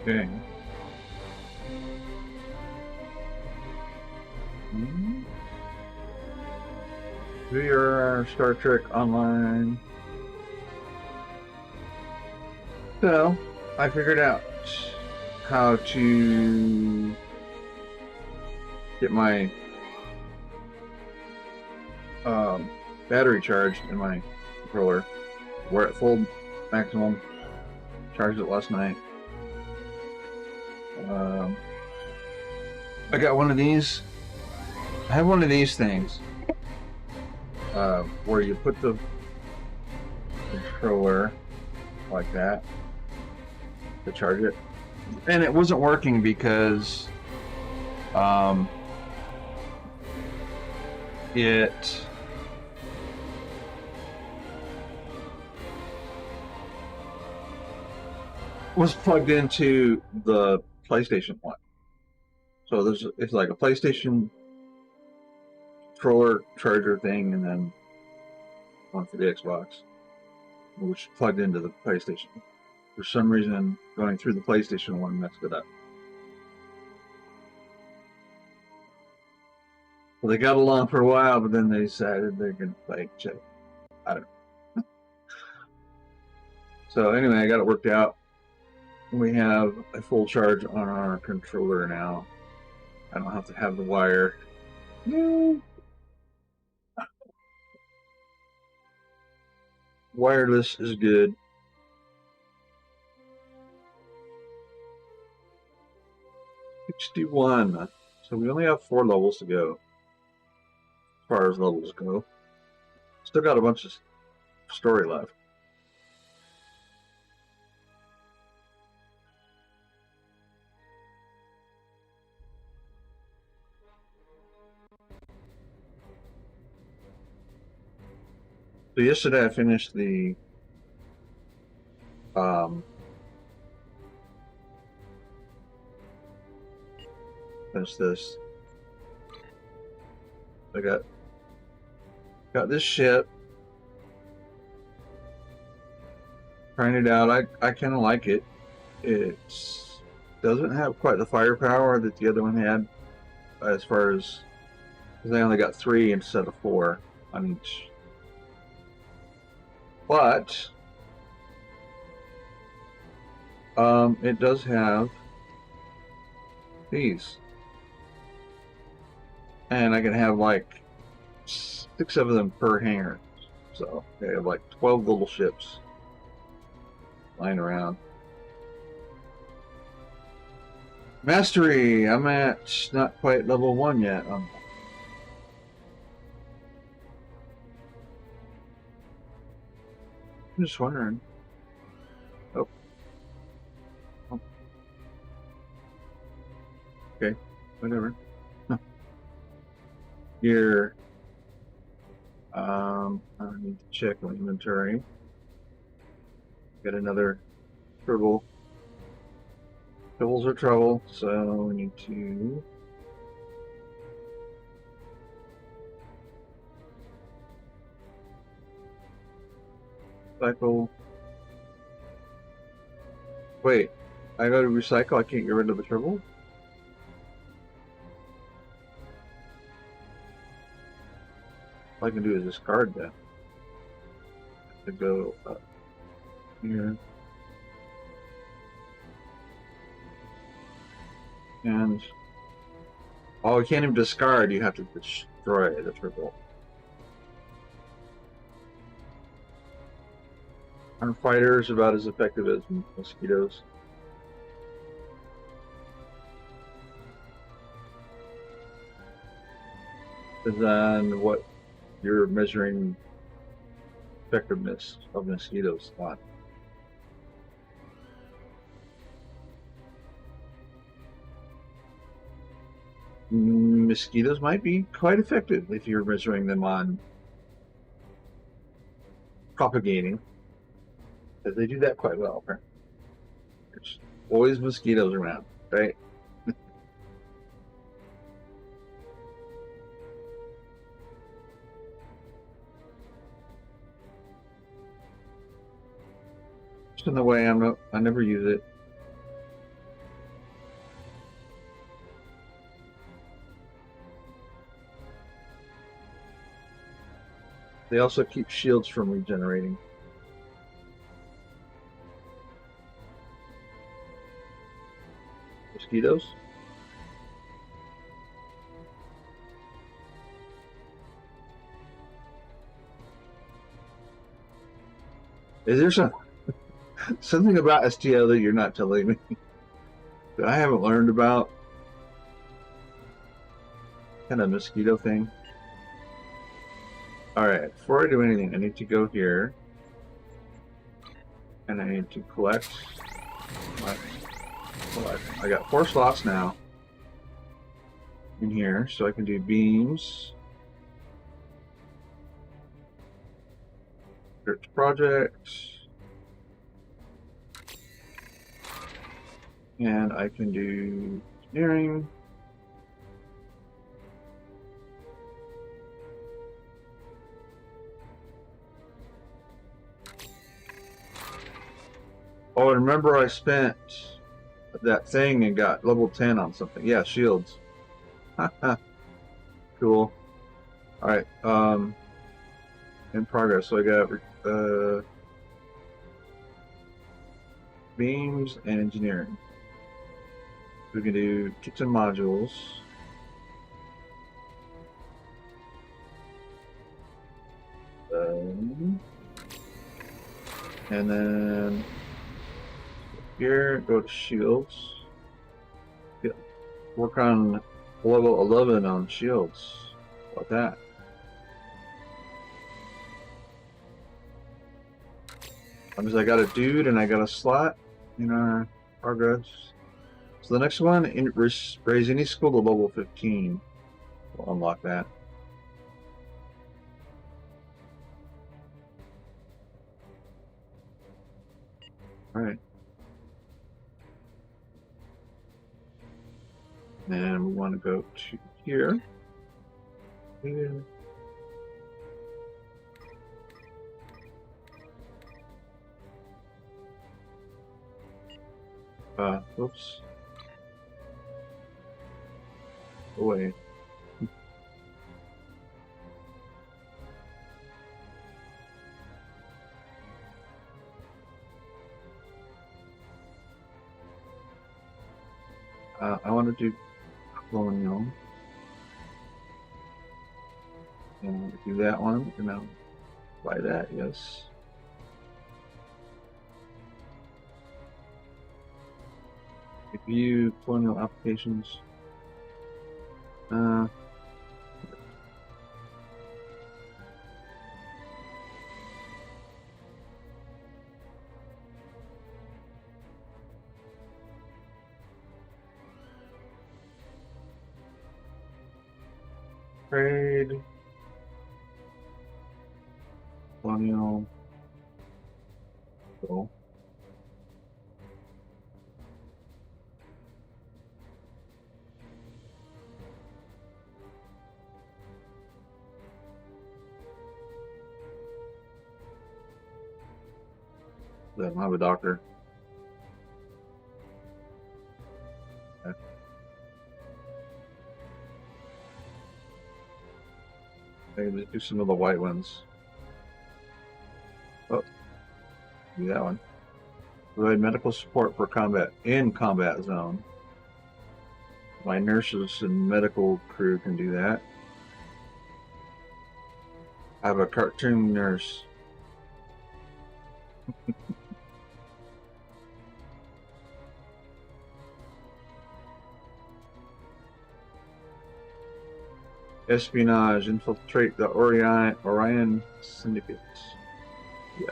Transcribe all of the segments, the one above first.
Okay. Do your Star Trek Online. So, I figured out how to get my battery charged in my controller. We're at full maximum. Charged it last night. I got one of these. I have one of these things where you put the controller like that to charge it, and it wasn't working because it was plugged into the PlayStation one. So it's like a PlayStation controller charger thing, and then one for the Xbox, which plugged into the PlayStation. For some reason, going through the PlayStation one messed it up. Well, they got along for a while, but then they decided they're going to play check. I don't know. So anyway, I got it worked out. We have a full charge on our controller now. I don't have to have the wire. Yay. Wireless is good. $61. So we only have 4 levels to go. As far as levels go. Still got a bunch of story left. So yesterday I finished the this. I got this ship. Trying it out. I kind of like it. It doesn't have quite the firepower that the other one had, as far as, because I only got 3 instead of 4 on each. But it does have these, and I can have like 6 of them per hangar. So they have like 12 little ships lying around. Mastery, I'm at not quite level 1 yet. I'm just wondering. Oh. Okay, whatever. Here, I need to check my inventory. Got another turtle. Troubles are trouble, so we need to recycle. Wait, I gotta recycle, I can't get rid of the turtle? All I can do is discard that. I have to go up here. And oh, you can't even discard, you have to destroy the turtle. Our fighter is about as effective as mosquitoes. Depends on what you're measuring effectiveness of mosquitoes on. Mosquitoes might be quite effective if you're measuring them on propagating. But they do that quite well. There's always mosquitoes around, right? Just in the way I never use it. They also keep shields from regenerating. Mosquitoes? Is there something about STO that you're not telling me that I haven't learned about? Kind of mosquito thing. Alright, before I do anything, I need to go here. And I need to collect. I got 4 slots now in here, so I can do beams. Search projects. And I can do engineering. Oh, and remember I spent that thing and got level 10 on something. Yeah, shields. Cool. Alright, in progress. So I got beams and engineering. We can do kitchen modules. And then here, go to shields. Yeah, work on level 11 on shields. How about that? Because I got a dude and I got a slot in our progress. So the next one, raise any school to level 15. We'll unlock that. Alright. And we want to go to here. Oops. Away. I want to do colonial. And do that one, and I'll buy that, yes. View colonial applications. Trade. Colonial. Cool. I don't have a doctor. Okay. Maybe do some of the white ones. Oh, do that one. Provide medical support for combat in combat zone. My nurses and medical crew can do that. I have a cartoon nurse. Espionage, infiltrate the Orion syndicates. Yeah.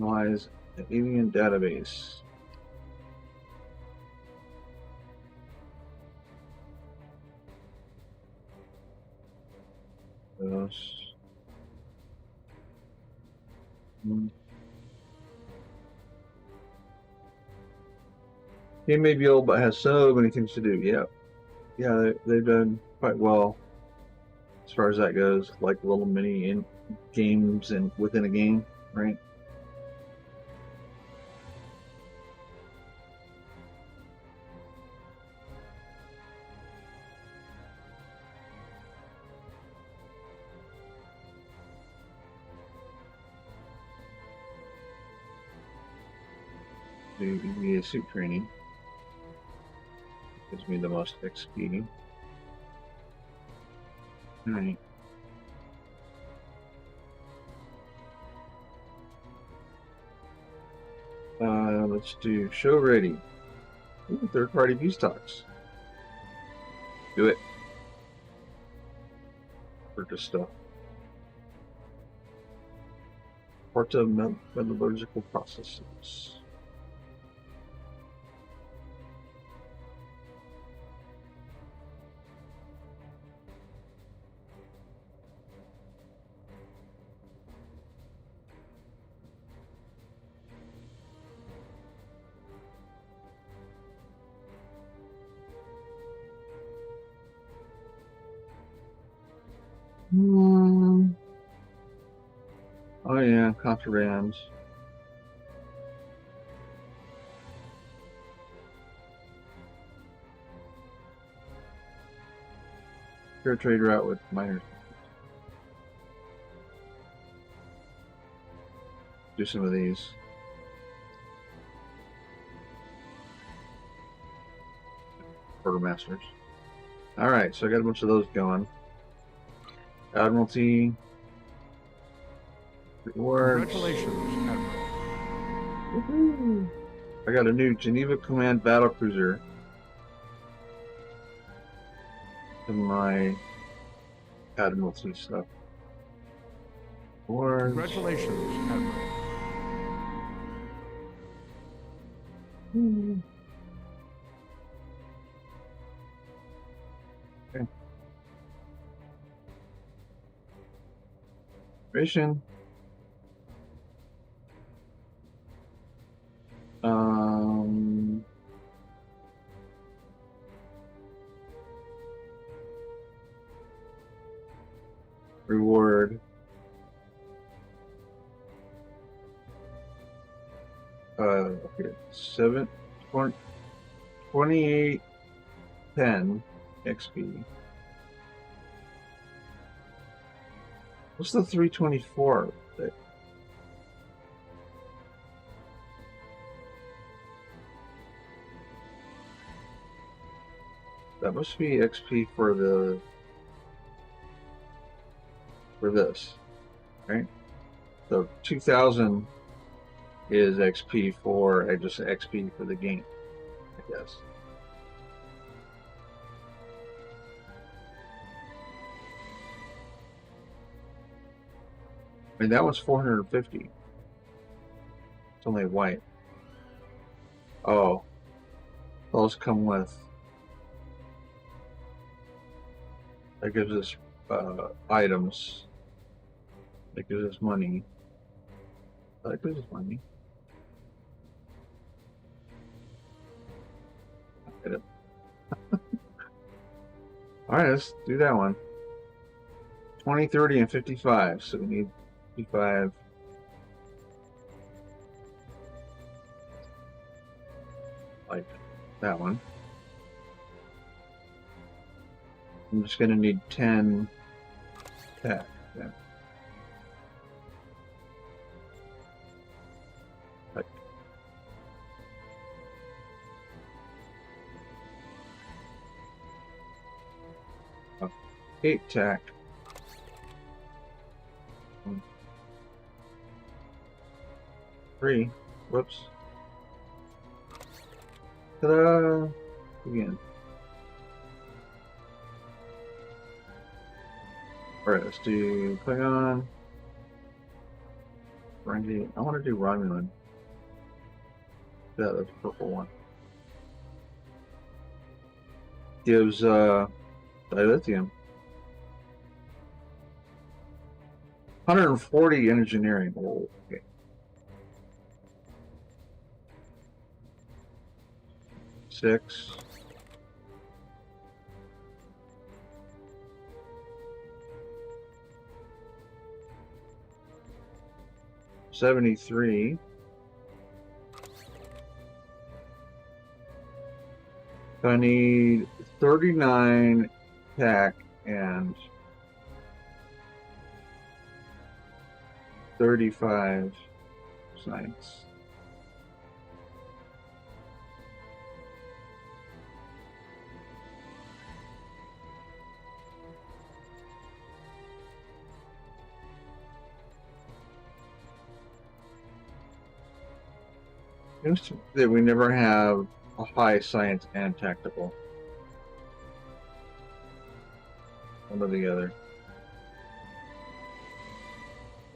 Analyze the alien database. Those. He may be old, but has so many things to do. Yeah, yeah, they've done quite well as far as that goes. Like little mini games and within a game, right? do EVA suit training. Gives me the most XP. Alright. Let's do show ready. Ooh, third-party view stocks. Do it. Purchase stuff. Porta metallurgical processes. Oh yeah, contrabands. Fair trade route with miners. Do some of these. Quartermasters. Alright, so I got a bunch of those going. Admiralty. Rewards. Congratulations, Admiral. Woohoo! I got a new Geneva Command battlecruiser in my Admiralty stuff. Rewards. Congratulations, Admiral. Okay. Mission. Reward. Okay, 2810 XP. What's the 324? That must be XP for this, right? So 2000 is XP for just XP for the game, I guess. I mean, that was 450. It's only white. Oh, those come with. That gives us items. That gives us money. That gives us money. Hit it. Alright, let's do that one. 20, 30, and 55. So we need 55. Like that one. I'm just going to need 10 tech. Yeah. Like. Oh, 8 tech. 3. Whoops. Ta-da! Again. Alright, let's do Klingon. Brandy. I want to do Romulan. Yeah, that's the purple one. Gives dilithium. 140 engineering. Oh, okay. Six. $73. I need 39 tech and 35 science. Seems to be that we never have a high science and tactical. One or the other.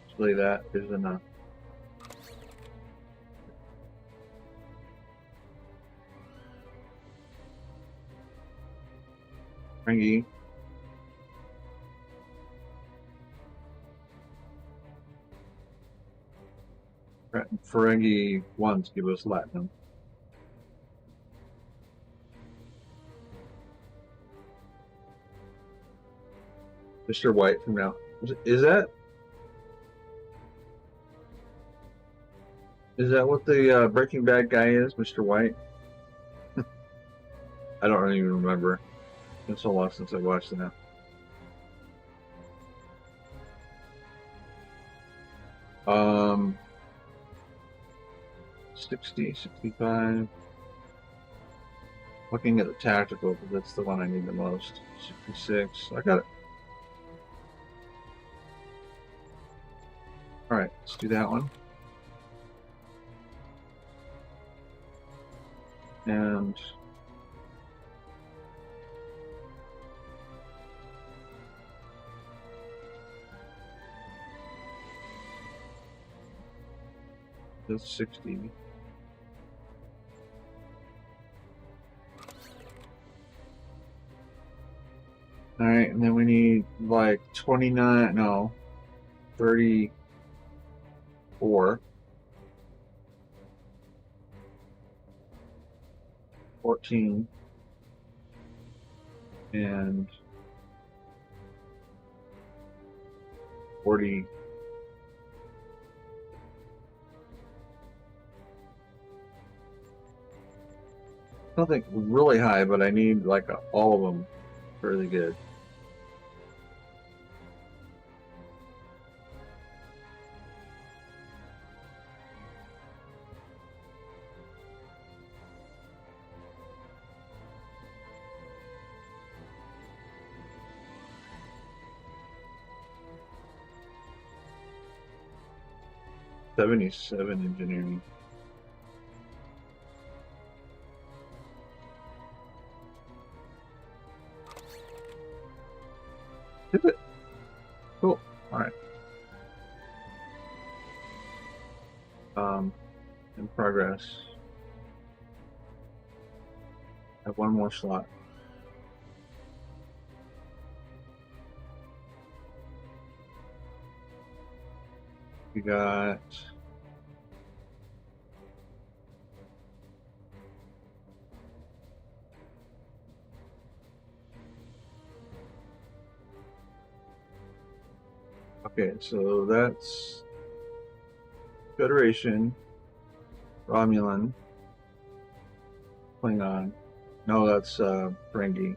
Hopefully that is enough. Ferengi. Ferengi ones give us Latinum. Mr. White from now. Is that what the Breaking Bad guy is, Mr. White? I don't even remember. It's been so long since I watched it now. Um, 60, 65. Looking at the tactical, because that's the one I need the most. 66. I got it. Alright, let's do that one. And that's 60. Alright, and then we need like 29, no, 34. 14 and 40. Nothing really high, but I need like all of them really good. '77 engineering. Did it? Cool. All right. In progress. I have one more slot. We got okay, so that's Federation, Romulan, Klingon. No, that's Ferengi.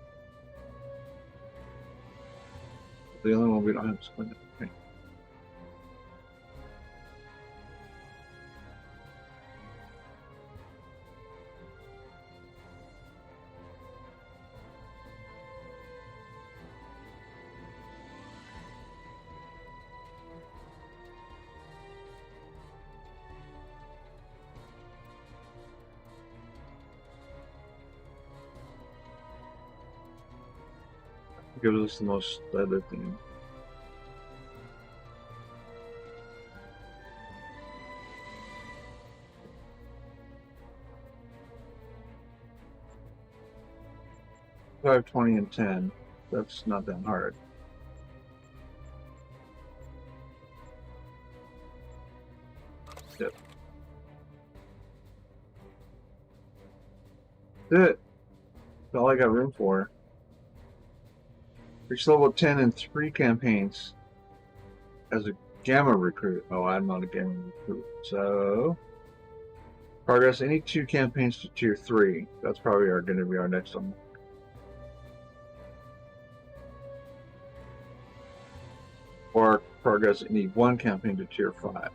The only one we don't have is Klingon. Okay. Gives us the most other thing. Five, 20, and 10. That's not that hard. Yep. That's it. That's all I got room for. Reach level 10 in 3 campaigns as a Gamma recruit. Oh, I'm not a Gamma recruit. So, progress any 2 campaigns to tier 3. That's probably going to be our next one. Or progress any 1 campaign to tier 5.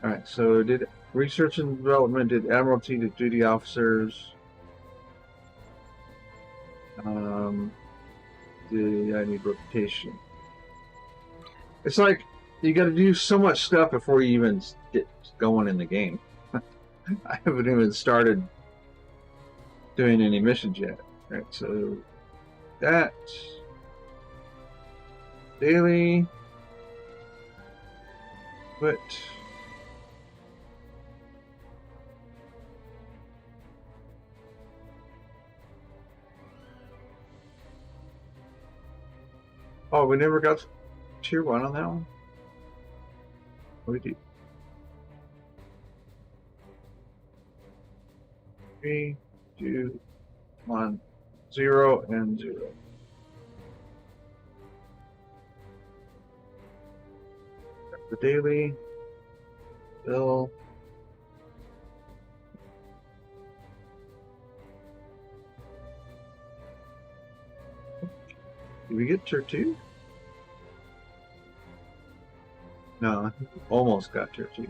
Alright, so did research and development, did Admiralty, did duty officers. I need reputation. It's like You got to do so much stuff before you even get going in the game. I haven't even started doing any missions yet. Right, so that daily, but oh, we never got tier 1 on that one. We did. 3, 2, 1, 0, and 0. The daily bill. Did we get tier 2? No, almost got tier 2.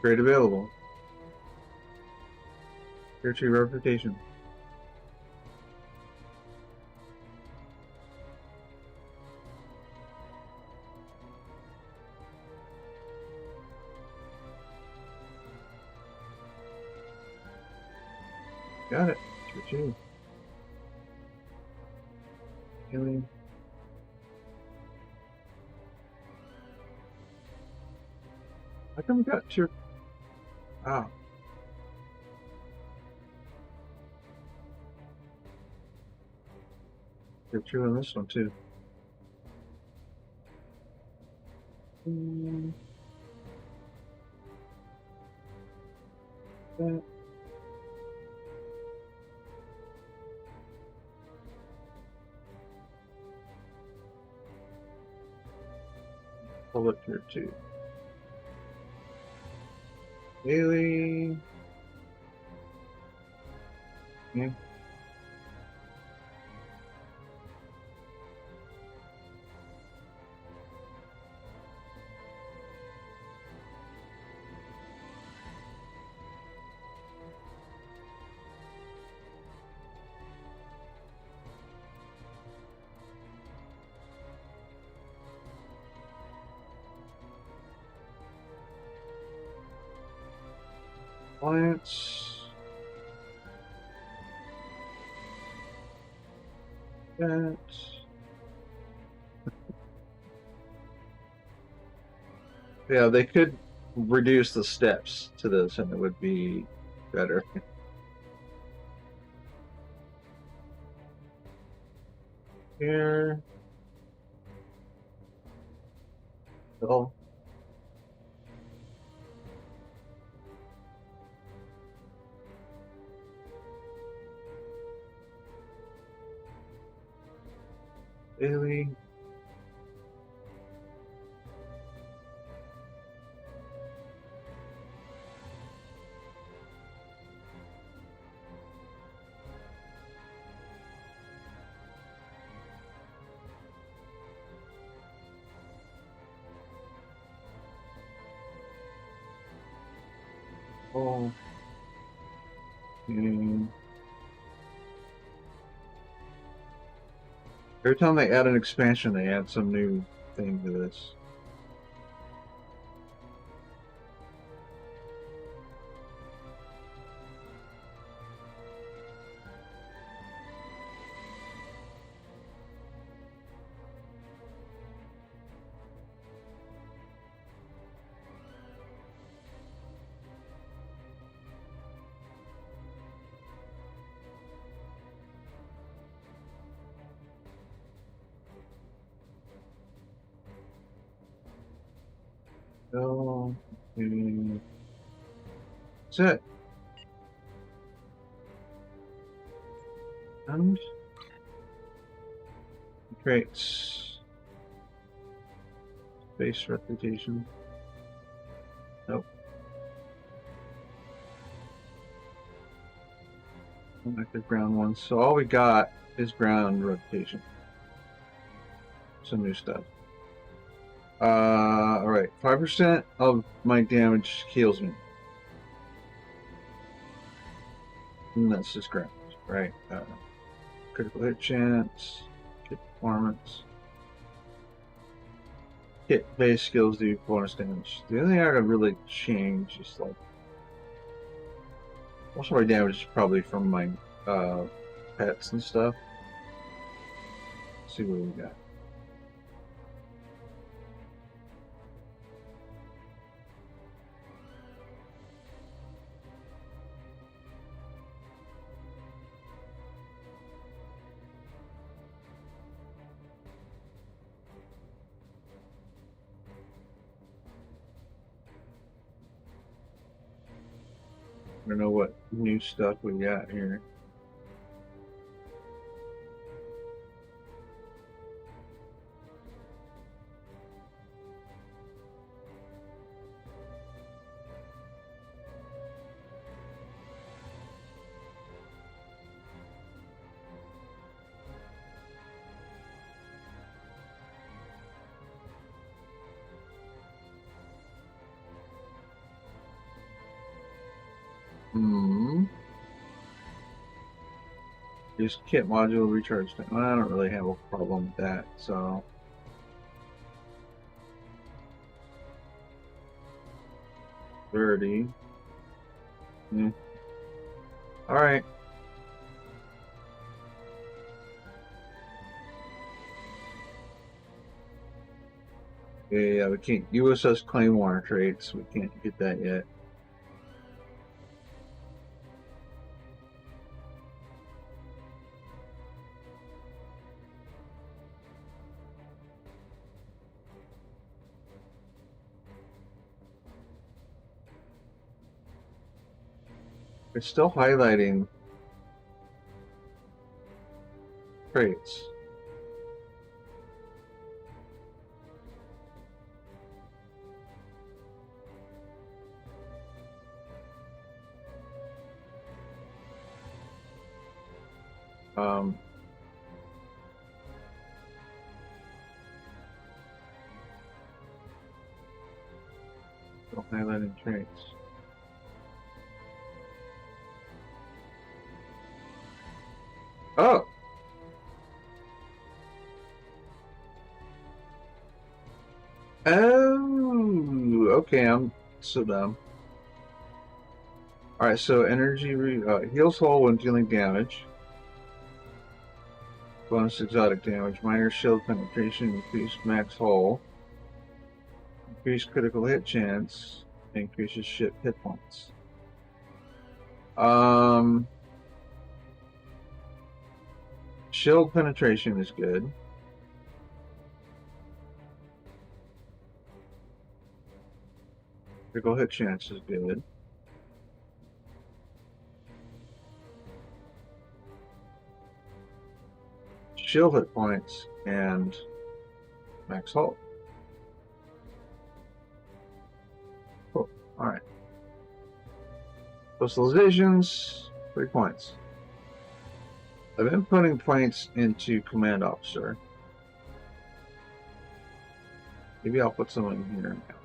Grade available. Tier 2 reputation. Got it. Tier 2. Healing. How come we got tier? Ah. Tier 2 on this one too. That. Public tier 2. Daily. Yeah. Clients. That. Yeah, they could reduce the steps to this and it would be better. Here. Oh. Daily. Oh. And every time they add an expansion, they add some new thing to this. So, that's it. And creates base reputation. Nope. Like the ground one. So all we got is ground reputation. Some new stuff. Alright, 5% of my damage heals me. And that's just ground, right? Critical hit chance, hit performance. Hit base skills do bonus damage. The only thing I could really change is like most of my damage is probably from my pets and stuff. Let's see what we got. I don't know what new stuff we got here. Use kit module recharge time. Well, I don't really have a problem with that, so. $30. Alright. Yeah, we can't. USS Claymore traits. We can't get that yet. It's still highlighting traits. Still highlighting traits. Oh! Oh! Okay, I'm so dumb. Alright, so energy heals whole when dealing damage. Bonus exotic damage. Minor shield penetration. Increased max hull. Increased critical hit chance. Increases ship hit points. Shield penetration is good. Critical hit chance is good. Shield hit points and max hull. Cool. Alright. Specializations, 3 points. I've been putting points into command officer. Maybe I'll put some in here now.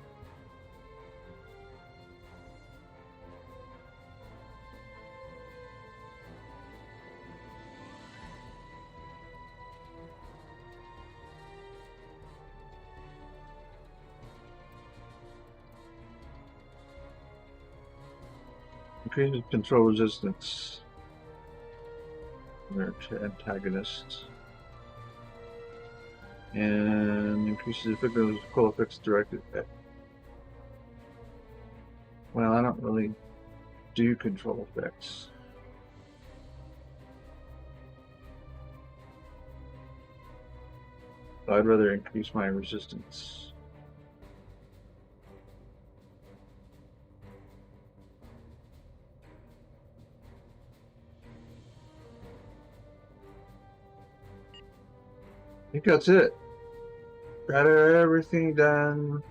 Increases control resistance. They're antagonists. And increases effectiveness of cool effects directed at. Well, I don't really do control effects. So I'd rather increase my resistance. I think that's it. Got everything done.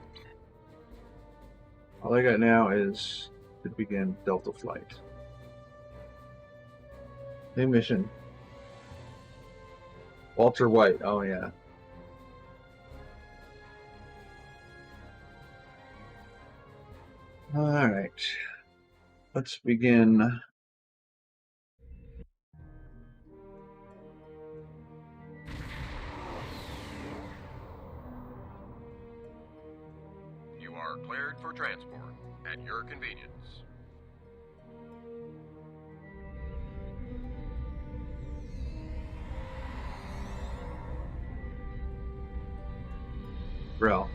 All I got now is to begin Delta flight. New mission. Walter White. Oh yeah. All right. Let's begin for transport at your convenience. Rel.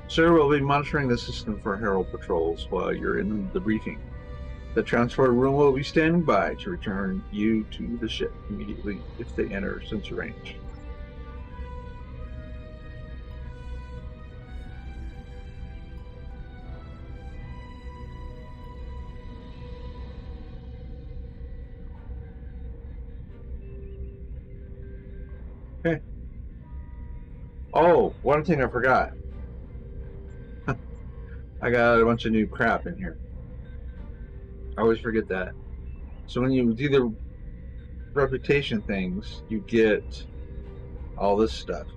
Sir, we'll be monitoring the system for Herald patrols while you're in the briefing. The transport room will be standing by to return you to the ship immediately if they enter sensor range. Okay. Oh, one thing I forgot. I got a bunch of new crap in here. I always forget that. So when you do the reputation things, you get all this stuff.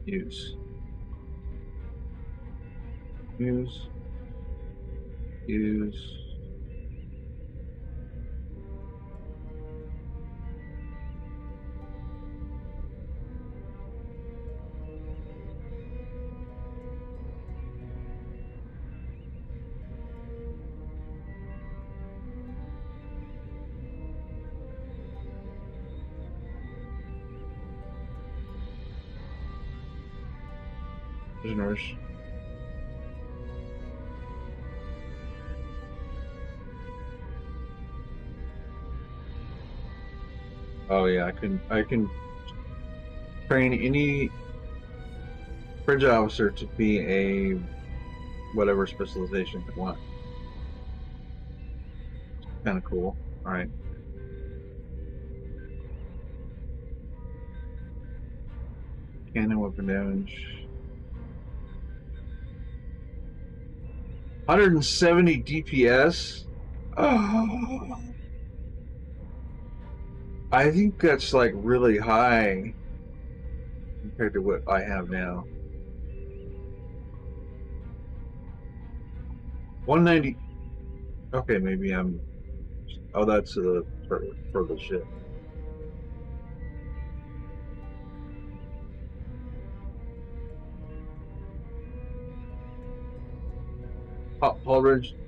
Use. Use. Use. Prisoners. Oh yeah, I can train any bridge officer to be a whatever specialization they want. Kind of cool. All right. Cannon weapon damage. 170 DPS. Oh. I think that's like really high compared to what I have now. 190. Okay, maybe I'm. Oh, that's for the ship.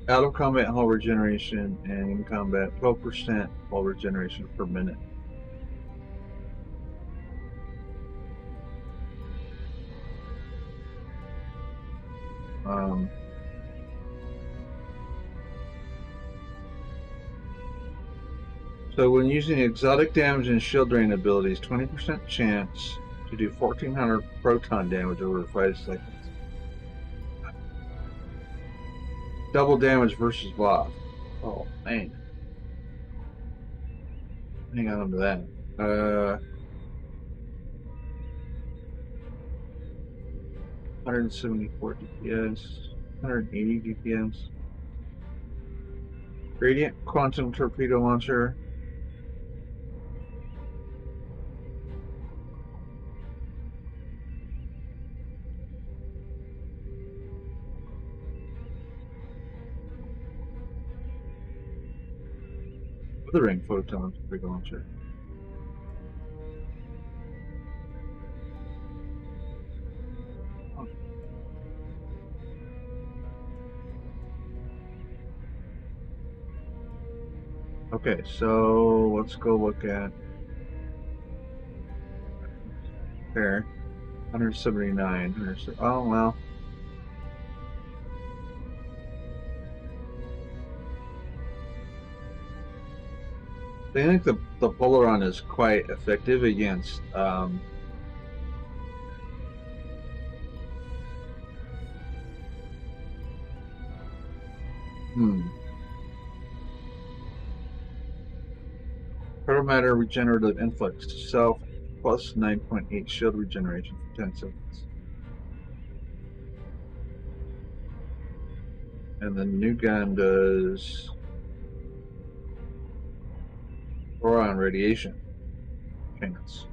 Out of combat hull regeneration and in combat 12% hull regeneration per minute. So when using exotic damage and shield drain abilities, 20% chance to do 1400 proton damage over 5 seconds. Double damage versus buff. Oh man. Hang on to that. 174 DPS, 180 DPS. Radiant quantum torpedo launcher. Withering photon torpedo launcher. Okay, so let's go look at there. 179. Oh well. I think the Polaron is quite effective against Protomatter regenerative influx to self plus 9.8 shield regeneration for 10 seconds. And the new gun does boron radiation chance.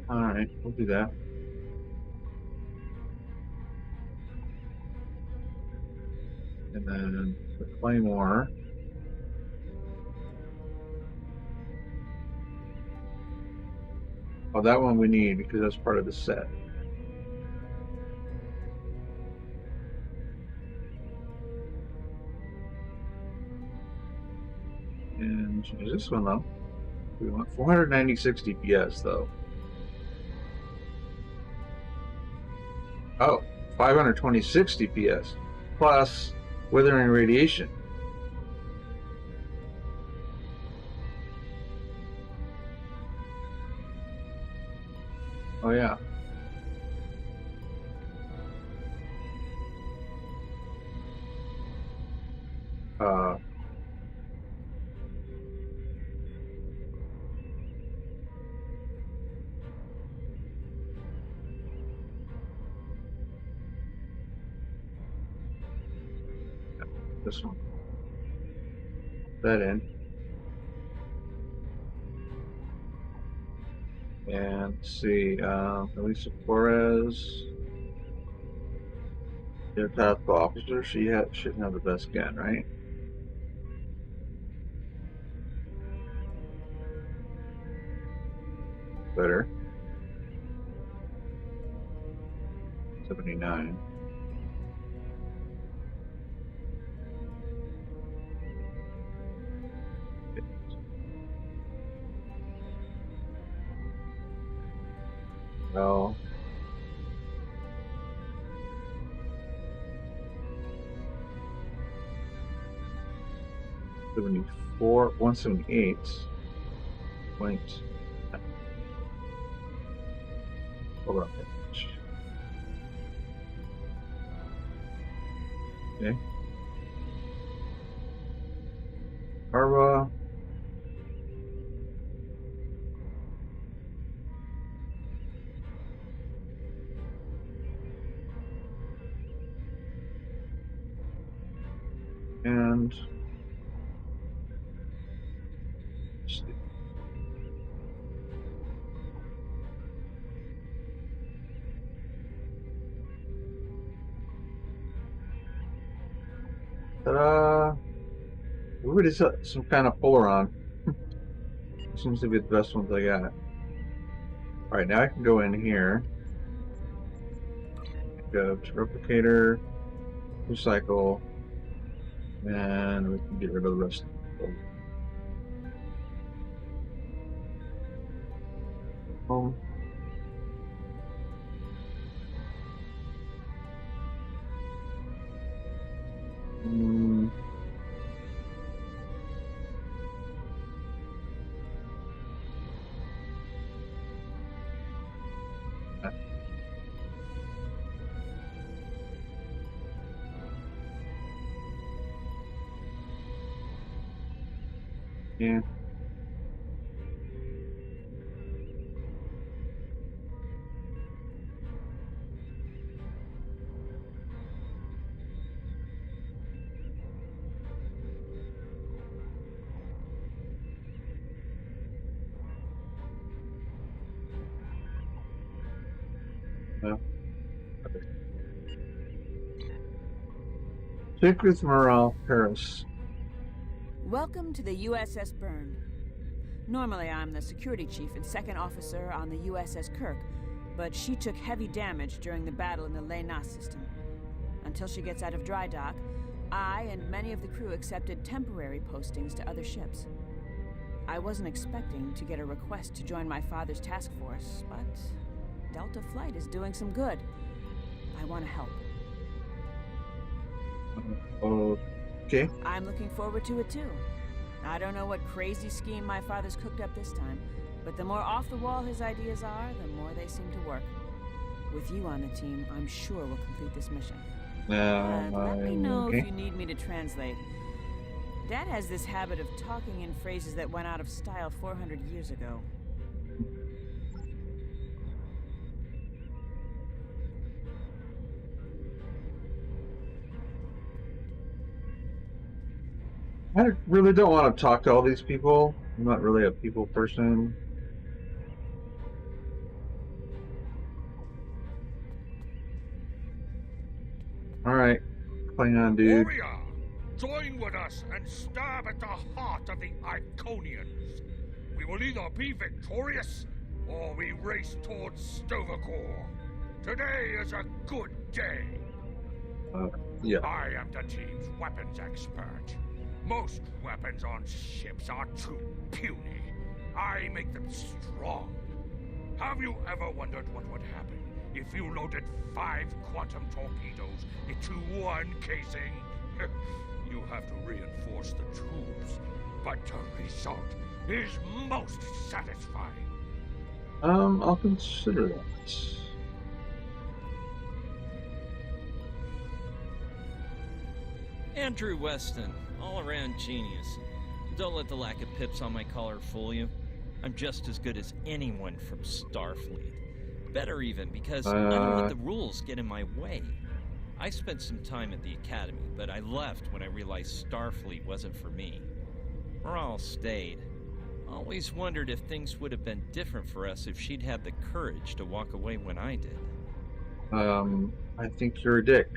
Alright, we'll do that. And then the Claymore. Oh, that one we need because that's part of the set. And change this one though. We want 496 DPS though. Oh, 526 DPS plus withering radiation. Oh yeah. This one. That in. And let's see, Elisa Flores, their tactical officer, she shouldn't have the best gun, right? Better. 79. Well, $74, 178. Point. Hold on. Okay. Carva. And ta-da! Everybody some kind of Polaron. Seems to be the best ones I got. Alright, now I can go in here. Go to replicator, recycle, and we can get rid of the rest of them. Yeah. No. Okay. Secrets Morale, Paris. Welcome to the USS Byrne. Normally I'm the security chief and second officer on the USS Kirk, but she took heavy damage during the battle in the Lena system. Until she gets out of dry dock, I and many of the crew accepted temporary postings to other ships. I wasn't expecting to get a request to join my father's task force, but Delta Flight is doing some good. I want to help. Okay. I'm looking forward to it too. I don't know what crazy scheme my father's cooked up this time, but the more off the wall his ideas are, the more they seem to work. With you on the team, I'm sure we'll complete this mission. Let me know if you need me to translate. Dad has this habit of talking in phrases that went out of style 400 years ago. I really don't want to talk to all these people. I'm not really a people person. Alright, Klingon dude. Warrior, join with us and stab at the heart of the Iconians. We will either be victorious or we race towards Stovercore. Today is a good day. Yeah. I am the team's weapons expert. Most weapons on ships are too puny. I make them strong. Have you ever wondered what would happen if you loaded 5 quantum torpedoes into one casing? You have to reinforce the tubes, but the result is most satisfying. I'll consider that. Andrew Weston, all-around genius. Don't let the lack of pips on my collar fool you. I'm just as good as anyone from Starfleet. Better even, because I don't let the rules get in my way. I spent some time at the Academy, but I left when I realized Starfleet wasn't for me. Morale stayed. Always wondered if things would have been different for us if she'd had the courage to walk away when I did. I think you're a dick.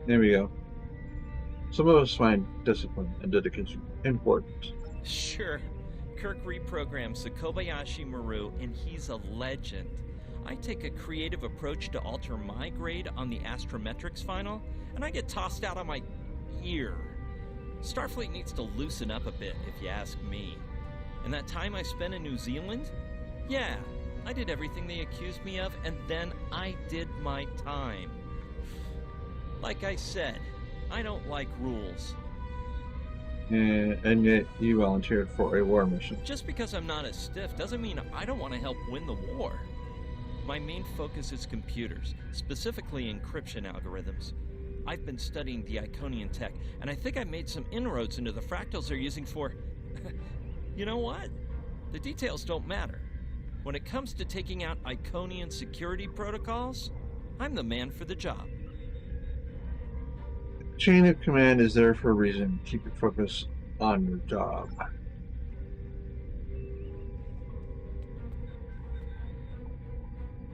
There we go. Some of us find discipline and dedication important. Sure. Kirk reprograms the Kobayashi Maru, and he's a legend. I take a creative approach to alter my grade on the astrometrics final, and I get tossed out on my ear. Starfleet needs to loosen up a bit, if you ask me. And that time I spent in New Zealand? Yeah, I did everything they accused me of, and then I did my time. Like I said, I don't like rules. And yet you volunteered for a war mission. Just because I'm not as stiff doesn't mean I don't want to help win the war. My main focus is computers, specifically encryption algorithms. I've been studying the Iconian tech, and I think I made some inroads into the fractals they're using for... You know what? The details don't matter. When it comes to taking out Iconian security protocols, I'm the man for the job. Chain of command is there for a reason. Keep your focus on your job.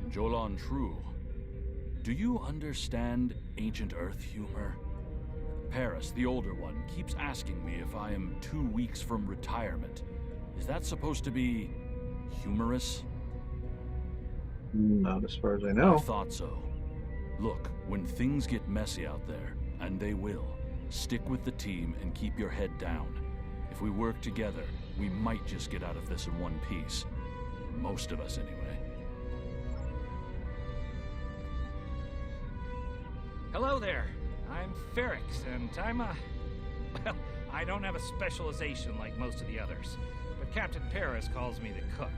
Jolan True, do you understand ancient Earth humor? Paris, the older one, keeps asking me if I am 2 weeks from retirement. Is that supposed to be humorous? Not as far as I know. I thought so. Look, when things get messy out there, and they will, stick with the team and keep your head down. If we work together, we might just get out of this in one piece. Most of us, anyway. Hello there. I'm Ferrix, and I'm well, I don't have a specialization like most of the others, but Captain Paris calls me the cook.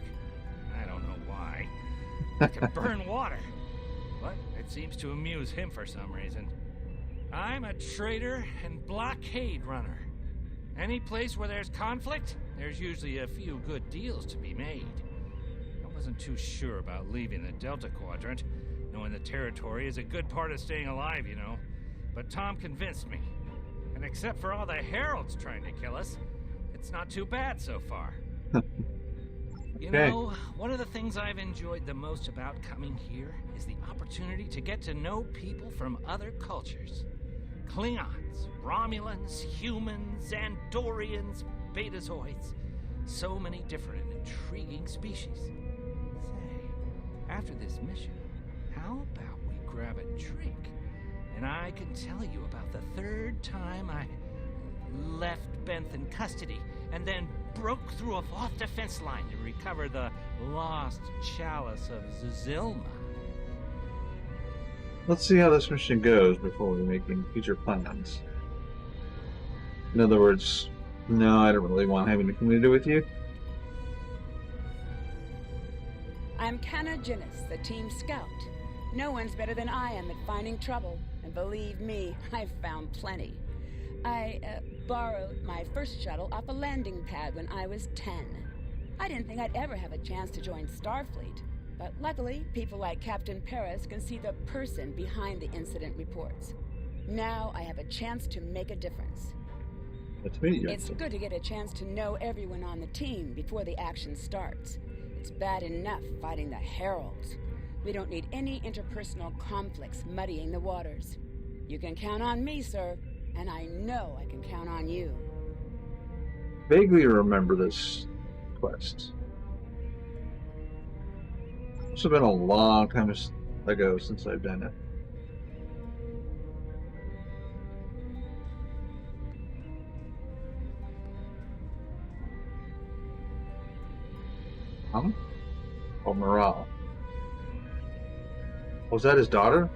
I don't know why. I can burn water, but it seems to amuse him for some reason. I'm a trader and blockade runner. Any place where there's conflict, there's usually a few good deals to be made. I wasn't too sure about leaving the Delta Quadrant, knowing the territory is a good part of staying alive, you know. But Tom convinced me. And except for all the heralds trying to kill us, it's not too bad so far. You know, one of the things I've enjoyed the most about coming here is the opportunity to get to know people from other cultures. Klingons, Romulans, humans, Andorians, Betazoids. So many different and intriguing species. Say, after this mission, how about we grab a drink? And I can tell you about the third time I left Benth in custody and then broke through a Voth defense line to recover the lost chalice of Zazilma. Let's see how this mission goes before we make any future plans. In other words, no, I don't really want having anything to do with you. I'm Canna Ginnis, the team scout. No one's better than I am at finding trouble, and believe me, I've found plenty. I borrowed my first shuttle off a landing pad when I was 10. I didn't think I'd ever have a chance to join Starfleet, but luckily, people like Captain Paris can see the person behind the incident reports. Now I have a chance to make a difference. Let's meet you. It's good to get a chance to know everyone on the team before the action starts. It's bad enough fighting the heralds, We don't need any interpersonal conflicts muddying the waters. You can count on me, sir, and I know I can count on you. Vaguely remember this quest. It's been a long time ago since I've done it. Huh? Oh, Morale. Was that his daughter?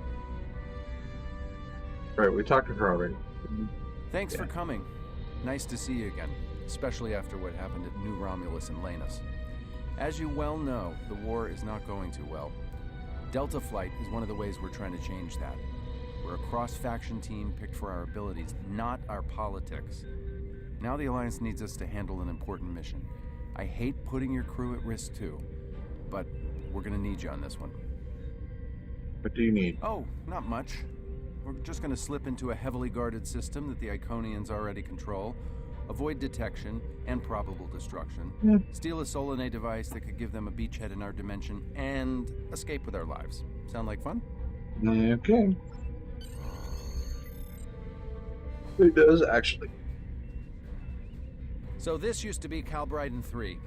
Right, we talked to her already. Thanks for coming. Nice to see you again, especially after what happened at New Romulus and Lanus. As you well know, the war is not going too well. Delta Flight is one of the ways we're trying to change that. We're a cross-faction team picked for our abilities, not our politics. Now the Alliance needs us to handle an important mission. I hate putting your crew at risk too, but we're gonna need you on this one. What do you need? Oh, not much. We're just gonna slip into a heavily guarded system that the Iconians already control, avoid detection and probable destruction, steal a Solanae device that could give them a beachhead in our dimension, and escape with our lives. Sound like fun? Okay. It does, actually. So this used to be Calbryden 3.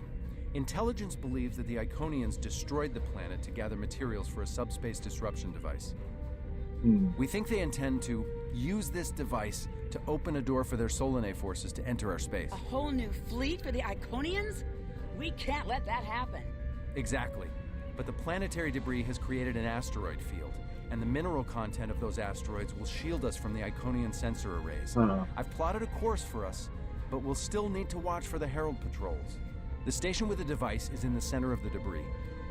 Intelligence believes that the Iconians destroyed the planet to gather materials for a subspace disruption device. We think they intend to use this device to open a door for their Solanae forces to enter our space. A whole new fleet for the Iconians? We can't let that happen. Exactly. But the planetary debris has created an asteroid field, and the mineral content of those asteroids will shield us from the Iconian sensor arrays. I've plotted a course for us, but we'll still need to watch for the Herald patrols. The station with the device is in the center of the debris.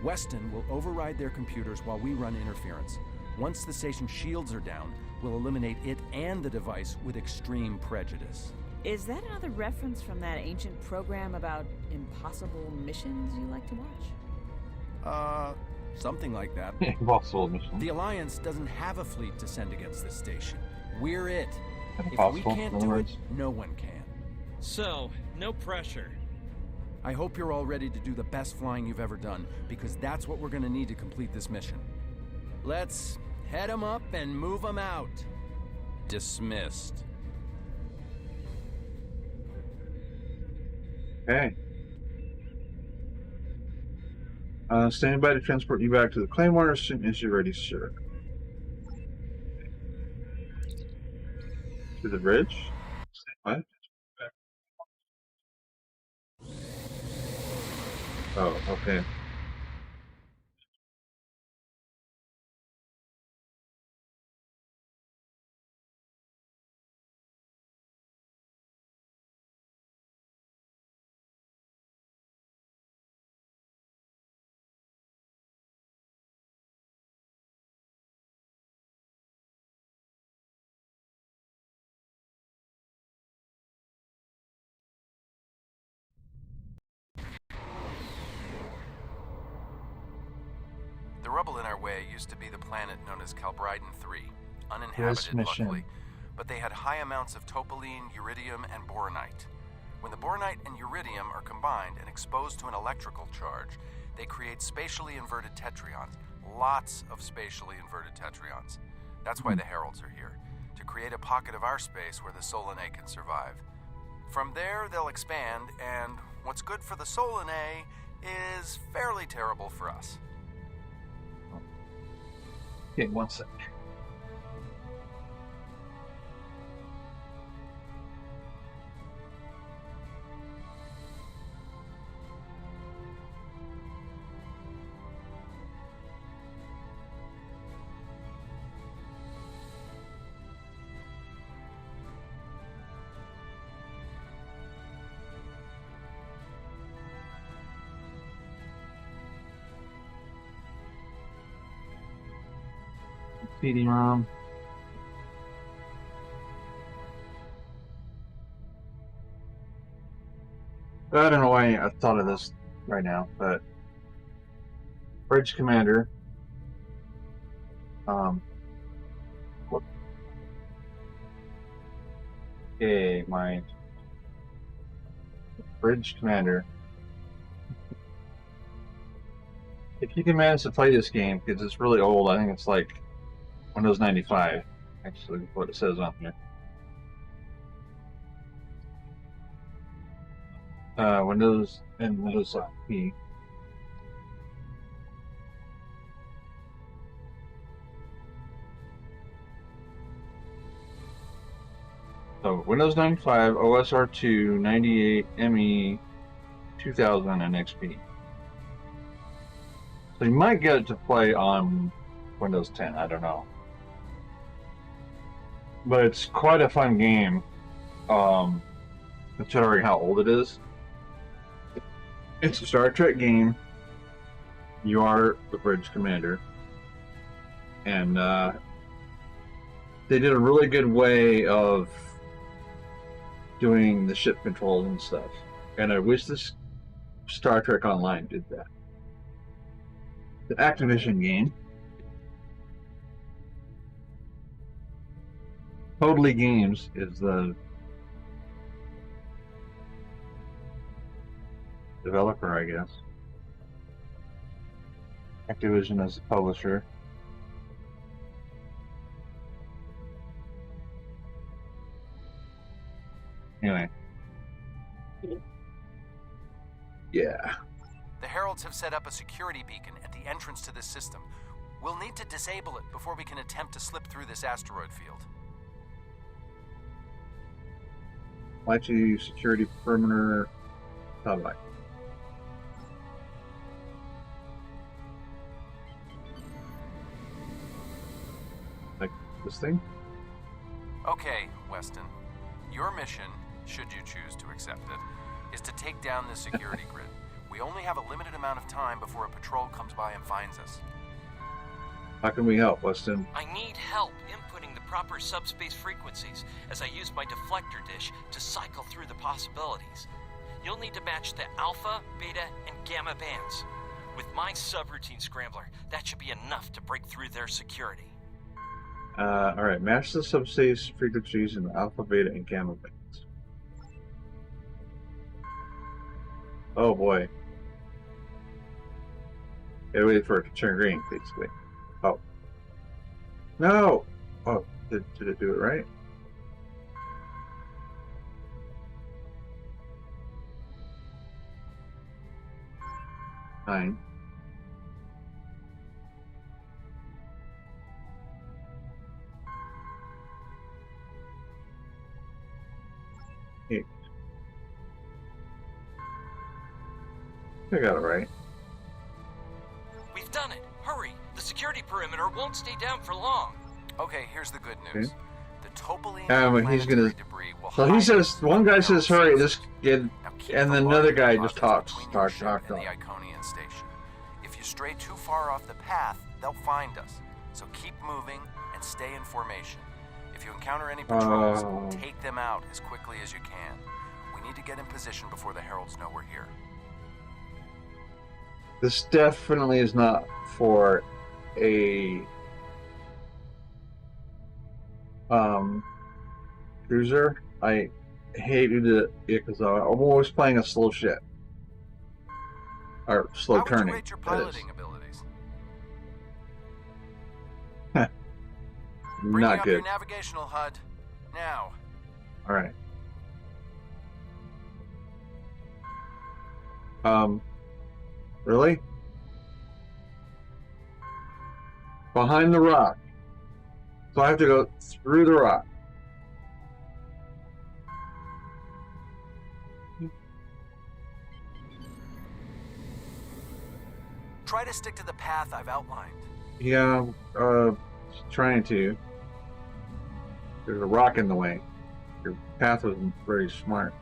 Weston will override their computers while we run interference. Once the station shields are down, we'll eliminate it and the device with extreme prejudice. Is that another reference from that ancient program about impossible missions you like to watch? Something like that. Impossible mission. The Alliance doesn't have a fleet to send against this station. We're it. If we Impossible, can't in do other it, words. no one can. So, no pressure. I hope you're all ready to do the best flying you've ever done, because that's what we're gonna need to complete this mission. Let's head 'em up and move 'em out. Dismissed. Okay. Standing by to transport you back to the Claymore as soon as you're ready, sir. To the bridge? What? Oh, okay. The rubble in our way used to be the planet known as Calbryden 3, This uninhabited mission. luckily, but they had high amounts of topoline, uridium, and boronite. When the boronite and uridium are combined and exposed to an electrical charge, they create spatially inverted tetrions, lots of spatially inverted tetrions. That's why the Heralds are here, to create a pocket of our space where the Solanae can survive. From there, they'll expand, and what's good for the Solanae is fairly terrible for us. Okay, one sec. CD-ROM. I don't know why I thought of this right now, but Bridge Commander. What? Okay, my Bridge Commander. If you can manage to play this game, because it's really old, I think it's like Windows 95, actually, what it says on here. Windows and Windows XP. So Windows 95, OSR2, 98, ME, 2000, and XP. So you might get it to play on Windows 10, I don't know. But it's quite a fun game, considering how old it is. It's a Star Trek game. You are the bridge commander. And they did a really good way of doing the ship controls and stuff. And I wish this Star Trek Online did that. The Activision game. Totally Games is the developer, I guess. Activision is the publisher. Anyway. Yeah. The Heralds have set up a security beacon at the entrance to this system. We'll need to disable it before we can attempt to slip through this asteroid field. YG security perimeter. Satellite. Like this thing? Okay, Weston. Your mission, should you choose to accept it, is to take down this security grid. We only have a limited amount of time before a patrol comes by and finds us. How can we help, Weston? I need help inputting the proper subspace frequencies as I use my deflector dish to cycle through the possibilities. You'll need to match the alpha, beta, and gamma bands. With my subroutine scrambler, that should be enough to break through their security. Alright, match the subspace frequencies in the alpha, beta, and gamma bands. Oh boy. Gotta wait for it to turn green, basically. Oh. No! Oh, did it do it right? Nine. Eight. I got it right. We've done it! Hurry! The security perimeter won't stay down for long. Okay, here's the good news. Okay. The Topoline But he's gonna. debris will So he hide says, one guy says, "Hurry!" This kid, Now keep and the then another larger guy just deposits talks, between your talks, ship talks, and the talks. Iconian station. If you stray too far off the path, they'll find us. So keep moving and stay in formation. If you encounter any patrols, take them out as quickly as you can. We need to get in position before the Heralds know we're here. This definitely is not for a cruiser. I hated it because I'm always playing a slow ship or slow How would you turning. rate your that is. piloting abilities? Bringing Not up good. your navigational HUD now. All right. Really? Behind the rock. So I have to go through the rock. Try to stick to the path I've outlined. Yeah, trying to. There's a rock in the way. Your path wasn't very smart.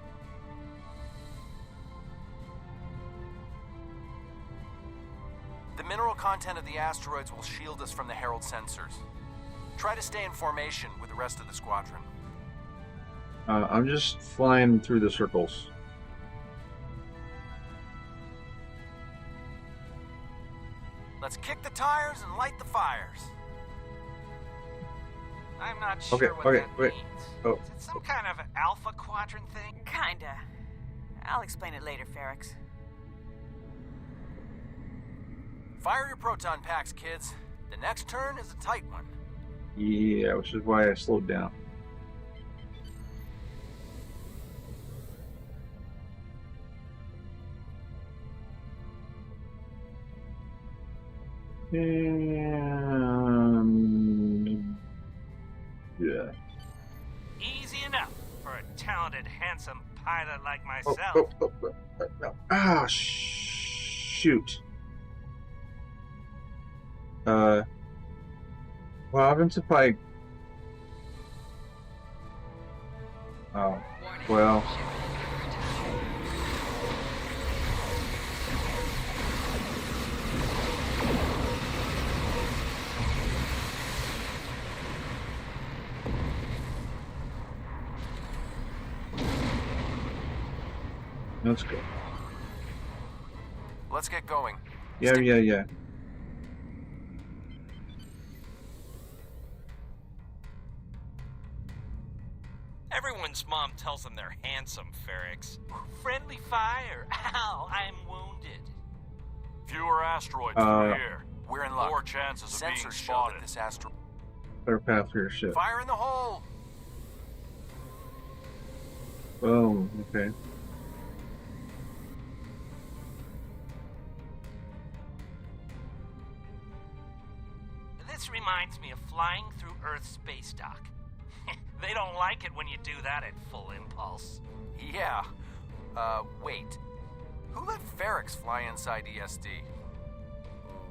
The mineral content of the asteroids will shield us from the Herald sensors. Try to stay in formation with the rest of the squadron. I'm just flying through the circles. Let's kick the tires and light the fires. I'm not sure what that wait. means. Oh. Is it some kind of alpha quadrant thing? Kinda. I'll explain it later, Ferrix. Fire your proton packs, kids. The next turn is a tight one. Yeah, which is why I slowed down. Yeah. Easy enough for a talented, handsome pilot like Oh, myself. no. Ah, shoot. What happens if I... Oh, well... Let's go. Let's get going. Yeah. Everyone's mom tells them they're handsome, Ferrix. Friendly fire. Ow, I'm wounded. Fewer asteroids Uh, through here. We're in luck. More chances of being Sensors show spotted. that this asteroid. Better path for your ship. Fire in the hole! Oh, okay. This reminds me of flying through Earth's space dock. They don't like it when you do that at full impulse. Yeah. Wait. Who let Ferrix fly inside ESD?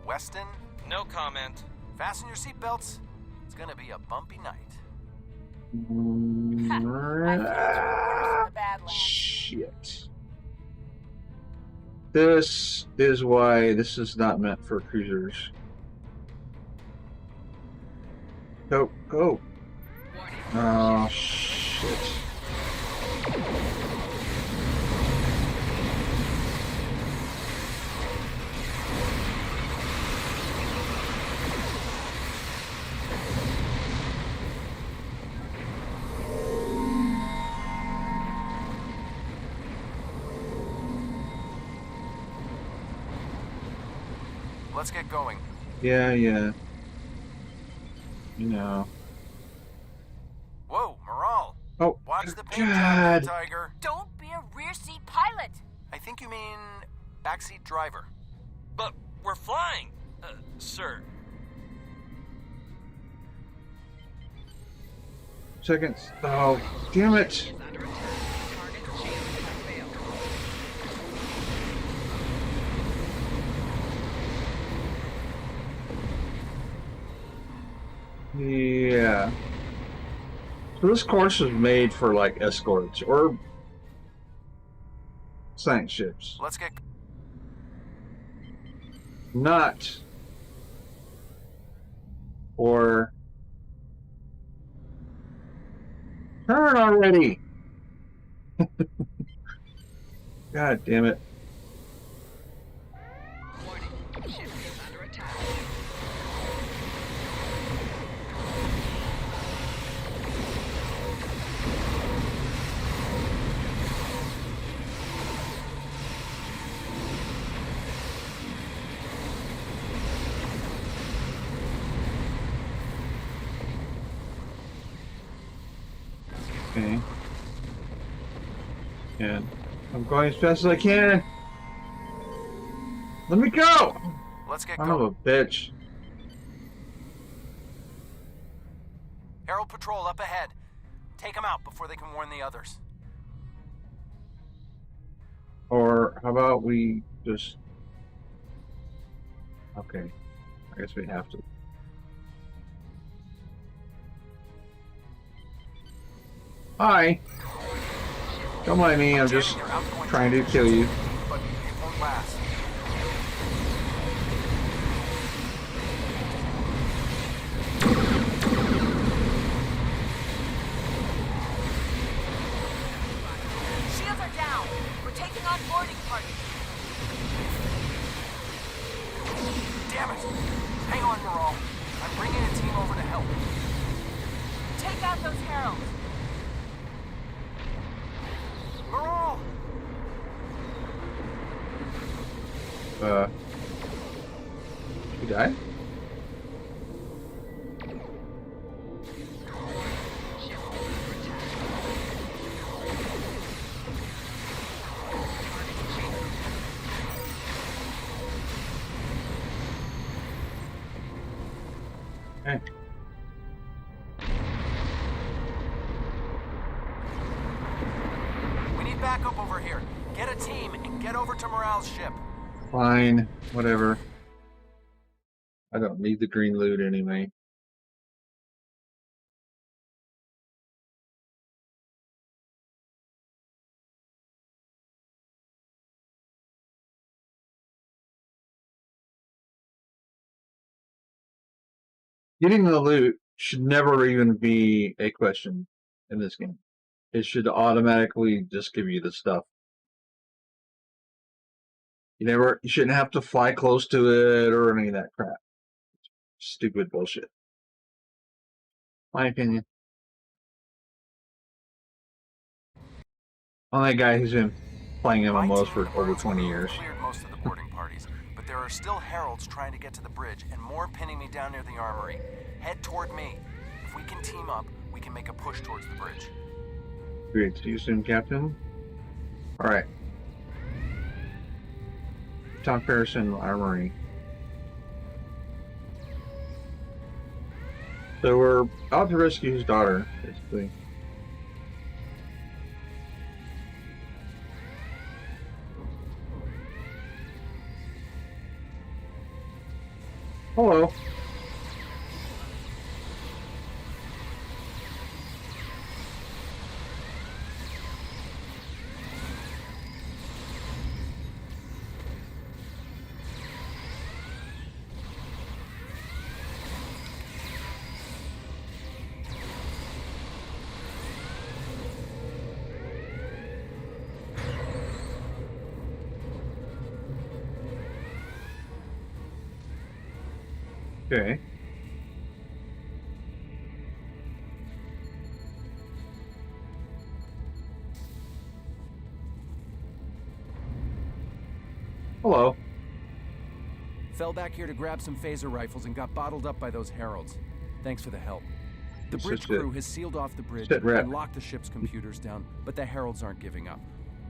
Weston? No comment. Fasten your seatbelts. It's gonna be a bumpy night. I feel worse in the Badlands. Shit. This is why this is not meant for cruisers. Go. Oh, shit. Let's get going. Yeah. You know. Whoa, Morale. Oh, Watch the paint God. job, Tiger. Don't be a rear seat pilot. I think you mean backseat driver. But we're flying, sir. Seconds. Oh, damn it. Yeah. So this course was made for like escorts or science ships, Let's get. not for. Turn already! God damn it. Okay. And I'm going as fast as I can. Let me go! Let's get Son of going. a bitch. Herald Patrol up ahead. Take them out before they can warn the others. Or how about we just... Okay. I guess we have to. Hi. Don't mind me, I'm just trying to kill you. But it won't last. Shields are down. We're taking on boarding parties. Damn it! Hang on, Morale. I'm bringing a team over to help. Take out those heralds. Morale! die? Okay. We need backup over here. Get a team and get over to Morale's ship. Fine. Whatever. I don't need the green loot anyway. Getting the loot should never even be a question in this game. It should automatically just give you the stuff. You shouldn't have to fly close to it or any of that crap. Stupid bullshit. My opinion. I'm that guy who's been playing MMOs for over 20 years. Cleared most of the boarding parties, but there are still heralds trying to get to the bridge and more pinning me down near the armory. Head toward me. If we can team up, we can make a push towards the bridge. Great. See you soon, Captain. Alright. Tom Pearson Armory. So we're out to rescue his daughter, basically. Hello. Okay. Hello. Fell back here to grab some phaser rifles and got bottled up by those heralds. Thanks for the help. The bridge crew has sealed off the bridge and locked the ship's computers down, but the heralds aren't giving up.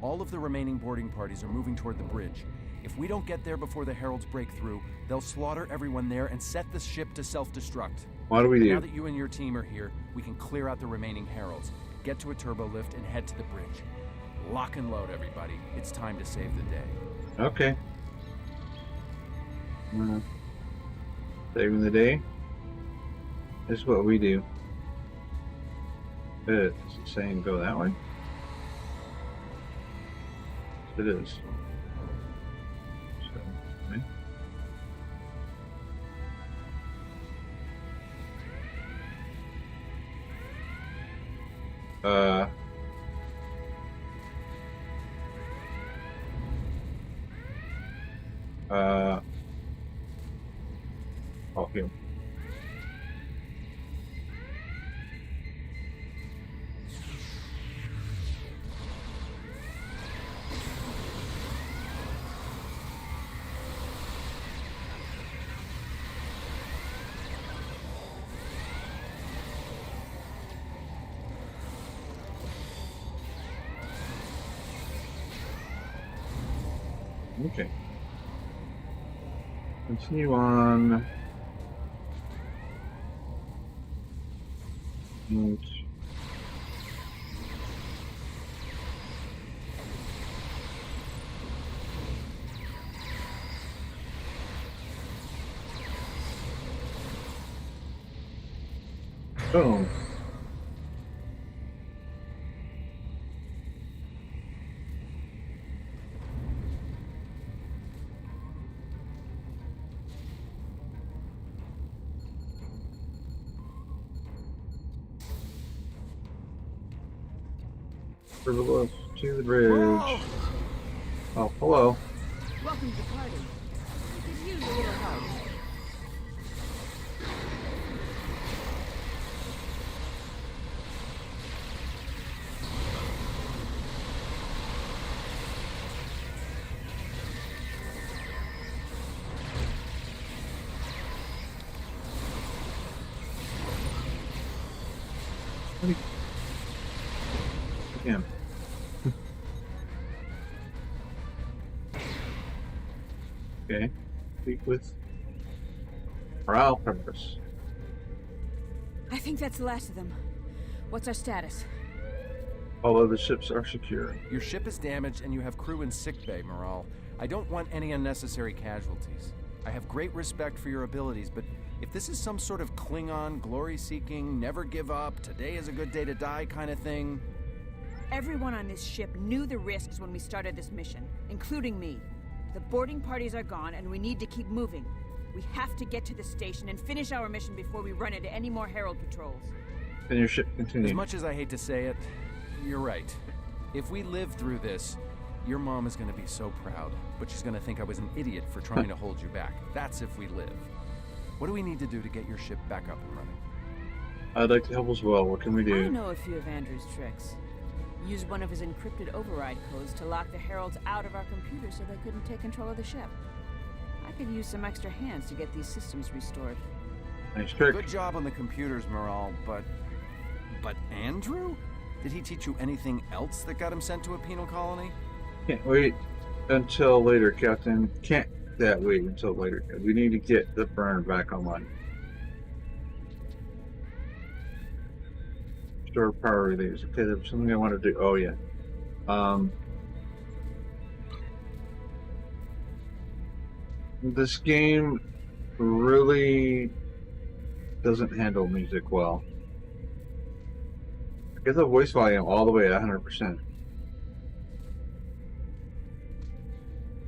All of the remaining boarding parties are moving toward the bridge. If we don't get there before the heralds break through, they'll slaughter everyone there and set the ship to self-destruct. What do we do? Now that you and your team are here, we can clear out the remaining heralds, get to a turbo lift, and head to the bridge. Lock and load, everybody. It's time to save the day. Okay. Saving the day. This is what we do. Is it saying go that way? It is. So, okay. Okay. Okay. Continue on. And boom. To the bridge. Whoa. Oh, hello. Welcome to the party. We could use a little help. Okay. Speak with morale purpose. I think that's the last of them. What's our status? All of the ships are secure. Your ship is damaged and you have crew in sickbay, Morale. I don't want any unnecessary casualties. I have great respect for your abilities, but if this is some sort of Klingon, glory-seeking, never give up, today is a good day to die kind of thing... Everyone on this ship knew the risks when we started this mission, including me. The boarding parties are gone, and we need to keep moving. We have to get to the station and finish our mission before we run into any more Herald patrols. And your ship continues. As much as I hate to say it, you're right. If we live through this, your mom is going to be so proud, but she's going to think I was an idiot for trying to hold you back. That's if we live. What do we need to do to get your ship back up and running? I'd like to help as well. What can we do? I know a few of Andrew's tricks. Use one of his encrypted override codes to lock the Heralds out of our computers so they couldn't take control of the ship. I could use some extra hands to get these systems restored. Nice trick. Good job on the computers, Morale, but Andrew? Did he teach you anything else that got him sent to a penal colony? Can't wait until later, Captain. Can't that wait until later. We need to get the burn back online. Store power relays. Okay, there's something I want to do. Oh yeah. This game really doesn't handle music well. Get the voice volume all the way at 100%.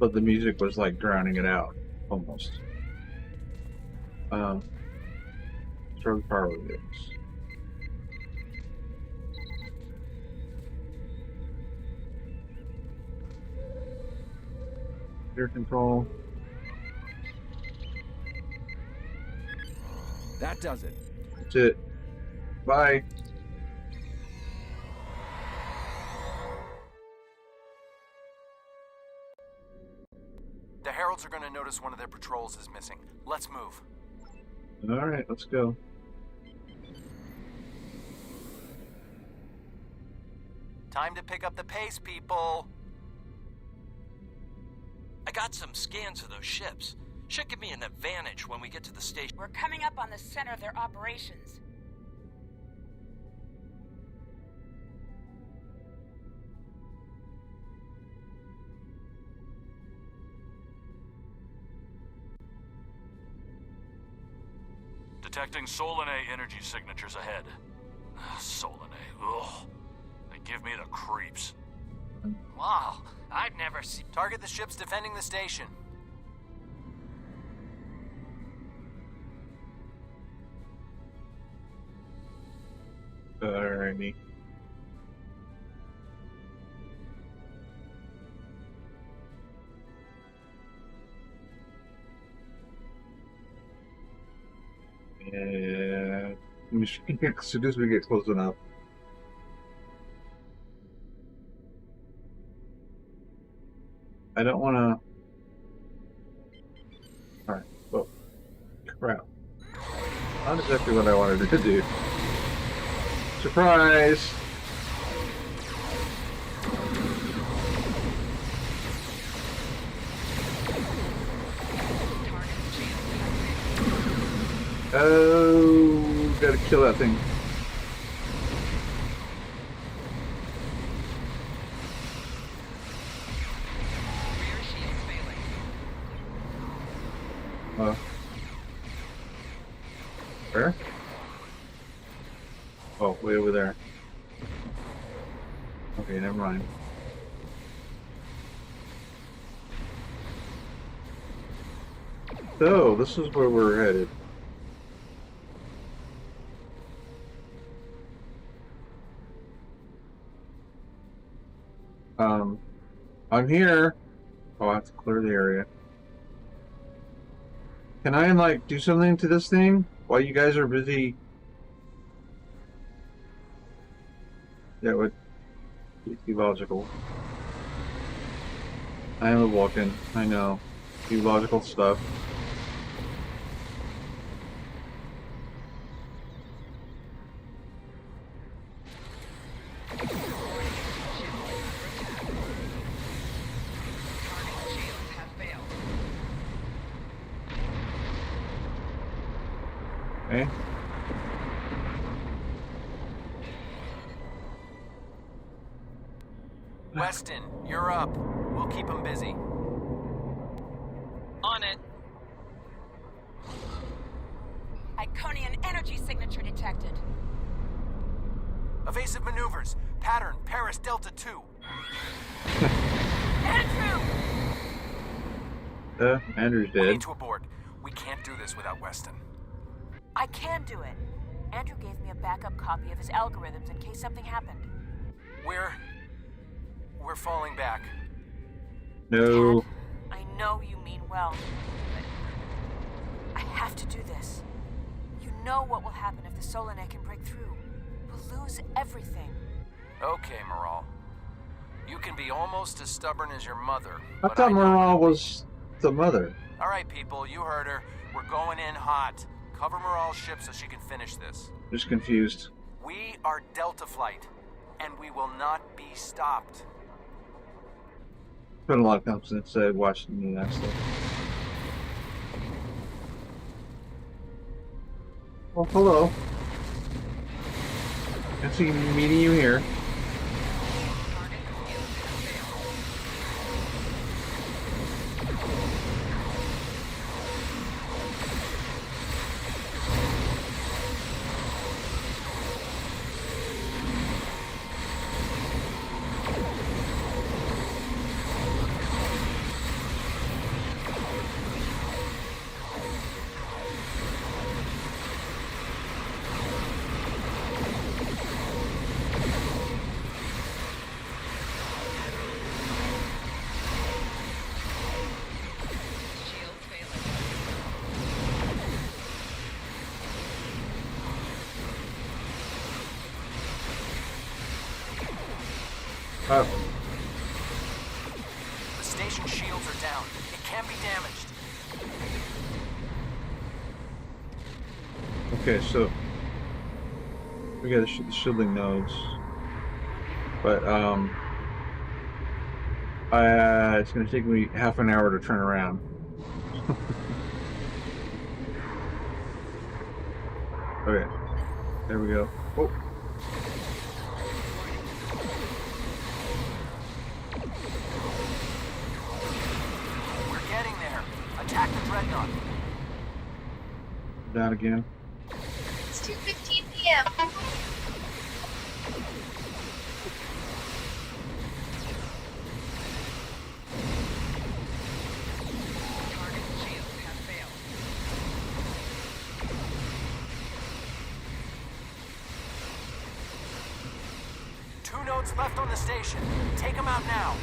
But the music was like drowning it out, almost. Store the power relays. Air control. That does it. That's it. Bye. The Heralds are going to notice one of their patrols is missing. Let's move. All right, let's go. Time to pick up the pace, people. I got some scans of those ships. Should give me an advantage when we get to the station. We're coming up on the center of their operations. Detecting Solanae energy signatures ahead. Solanae, ugh. They give me the creeps. Wow, I'd never seen... Target the ships defending the station. Alrighty. Yeah. As soon as we get close enough. I don't want to. Alright. Oh. Crap. Not exactly what I wanted to do. Surprise! Oh, gotta kill that thing. Where? Oh, way over there. Okay, never mind. So, this is where we're headed. I'm here. Oh, I have to clear the area. Can I, like, do something to this thing while you guys are busy? That would be logical. I am a Vulcan. I know. Do logical stuff. Okay. Weston, you're up. We'll keep him busy. On it. Iconian energy signature detected. Evasive maneuvers. Pattern, Paris Delta 2. Andrew! Andrew's We dead. need to abort. We can't do this without Weston. I can do it. Andrew gave me a backup copy of his algorithms in case something happened. We're falling back. No. Dad, I know you mean well, but I have to do this. You know what will happen if the Solanae can break through. We'll lose everything. Okay, Moral. You can be almost as stubborn as your mother. I but thought know Morale you'll be. was the mother. All right, people, you heard her. We're going in hot. Cover Morale's ship so she can finish this. Just confused. We are Delta Flight, and we will not be stopped. Put a lot of confidence watching that stuff. Oh, hello. I see meeting you here. Oh, The station shields are down. It can be damaged. okay, so we gotta shoot the shielding nodes. But, it's gonna take me half an hour to turn around. Okay, there we go. Oh. We're getting there. Attack the dreadnought. Down again. It's 2:15 p.m. Two nodes left on the station. Take them out now.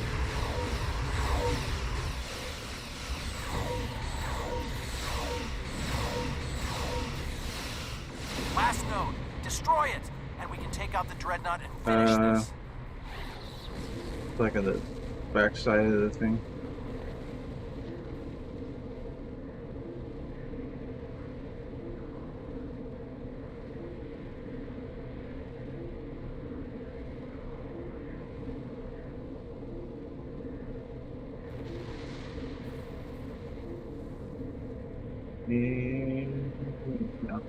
Last node. Destroy it, and we can take out the dreadnought and finish this. Like on the back side of the thing. No.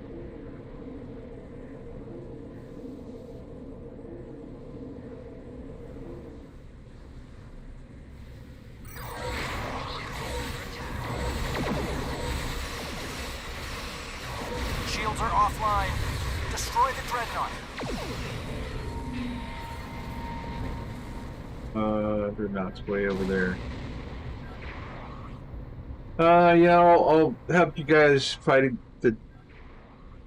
Shields are offline. Destroy the dreadnought. Dreadnought's way over there. Yeah, I'll help you guys fight the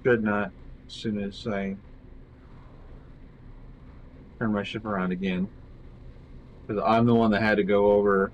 dreadnought as soon as I turn my ship around again. Because I'm the one that had to go over.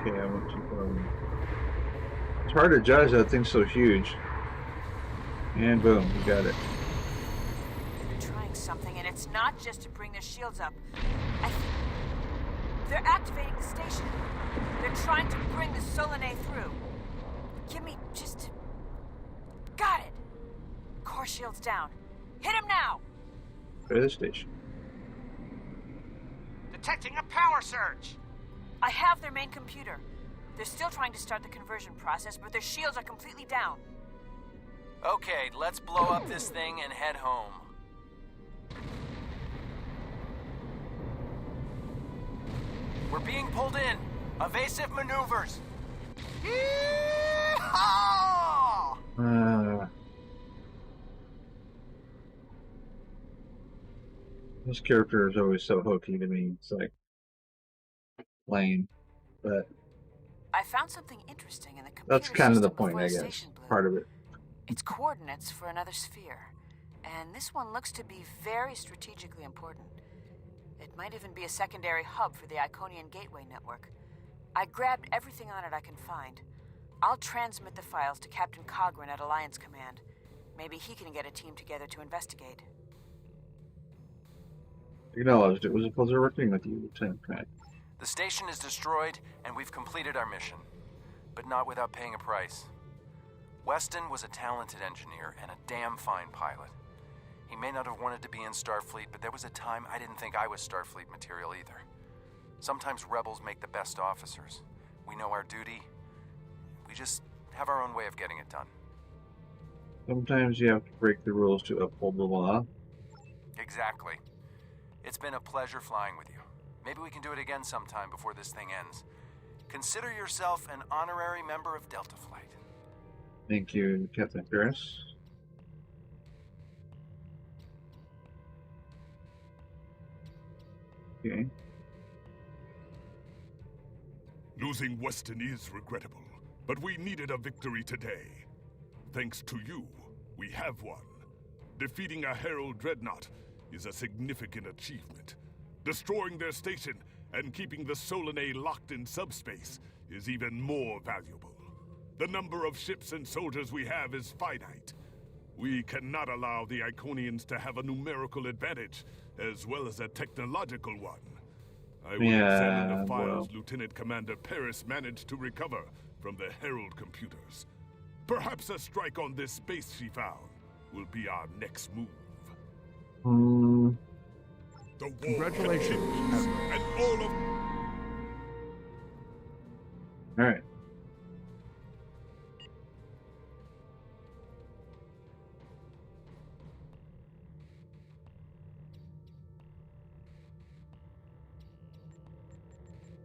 Okay, I went too far. It's hard to judge, that thing's so huge. And boom, we got it. They're trying something, and it's not just to bring their shields up. I think they're activating the station. They're trying to bring the Solanae through. Give me just... Got it! Core shields down. Hit him now! Go to the station. Detecting a power surge! I have their main computer. They're still trying to start the conversion process, but their shields are completely down. Okay, let's blow up this thing and head home. We're being pulled in. Evasive maneuvers. Yeehaw! This character is always so hokey to me. It's like lame, but I found something interesting in the computer that's kind of the system point, before I the guess. station blew. Part of it. It's coordinates for another sphere, and this one looks to be very strategically important. It might even be a secondary hub for the Iconian Gateway network. I grabbed everything on it I can find. I'll transmit the files to Captain QUADRANT at Alliance Command. Maybe he can get a team together to investigate. Acknowledged. It was a pleasure working with you, Lieutenant Grant. The station is destroyed, and we've completed our mission. But not without paying a price. Weston was a talented engineer and a damn fine pilot. He may not have wanted to be in Starfleet, but there was a time I didn't think I was Starfleet material either. Sometimes rebels make the best officers. We know our duty. We just have our own way of getting it done. Sometimes you have to break the rules to uphold the law. Exactly. It's been a pleasure flying with you. Maybe we can do it again sometime before this thing ends. Consider yourself an honorary member of Delta Flight. Thank you, Captain Paris. Okay. Losing Weston is regrettable, but we needed a victory today. Thanks to you, we have one. Defeating a Herald Dreadnought is a significant achievement. Destroying their station and keeping the Solanae locked in subspace is even more valuable. The number of ships and soldiers we have is finite. We cannot allow the Iconians to have a numerical advantage, as well as a technological one. I will examine the files Lieutenant Commander Paris managed to recover from the Herald computers. Perhaps a strike on this space she found will be our next move. The war Congratulations. and all of... All right.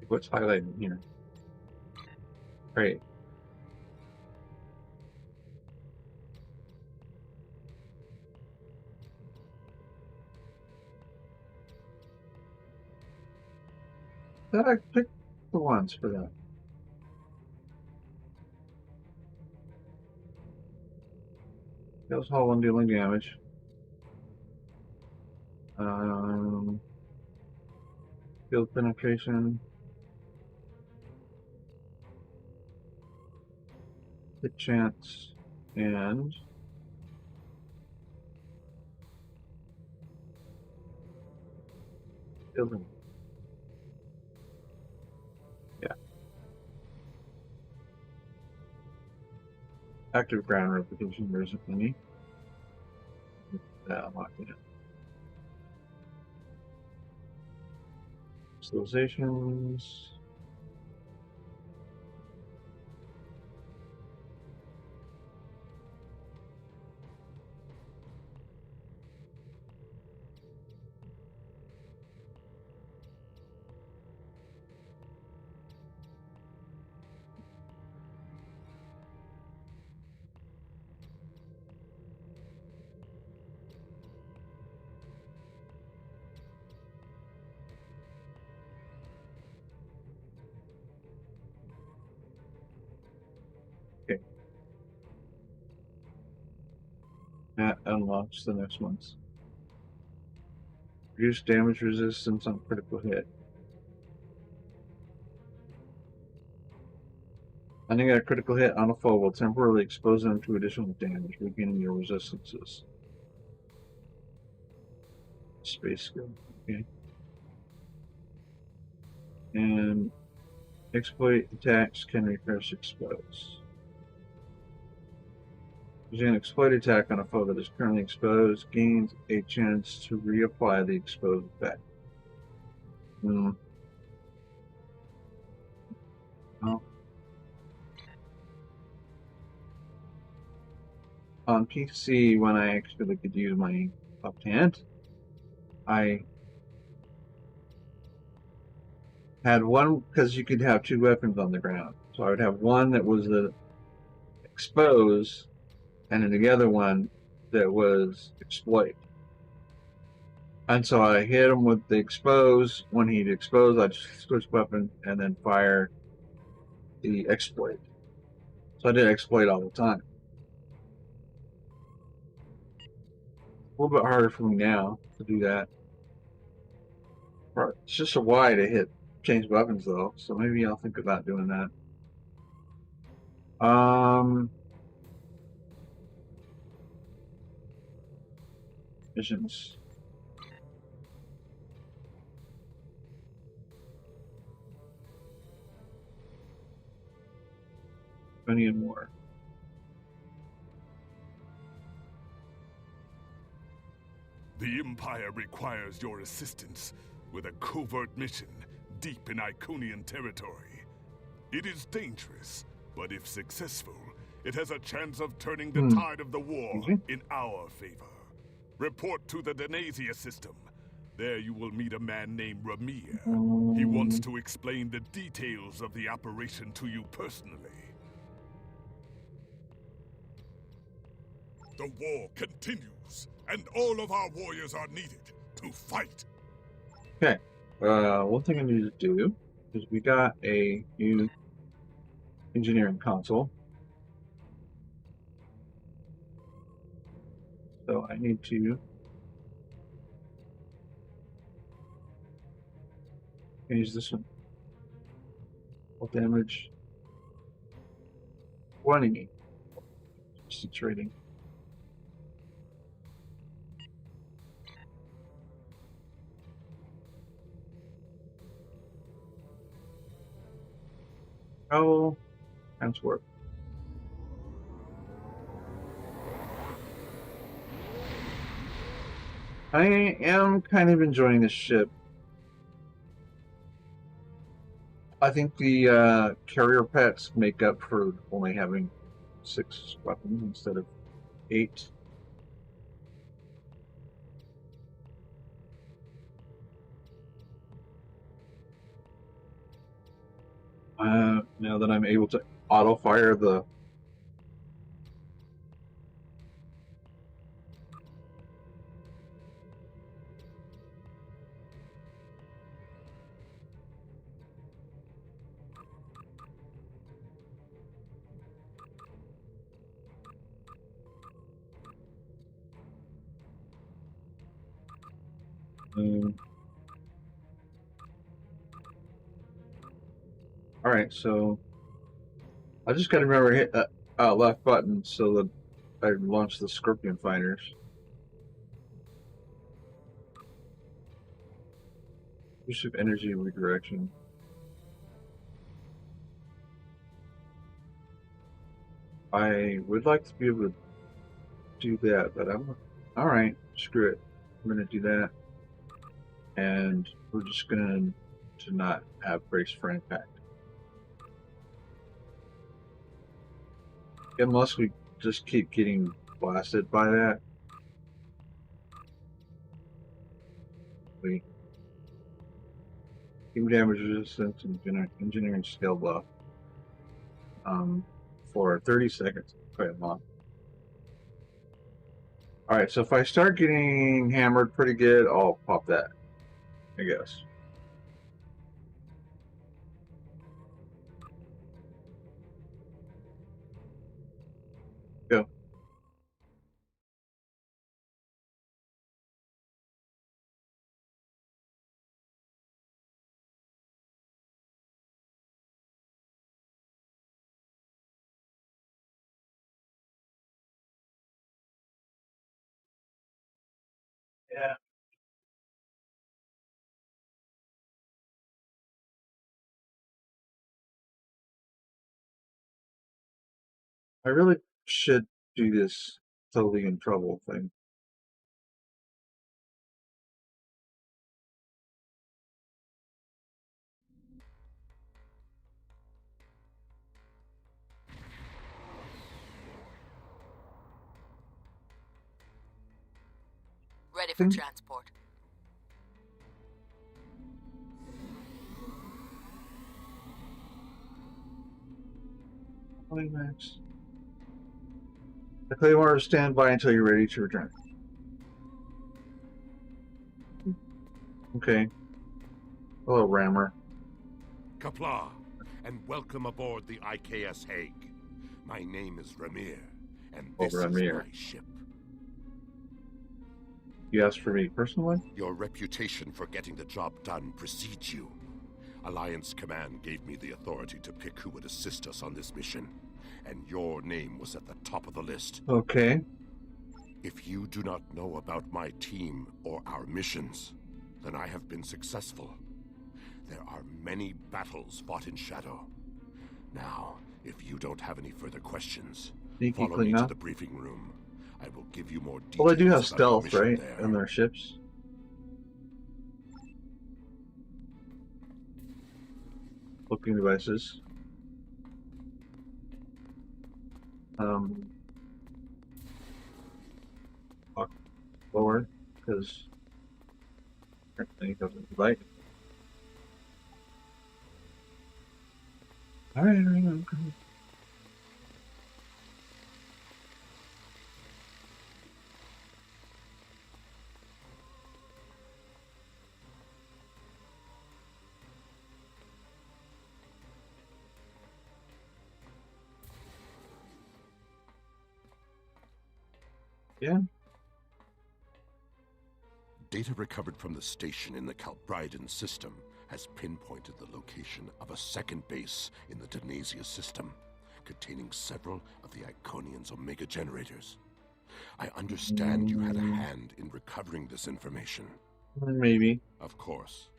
What's highlighted here? Great. Thought I picked the ones for that. Kills hull and dealing damage. Field penetration. Hit chance and building. Yeah. Active ground replication, there isn't any. I'm locking it. Civilizations. That unlocks the next ones. Reduce damage resistance on critical hit. Landing a critical hit on a foe will temporarily expose them to additional damage, regaining your resistances. Space skill. Okay. And exploit attacks can refresh expose. Using an exploit attack on a foe that is currently exposed gains a chance to reapply the exposed effect. Oh. On PC, when I actually could use my left hand, I had one, because you could have two weapons on the ground. So I would have one that was the expose, and then the other one that was exploit. And so I hit him with the expose. When he'd expose, I'd switch weapon and then fire the exploit. So I did exploit all the time. A little bit harder for me now to do that. It's just a Y to hit change weapons though, so maybe I'll think about doing that. Missions. Plenty and more. The Empire requires your assistance with a covert mission deep in Iconian territory. It is dangerous, but if successful, it has a chance of turning the tide of the war in our favor. Report to the Denasia system. There you will meet a man named Ramir. He wants to explain the details of the operation to you personally. The war continues, and all of our warriors are needed to fight. Okay. One thing I need to do is we got a new engineering console. So I need to change this one. Full damage 20. Distance rating. Oh, times work. I am kind of enjoying this ship. I think the carrier pets make up for only having 6 weapons instead of 8. Now that I'm able to auto-fire the Alright, so I just gotta remember to hit that left button so that I launch the Scorpion fighters. Use of energy redirection. I would like to be able to do that, but I'm alright, screw it. I'm gonna do that. And we're just gonna to not have brace for impact. Unless we just keep getting blasted by that. We keep damage resistance and engineering skill buff. For 30 seconds, quite long. Alright, so if I start getting hammered pretty good, I'll pop that, I guess. Go. Yeah. I really should do this totally in trouble thing. Ready for transport. Climax. The Claymore, stand by until you're ready to return. Okay. Hello, Rammer. Kapla, and welcome aboard the IKS Hague. My name is Ramir, and this is my ship. You asked for me personally? Your reputation for getting the job done precedes you. Alliance Command gave me the authority to pick who would assist us on this mission, and your name was at the top of the list. Okay. If you do not know about my team or our missions, then I have been successful. There are many battles fought in shadow. Now, if you don't have any further questions, follow me to the briefing room. I will give you more details. Well, they do have stealth, right, on their ships. Looking devices. Lower, because apparently it doesn't like. Alright, okay. Yeah. Data recovered from the station in the Calbridan system has pinpointed the location of a second base in the Denasia system, containing several of the Iconian's Omega generators. I understand you had a hand in recovering this information. Maybe. Of course.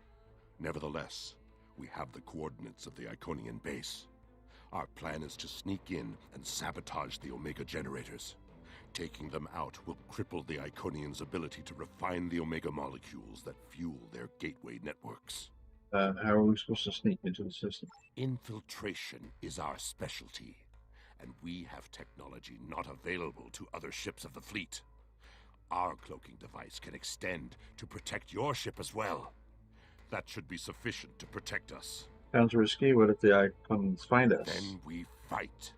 Nevertheless, we have the coordinates of the Iconian base. Our plan is to sneak in and sabotage the Omega generators. Taking them out will cripple the Iconians' ability to refine the Omega molecules that fuel their gateway networks. How are we supposed to sneak into the system? Infiltration is our specialty, and we have technology not available to other ships of the fleet. Our cloaking device can extend to protect your ship as well. That should be sufficient to protect us. Sounds risky. What if the Iconians find us? Then we fight.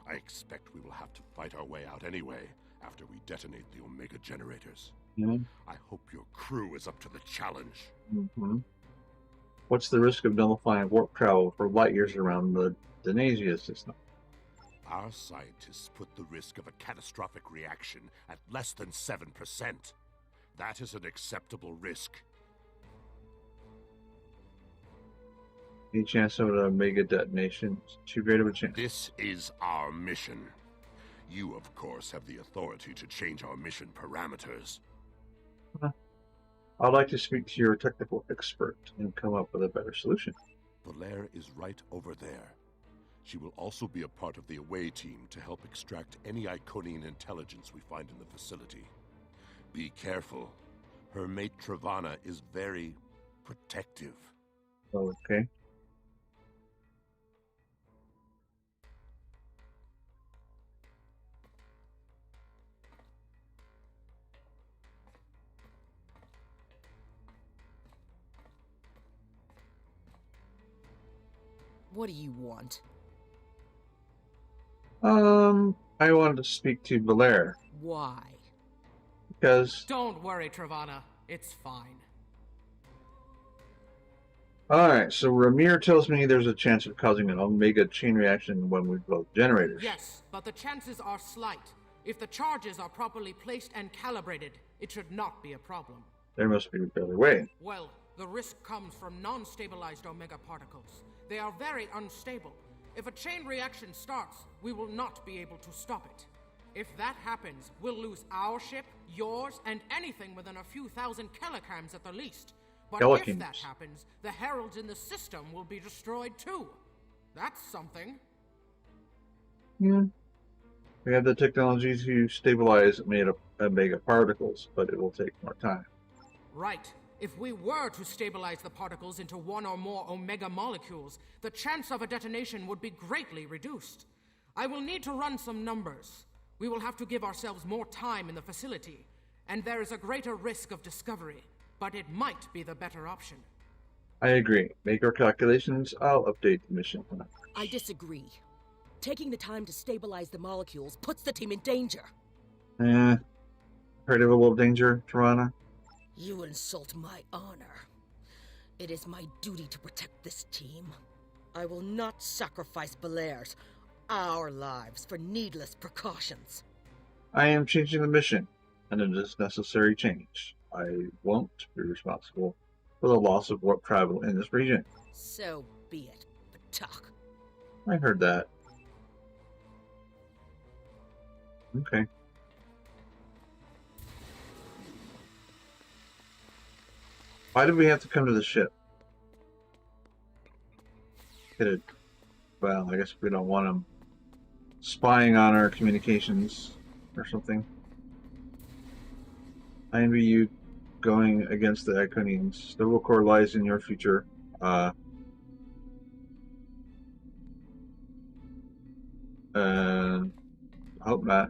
I expect we will have to fight our way out anyway, after we detonate the Omega generators. Yeah. I hope your crew is up to the challenge. What's the risk of nullifying warp travel for light years around the Denasia system? Our scientists put the risk of a catastrophic reaction at less than 7%. That is an acceptable risk. Any chance of an Omega detonation? Too great of a chance. This is our mission. You, of course, have the authority to change our mission parameters. I'd like to speak to your technical expert and come up with a better solution. Valere is right over there. She will also be a part of the away team to help extract any Iconian intelligence we find in the facility. Be careful. Her mate Travana is very protective. Okay. What do you want? I wanted to speak to Valere. Why? Because... Don't worry, Travana. It's fine. Alright, so Ramir tells me there's a chance of causing an Omega chain reaction when we blow generators. Yes, but the chances are slight. If the charges are properly placed and calibrated, it should not be a problem. There must be a better way. Well, the risk comes from non-stabilized Omega particles. They are very unstable. If a chain reaction starts, we will not be able to stop it. If that happens, we'll lose our ship, yours, and anything within a few thousand kilograms at the least. But if that happens, the heralds in the system will be destroyed too. That's something. Yeah. We have the technology to stabilize mega particles, but it will take more time. Right. If we were to stabilize the particles into one or more omega molecules, the chance of a detonation would be greatly reduced. I will need to run some numbers. We will have to give ourselves more time in the facility, and there is a greater risk of discovery, but it might be the better option. I agree. Make our calculations. I'll update the mission plan. I disagree. Taking the time to stabilize the molecules puts the team in danger. Afraid of a little danger, Tirana? You insult my honor. It is my duty to protect this team. I will not sacrifice Belaire's, our lives, for needless precautions. I am changing the mission, and it is necessary change. I won't be responsible for the loss of warp travel in this region. So be it, Batak. I heard that. Okay. Why did we have to come to the ship? Well, I guess we don't want them spying on our communications or something. I envy you going against the Iconians. The real core lies in your future. Hope not.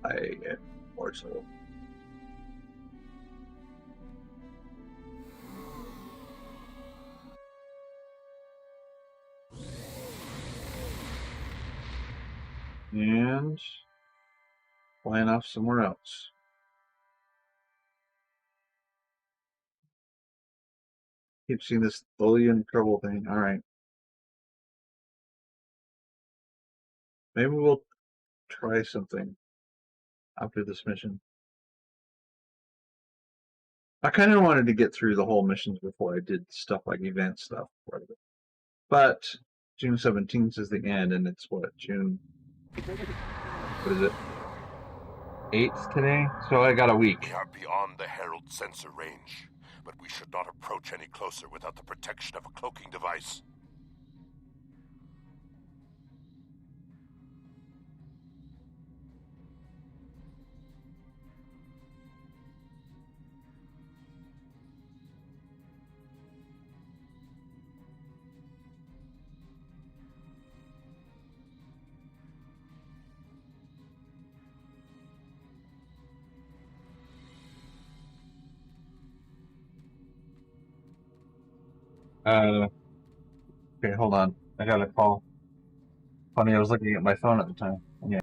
I am more so. And flying off somewhere else. Keep seeing this slowly in trouble thing. Alright. Maybe we'll try something after this mission. I kind of wanted to get through the whole missions before I did stuff like event stuff. But June 17th is the end, and it's what, June? What is it? 8th today? So I got a week. We are beyond the Herald sensor range, but we should not approach any closer without the protection of a cloaking device. Okay, hold on. I got a call. Funny, I was looking at my phone at the time. Yeah.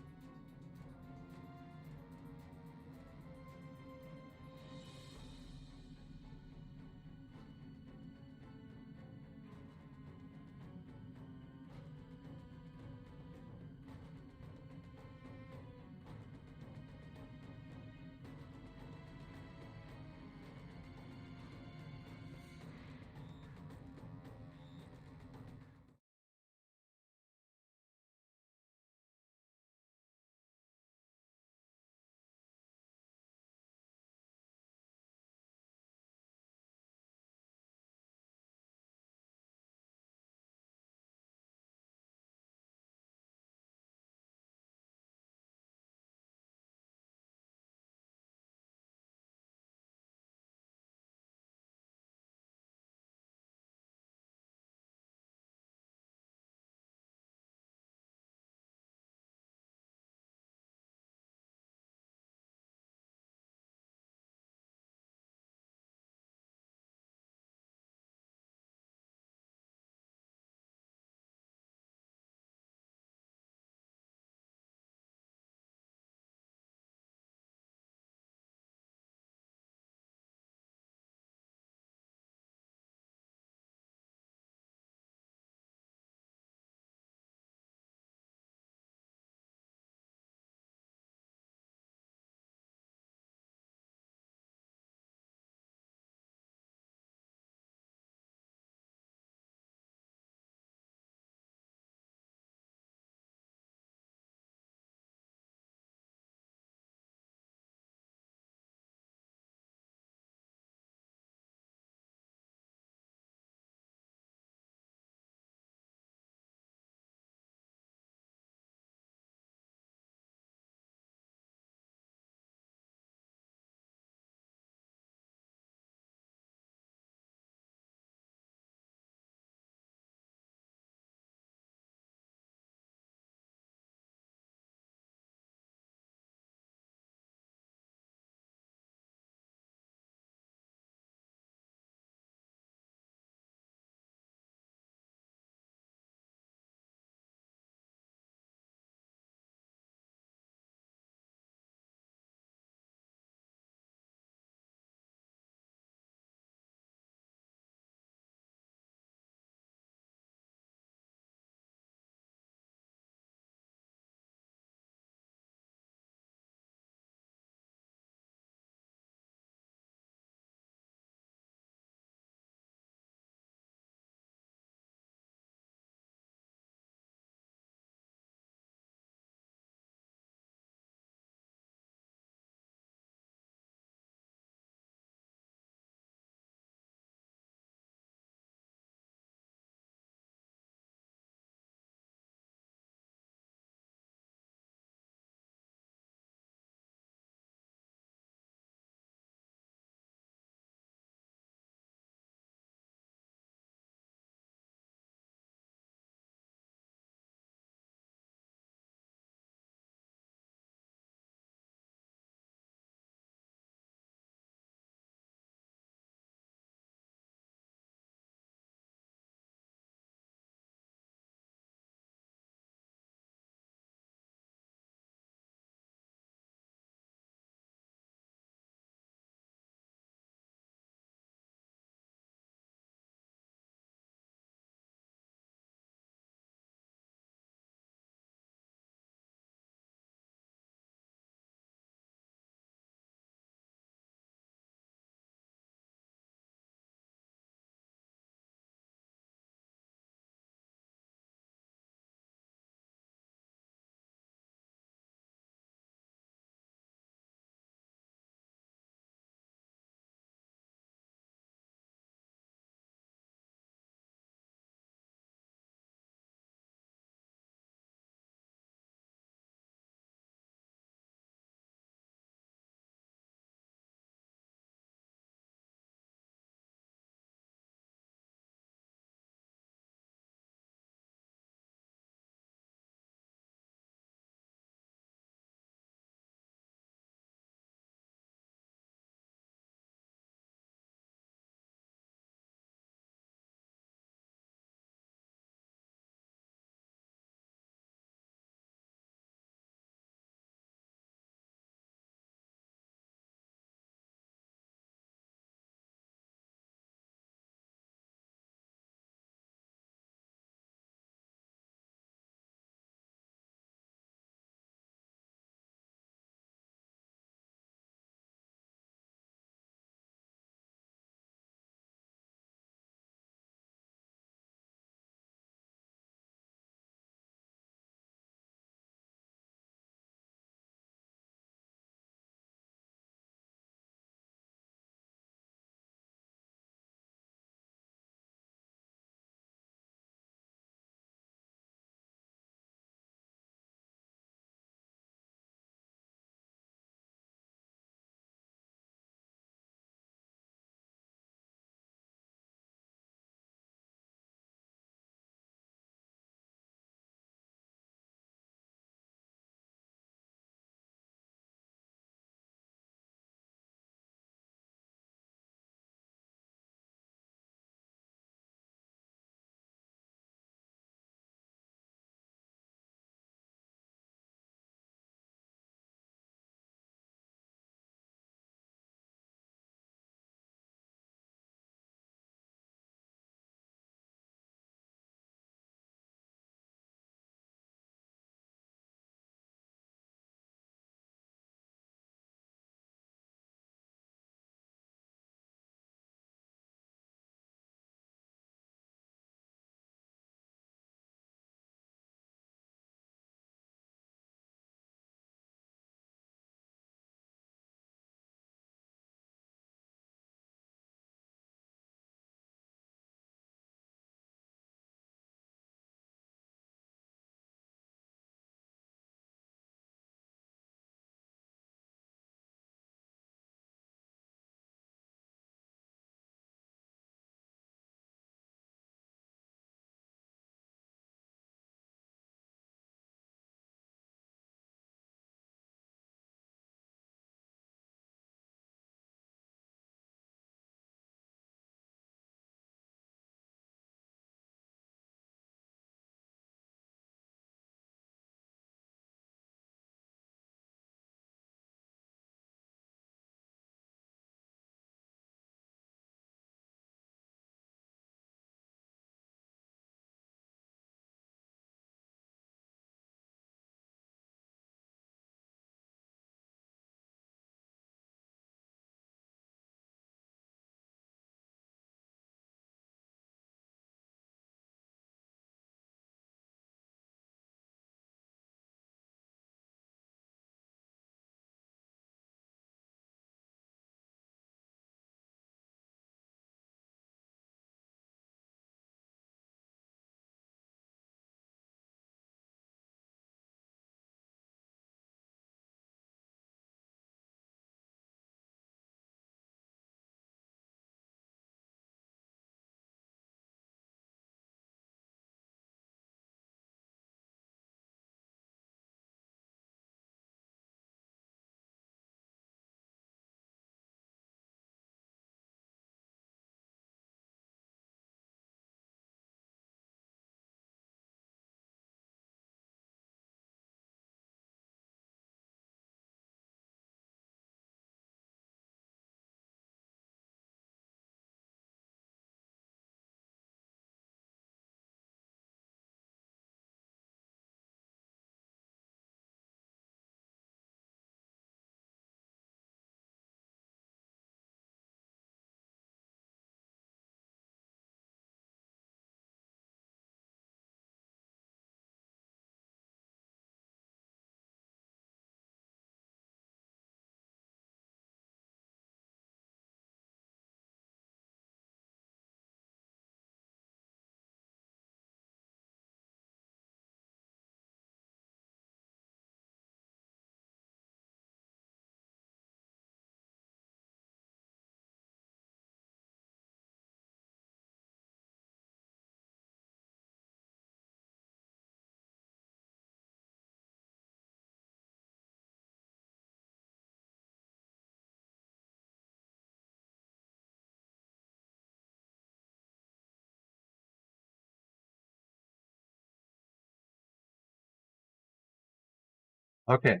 Okay.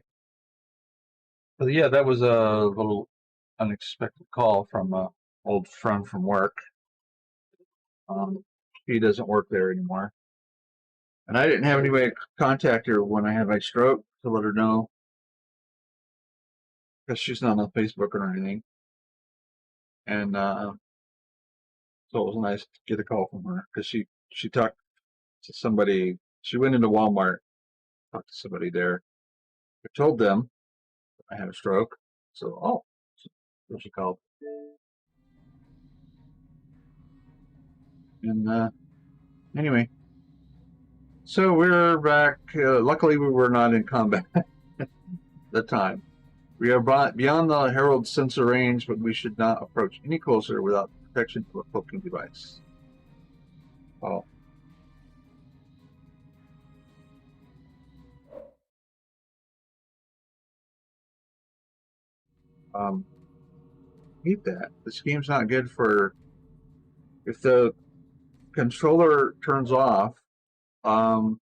So yeah, that was a little unexpected call from an old friend from work. He doesn't work there anymore. And I didn't have any way to contact her when I had my stroke to let her know, because she's not on Facebook or anything. And so it was nice to get a call from her, because she talked to somebody. She went into Walmart, talked to somebody there. I told them I had a stroke. So she called. And anyway, so we're back. Luckily, we were not in combat at the time. We are beyond the Herald sensor range, but we should not approach any closer without protection of a cloaking device. Oh. Hate that. This game's not good for... If the controller turns off, alright,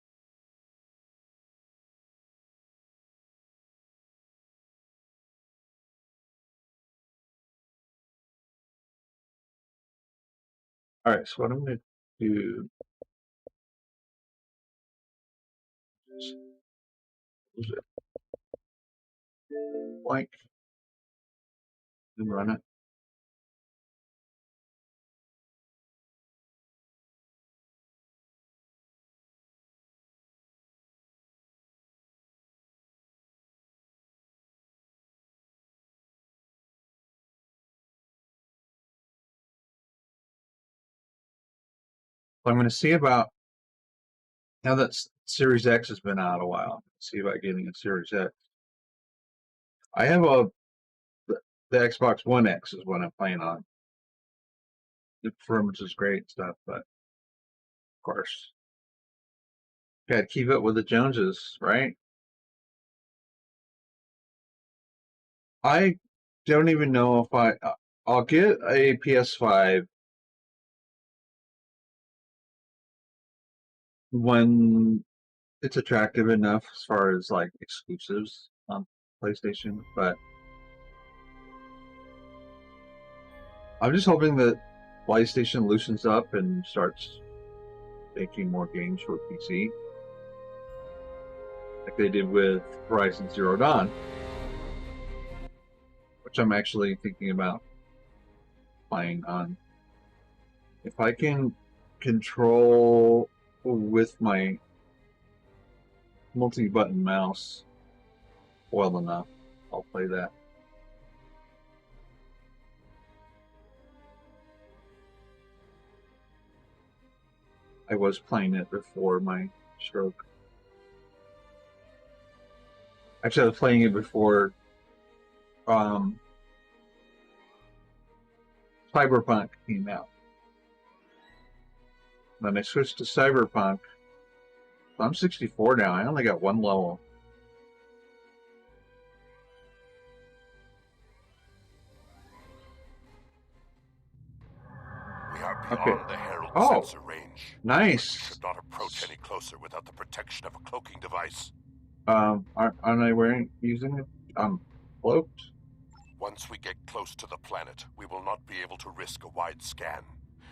so what I'm going to do is blank and run it. I'm going to see about, now that Series X has been out a while, see about getting a Series X. I have the Xbox One X is what I'm playing on. The performance is great and stuff, but of course, gotta keep up with the Joneses, right? I don't even know if I'll get a PS5 when it's attractive enough as far as like exclusives on PlayStation, but I'm just hoping that PlayStation loosens up and starts making more games for PC, like they did with Horizon Zero Dawn, which I'm actually thinking about playing on. If I can control with my multi-button mouse well enough, I'll play that. I was playing it before my stroke. Actually, I was playing it before Cyberpunk came out. Then I switched to Cyberpunk. I'm 64 now. I only got one level. We are beyond the Herald sensor range. Nice. We should not approach any closer without the protection of a cloaking device. Aren't I using it? I'm cloaked. Once we get close to the planet, we will not be able to risk a wide scan.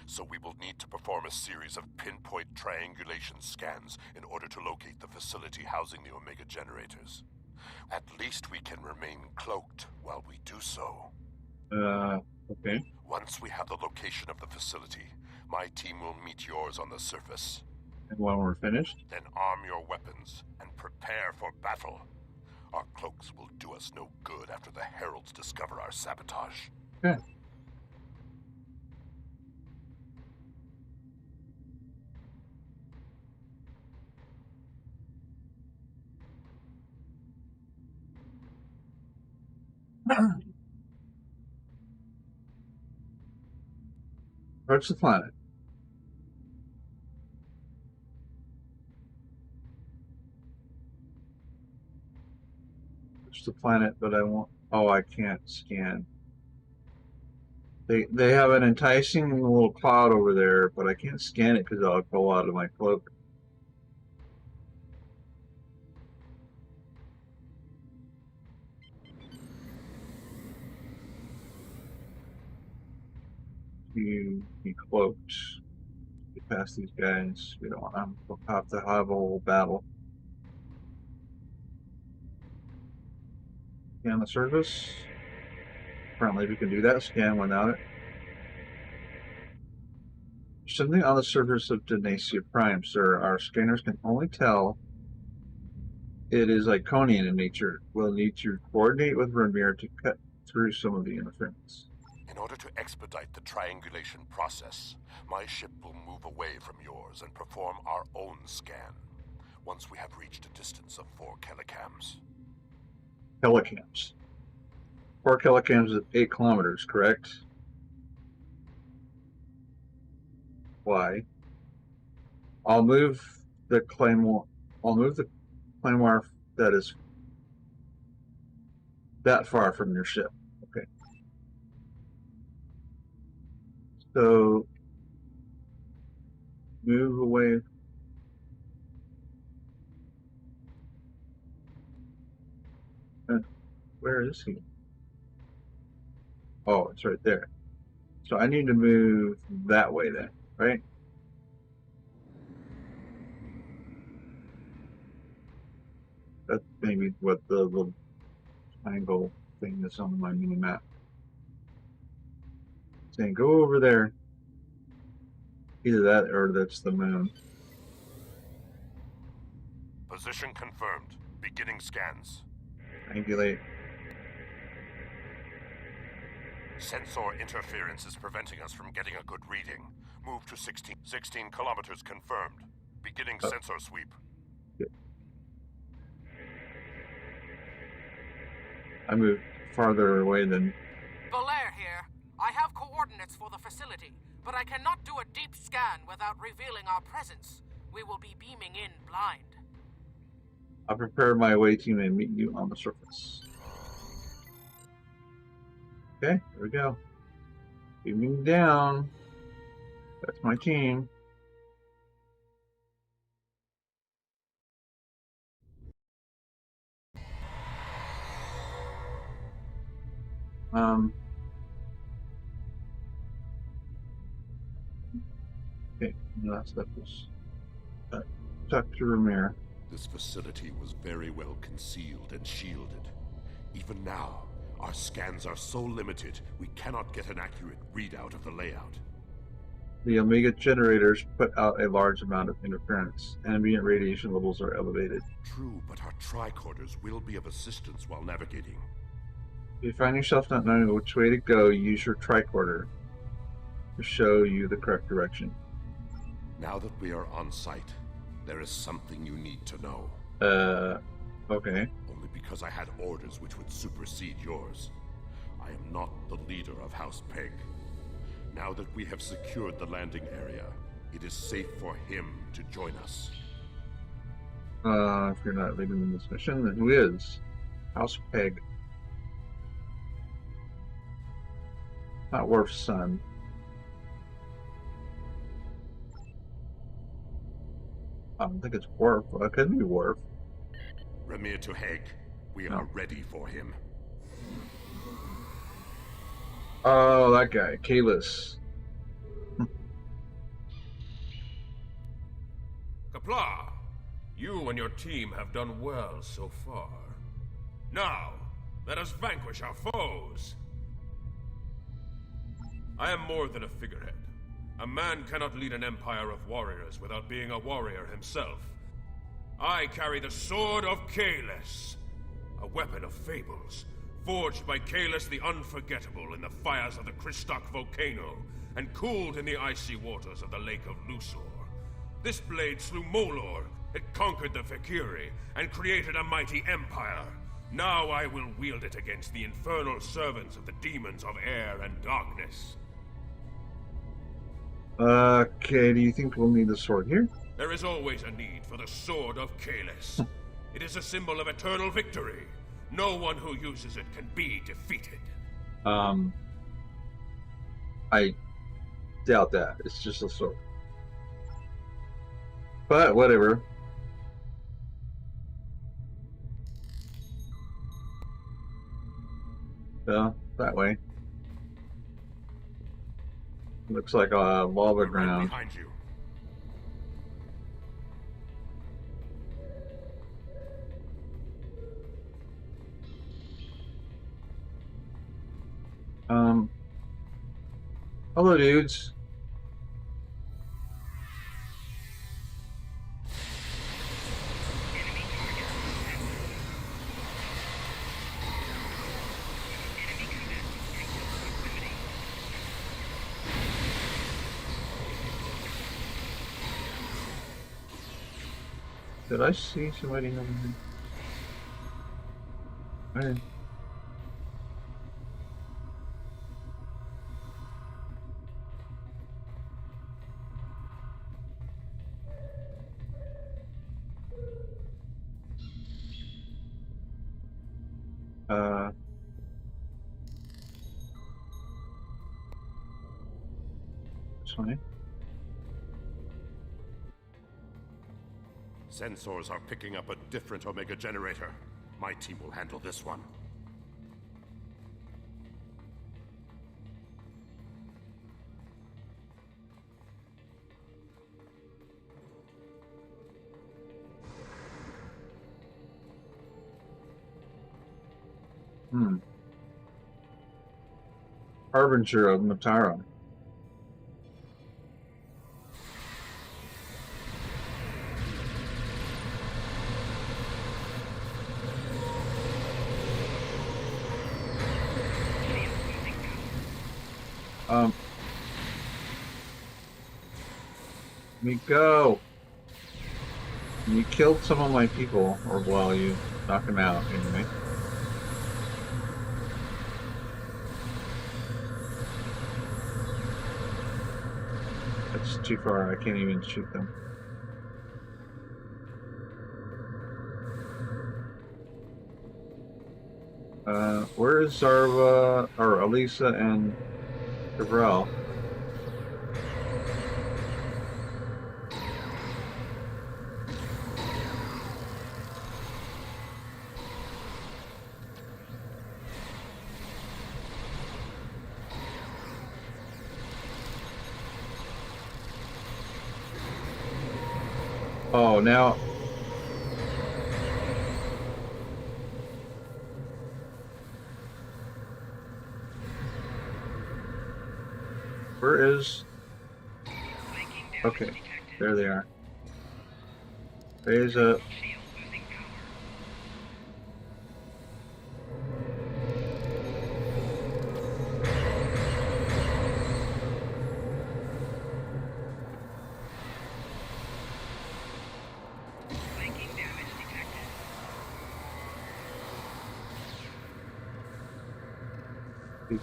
So we will need to perform a series of pinpoint triangulation scans in order to locate the facility housing the Omega generators. At least we can remain cloaked while we do so. Okay. Once we have the location of the facility, my team will meet yours on the surface. And when we're finished? Then arm your weapons and prepare for battle. Our cloaks will do us no good after the Heralds discover our sabotage. Okay. Approach the planet. Approach the planet, but I won't. Oh, I can't scan. They have an enticing little cloud over there, but I can't scan it because I'll go out of my cloak. you be cloaked. Get past these guys. We don't want them to have to have a whole battle. Scan the surface. Apparently we can do that. Scan without it. Something on the surface of Danacia Prime, sir. Our scanners can only tell it is Iconian in nature. We'll need to coordinate with Ramir to cut through some of the interference. In order to expedite the triangulation process, my ship will move away from yours and perform our own scan, once we have reached a distance of 4 kilocams. Kilocams. 4 kilocams is 8 kilometers, correct? Why? I'll move the claymore that is that far from your ship. Okay. So move away. Where is he? Oh, it's right there. So I need to move that way then, right? That's maybe what the little triangle thing is on my mini map. Saying go over there. Either that or that's the moon. Position confirmed. Beginning scans. Triangulate. Sensor interference is preventing us from getting a good reading. Move to 16 kilometers confirmed. Beginning sensor sweep. Good. I moved farther away than... Belair here. I have coordinates for the facility, but I cannot do a deep scan without revealing our presence. We will be beaming in blind. I'll prepare my away team and meet you on the surface. Okay, there we go. Beaming down. That's my team. Okay, that stuff was tucked to Ramir. This facility was very well concealed and shielded. Even now, our scans are so limited, we cannot get an accurate readout of the layout. The Omega generators put out a large amount of interference. Ambient radiation levels are elevated. True, but our tricorders will be of assistance while navigating. If you find yourself not knowing which way to go, use your tricorder to show you the correct direction. Now that we are on site, there is something you need to know. Okay. Only because I had orders which would supersede yours. I am not the leader of House Peg. Now that we have secured the landing area, it is safe for him to join us. If you're not leading this mission, then who is? House Peg. Not Worf's son. I don't think it's Worf. It could be Worf. Ramir to Hague. We are ready for him. Oh, that guy, Kalis. Kapla, you and your team have done well so far. Now, let us vanquish our foes. I am more than a figurehead. A man cannot lead an empire of warriors without being a warrior himself. I carry the Sword of Kalis, a weapon of fables, forged by Kalis the Unforgettable in the fires of the Kristok volcano, and cooled in the icy waters of the Lake of Luthor. This blade slew Molor, it conquered the Vakiri, and created a mighty empire. Now I will wield it against the infernal servants of the demons of air and darkness. Okay, do you think we'll need the sword here? There is always a need for the Sword of Kalis. It is a symbol of eternal victory. No one who uses it can be defeated. I doubt that. It's just a sword. But whatever. That way. Looks like a lava We're right ground. behind you. Hello, dudes. Did I see somebody over here? I didn't. This way. Sensors are picking up a different Omega generator. My team will handle this one. Harbinger of Matara. Miko! You killed some of my people, or well, you knocked them out anyway. That's too far, I can't even shoot them. Where is Zarva, or Elisa and Gavrel? Oh, now... Where is... Okay, there they are. Raise up.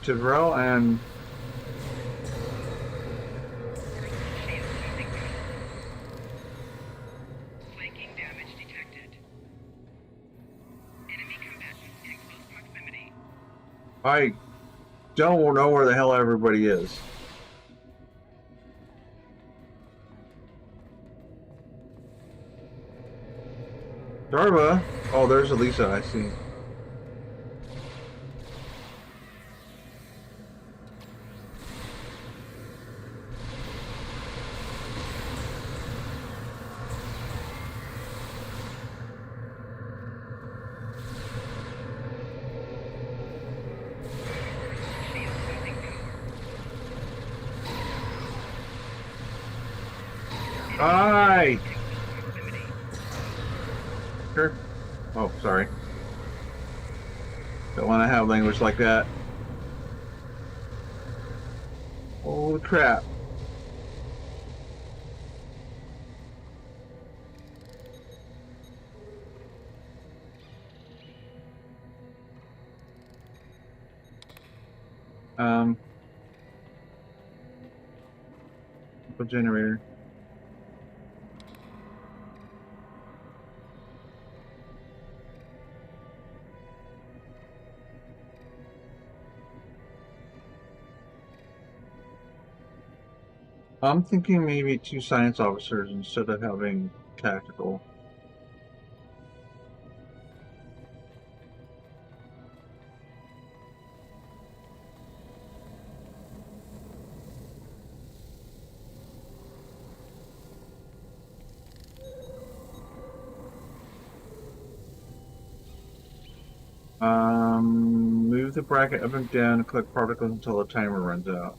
Gavrel and I don't know where the hell everybody is. Darva? Oh, there's Elisa, I see. Hi! Sure. Oh, sorry. Don't want to have language like that. Holy crap. Generator. I'm thinking maybe 2 science officers instead of having tactical. Move the bracket up and down and collect particles until the timer runs out.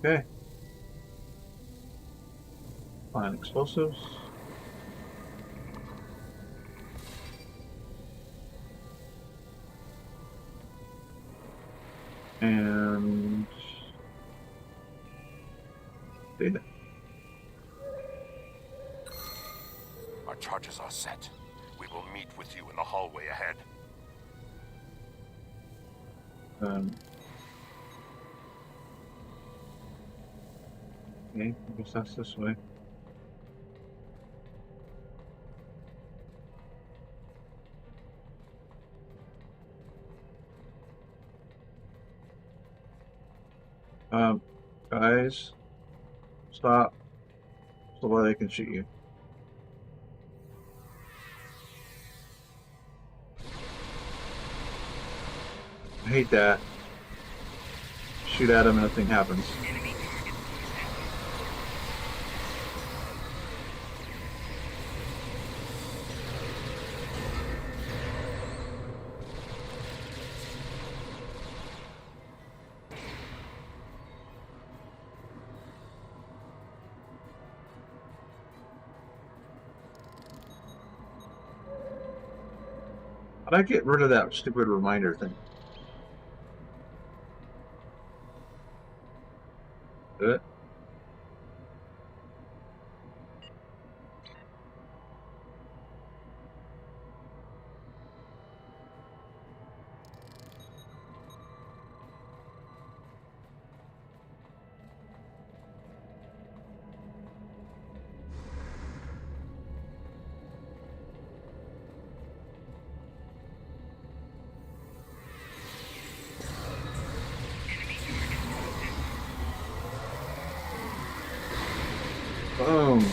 Okay. Find explosives. And data. Our charges are set. We will meet with you in the hallway ahead. Okay, I guess that's this way. Guys, stop. So why they can shoot you. I hate that. Shoot at them and nothing happens. How'd I get rid of that stupid reminder thing? Good. Boom.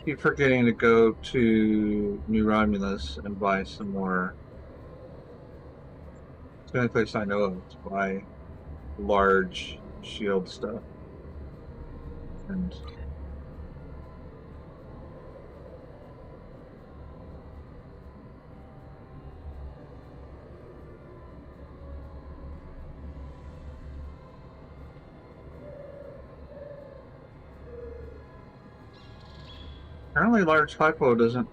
Keep forgetting to go to New Romulus and buy some more. It's the only place I know of to buy large shield stuff. And apparently large hypo doesn't.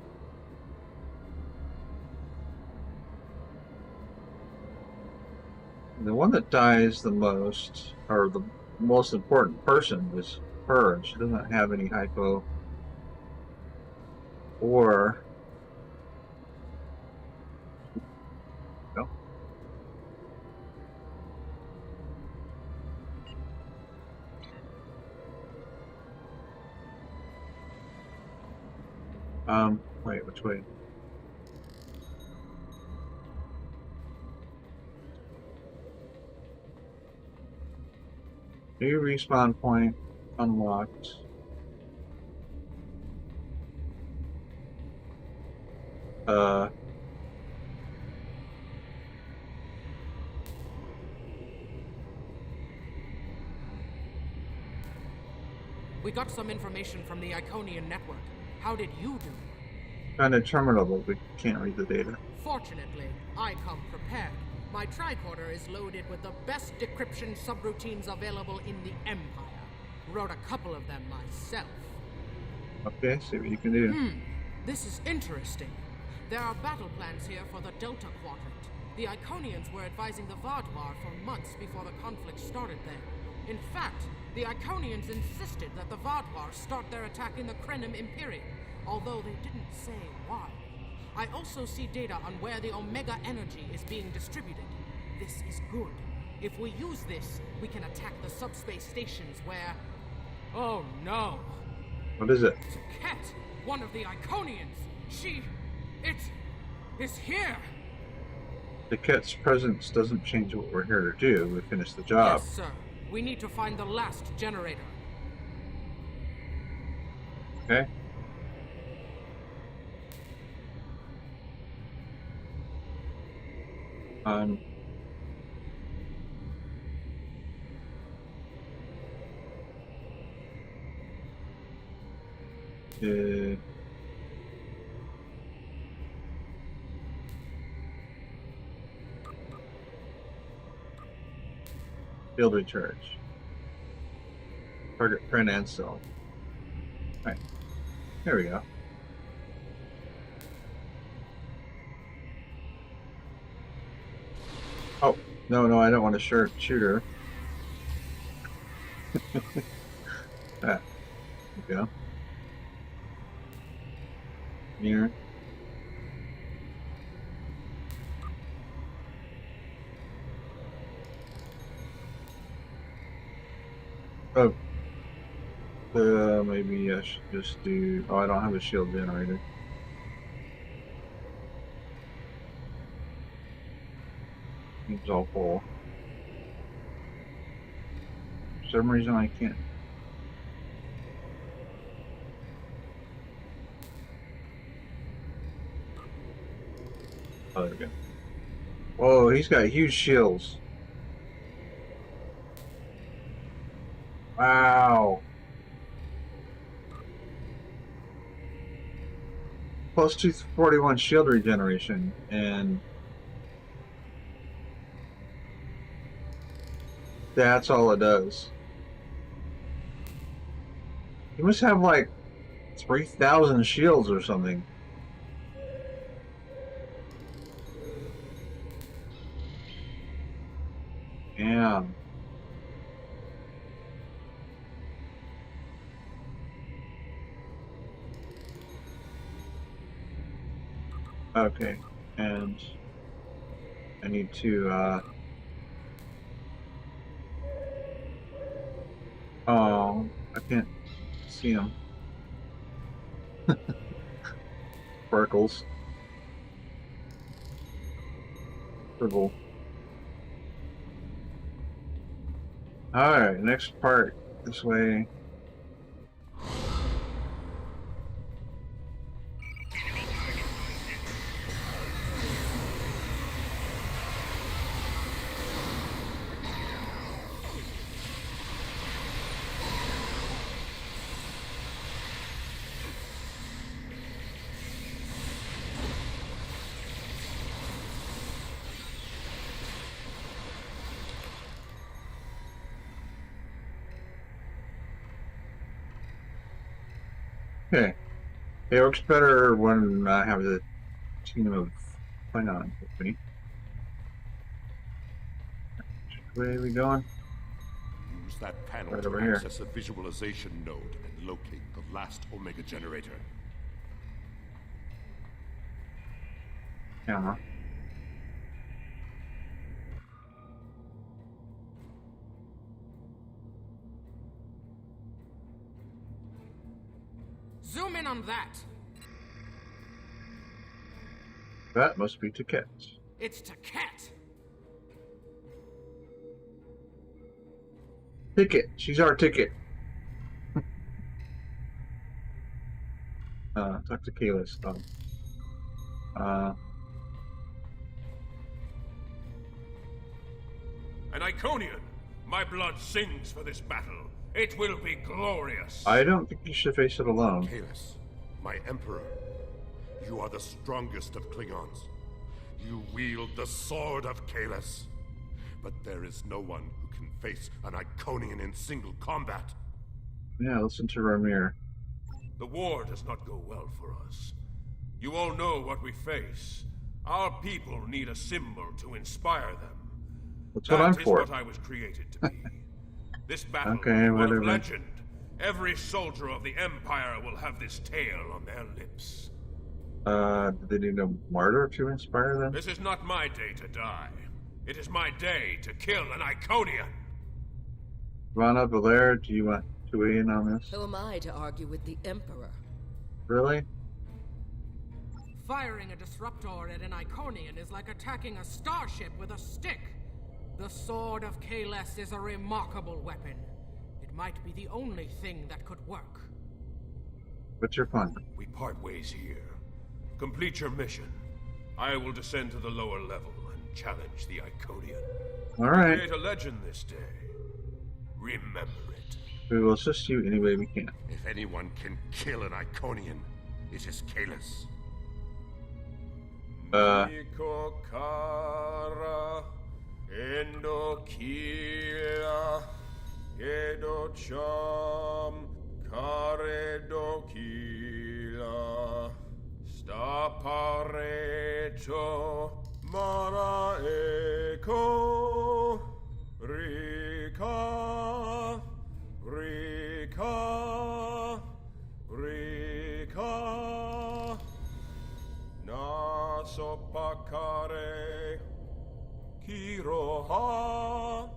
The one that dies the most, or the most important person, is her. She doesn't have any hypo. Or no. Wait, which way? New respawn point unlocked. We got some information from the Iconian network. How did you do? Kind of terminal, but we can't read the data. Fortunately, I come prepared. My tricorder is loaded with the best decryption subroutines available in the Empire. Wrote a couple of them myself. Okay, see what you can do. This is interesting. There are battle plans here for the Delta Quadrant. The Iconians were advising the Vaadwaur for months before the conflict started there. In fact, The Iconians insisted that the Vadvar start their attack in the Krenim Imperium, although they didn't say why. I also see data on where the Omega energy is being distributed. This is good. If we use this, we can attack the subspace stations where... Oh no! What is it? It's Ket, one of the Iconians. It is here! The Ket's presence doesn't change what we're here to do. We finish the job. Yes, sir. We need to find the last generator. Okay. Field recharge. Target print and cell. Alright. There we go. Oh, no, I don't want to shoot her. There we go. Near. Oh. Maybe I should just do... Oh, I don't have a shield generator. It's all full. For some reason I can't. Oh, there we go. Whoa, he's got huge shields. Wow. Plus 241 shield regeneration, and that's all it does. He must have like 3,000 shields or something. Yeah. Okay, and I need to, oh, I can't see him. Sparkles. Purple. Alright, next part, this way. Okay. It works better when I have the team of Klingons with me. Which way are we going? Use that panel Right to over here. access a visualization node and locate the last Omega generator. Camera. Zoom in on that. That must be to Ket. It's to Ket. Ticket. She's our ticket. Talk to Kalis. An Iconian! My blood sings for this battle. It will be glorious. I don't think you should face it alone. Kalis, my Emperor, you are the strongest of Klingons. You wield the sword of Kalis. But there is no one who can face an Iconian in single combat. Yeah, listen to Ramir. The war does not go well for us. You all know what we face. Our people need a symbol to inspire them. That's what I'm for. That is what I was created to be. This battle Okay, will be one whatever. of legend. Every soldier of the Empire will have this tale on their lips. Did they need a martyr to inspire them? This is not my day to die. It is my day to kill an Iconian. Ivana, Valera, do you want to weigh in on this? Who am I to argue with the Emperor? Really? Firing a disruptor at an Iconian is like attacking a starship with a stick. The Sword of Kahless is a remarkable weapon. It might be the only thing that could work. What's your plan? We part ways here. Complete your mission. I will descend to the lower level and challenge the Iconian. Alright. Create a legend this day. Remember it. We will assist you any way we can. If anyone can kill an Iconian, it is Kahless. Mikokara, Endokila, Edocham, Karedokila, Stapareto, Maraeko, Rika, Rika, Rika, Nasopakare, Kiroha,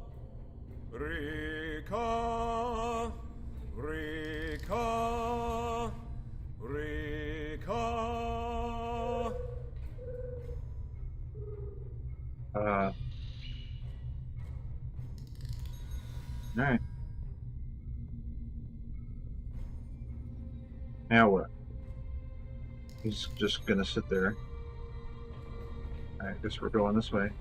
Rika, Rika, Rika. Alright. Now what? He's just gonna sit there. Alright, guess we're going this way.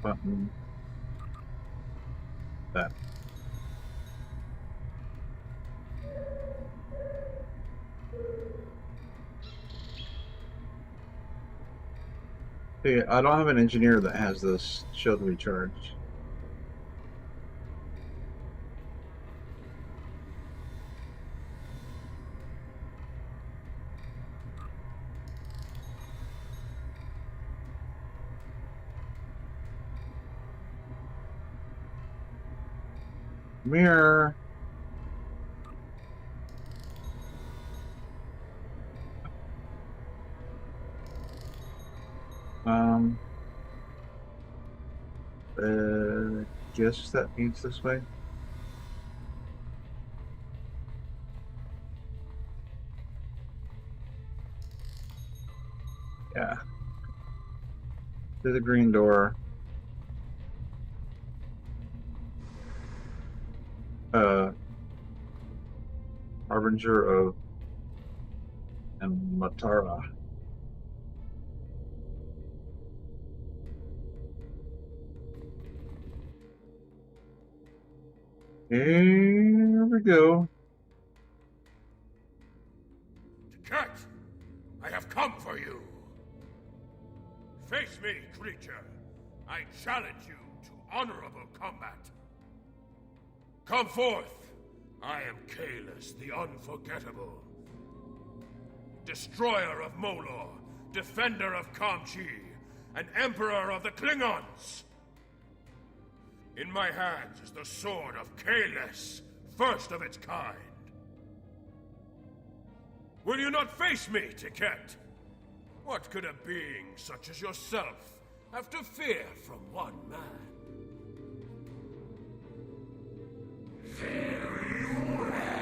Button. That. See, I don't have an engineer that has this shield recharge. Mirror. Guess that means this way. Yeah. Through the green door. Harbinger of Matara. Here we go. Cat, I have come for you. Face me, creature. I challenge you to honorable combat. Come forth. I am Kahless, the Unforgettable. Destroyer of Molor, defender of Kamchi, and emperor of the Klingons. In my hands is the sword of Kahless, first of its kind. Will you not face me, Tiket? What could a being such as yourself have to fear from one man? Very well.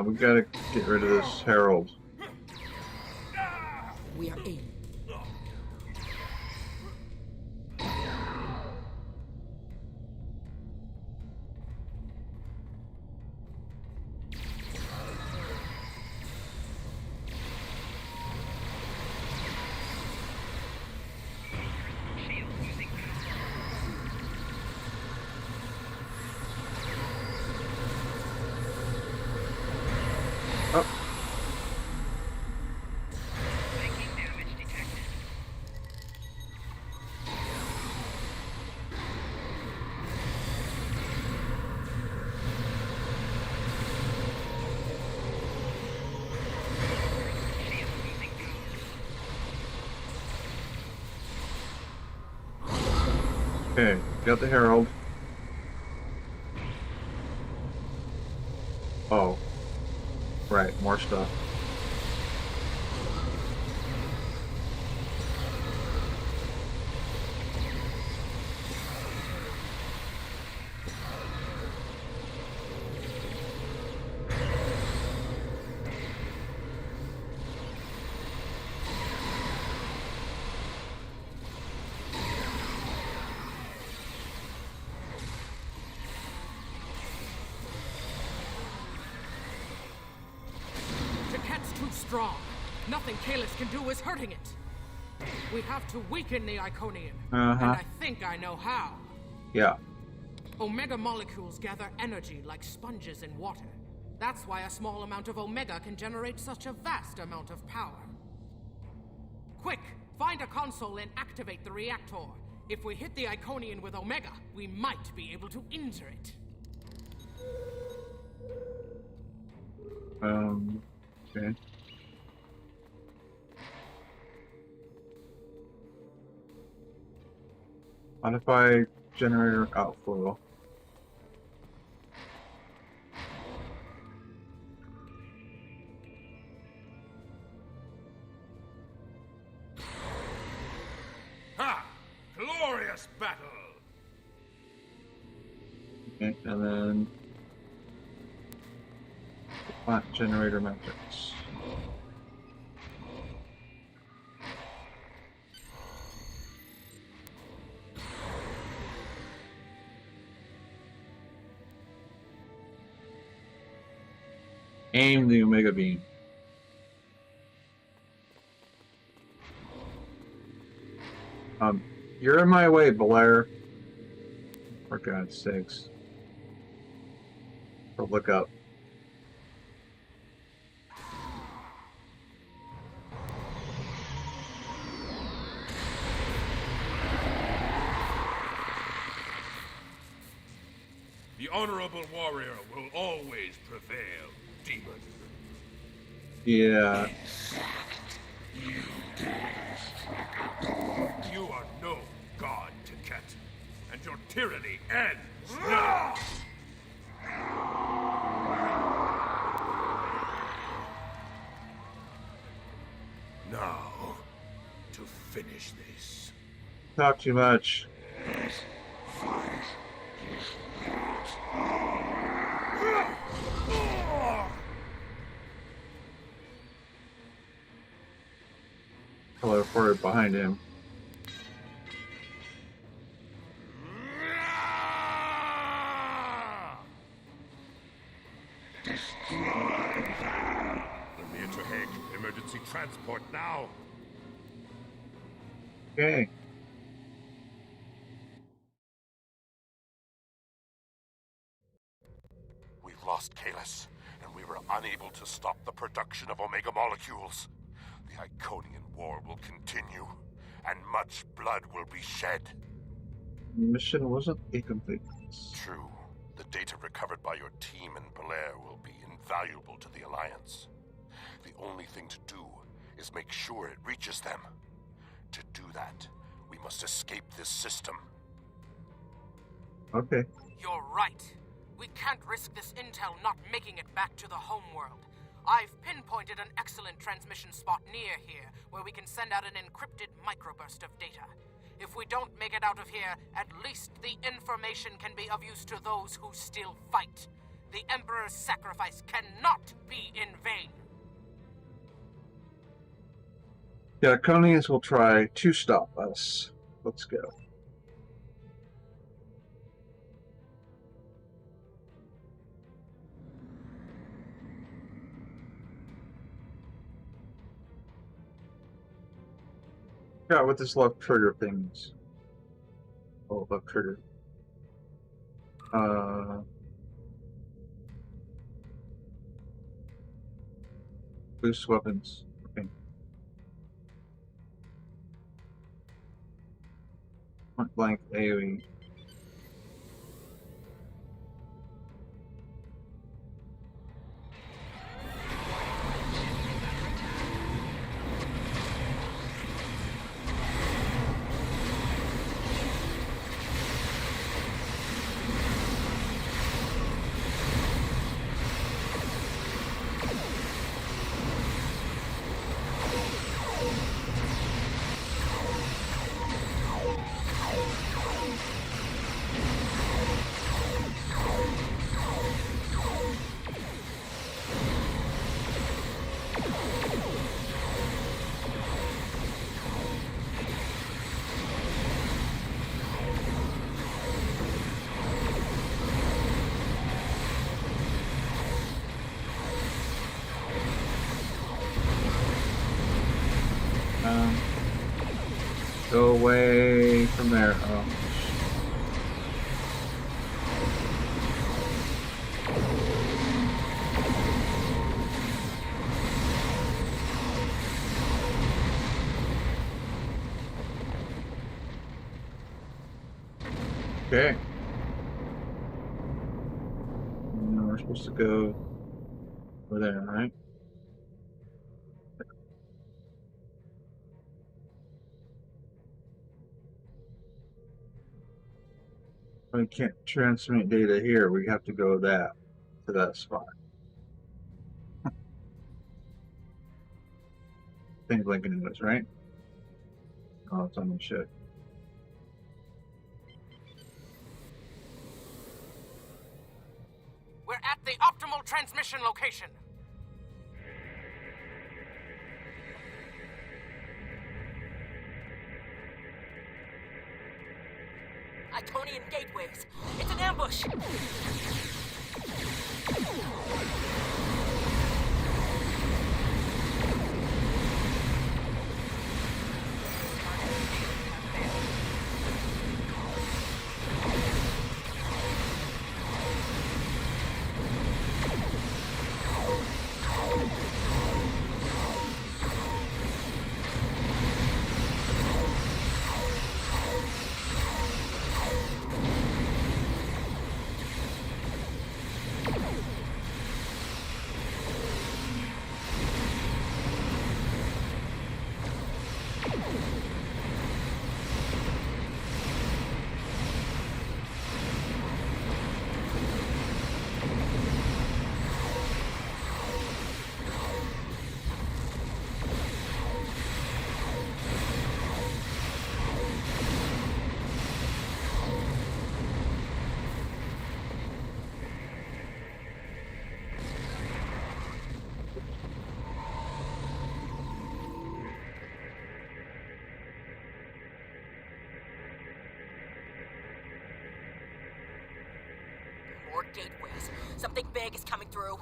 We gotta get rid of this Herald. Okay, got the Herald. Oh. Right, more stuff. Strong. Nothing Kalis can do is hurting it. We have to weaken the Iconian. Uh-huh. And I think I know how. Yeah. Omega molecules gather energy like sponges in water. That's why a small amount of Omega can generate such a vast amount of power. Quick! Find a console and activate the reactor. If we hit the Iconian with Omega, we might be able to injure it. Okay. Modify generator outflow. Ha! Glorious battle! Okay, and then plant generator metrics. Aim the Omega Beam. You're in my way, Blair. For God's sakes. Or look up. The honorable warrior will always prevail, demon. Yeah. You are no god, Tiket, and your tyranny ends now! Now, to finish this. Talk too much. Teleported behind him. Lemire to Hague. Emergency transport now. Okay. We've lost Kalis, and we were unable to stop the production of Omega molecules. The Iconian War will continue, and much blood will be shed. The mission wasn't incomplete. True. The data recovered by your team in Belair will be invaluable to the Alliance. The only thing to do is make sure it reaches them. To do that, we must escape this system. Okay. You're right. We can't risk this intel not making it back to the homeworld. I've pinpointed an excellent transmission spot near here where we can send out an encrypted microburst of data. If we don't make it out of here, at least the information can be of use to those who still fight. The Emperor's sacrifice cannot be in vain. The Iconians will try to stop us. Let's go. Forgot what this left trigger thing is. Oh, left trigger. Boost weapons. Okay. Point blank AoE. Go away from there. Oh. Okay. Now we're supposed to go over there, right? We can't transmit data here. We have to go to that spot. Thing blinking in this, right? Oh, it's on the ship. We're at the optimal transmission location. Iconian gateways. It's an ambush. More gateways. Something big is coming through.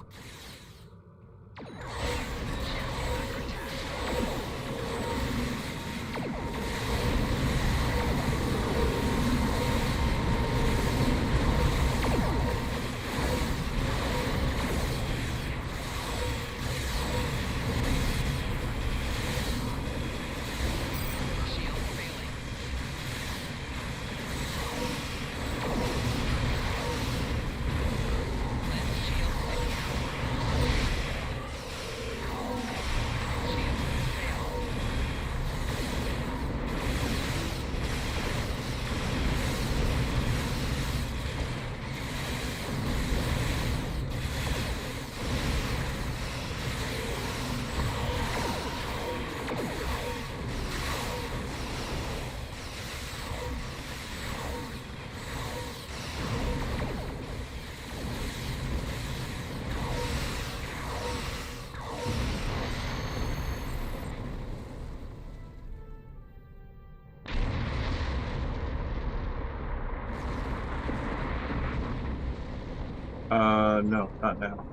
No, not now.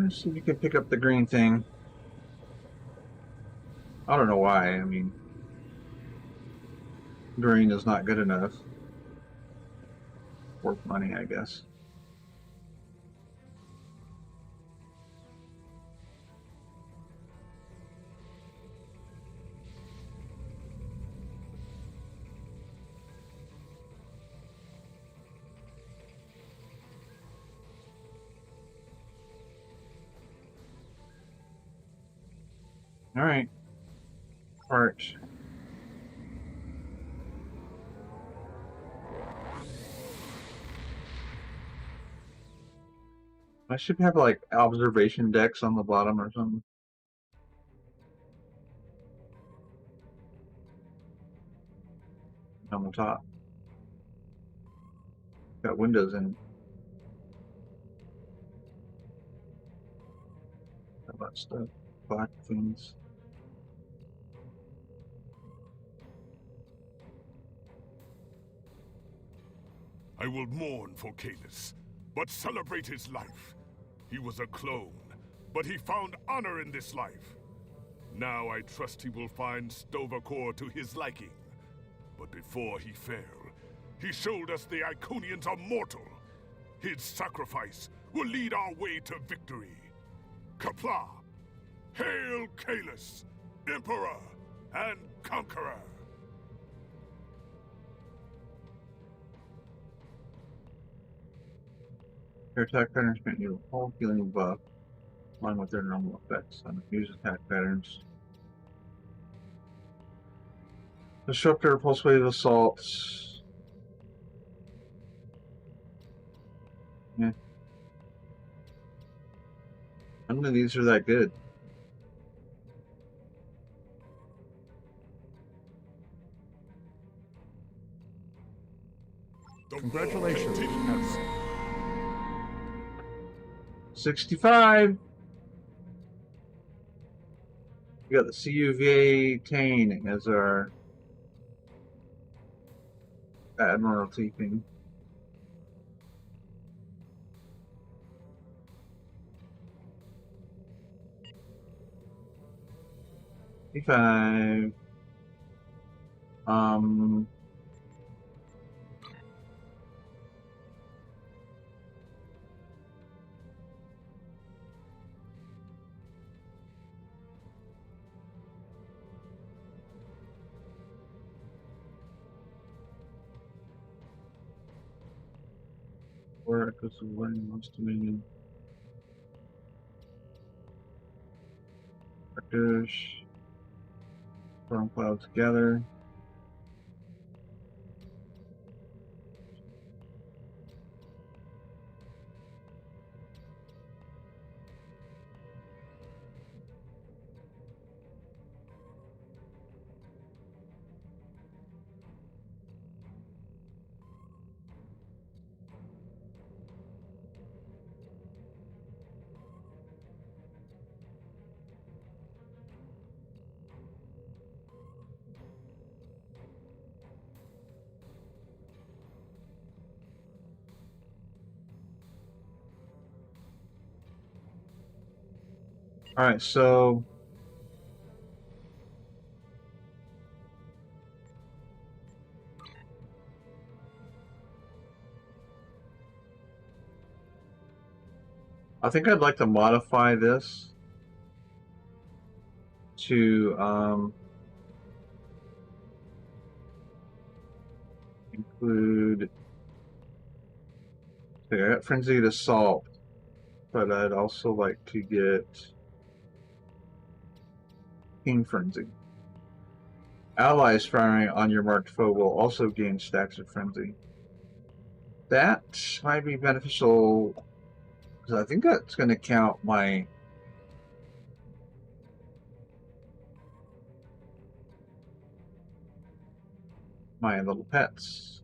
See if you can pick up the green thing. I don't know why. I mean, green is not good enough. Worth money, I guess. All right. Part. I should have like observation decks on the bottom or something. On the top. Got windows in. All that stuff. Black things. I will mourn for Canis, but celebrate his life. He was a clone, but he found honor in this life. Now I trust he will find Sto-vo-kor to his liking. But before he fell, he showed us the Iconians are mortal. His sacrifice will lead our way to victory. Qapla'! Hail Kalis, Emperor and Conqueror! Your attack patterns grant you a whole healing buff, along with their normal effects on use attack patterns. Disruptor, pulse wave assaults. Yeah. None of these are that good. Congratulations, Admiral. 65. We got the CUVA Tane as our Admiralty thing. $55. Or echoes of learning most dominion. Vectors. Storm clouds together. Alright, so I think I'd like to modify this to include, okay, I got Frenzied Assault, but I'd also like to get King Frenzy. Allies firing on your marked foe will also gain stacks of Frenzy. That might be beneficial, because I think that's going to count my little pets.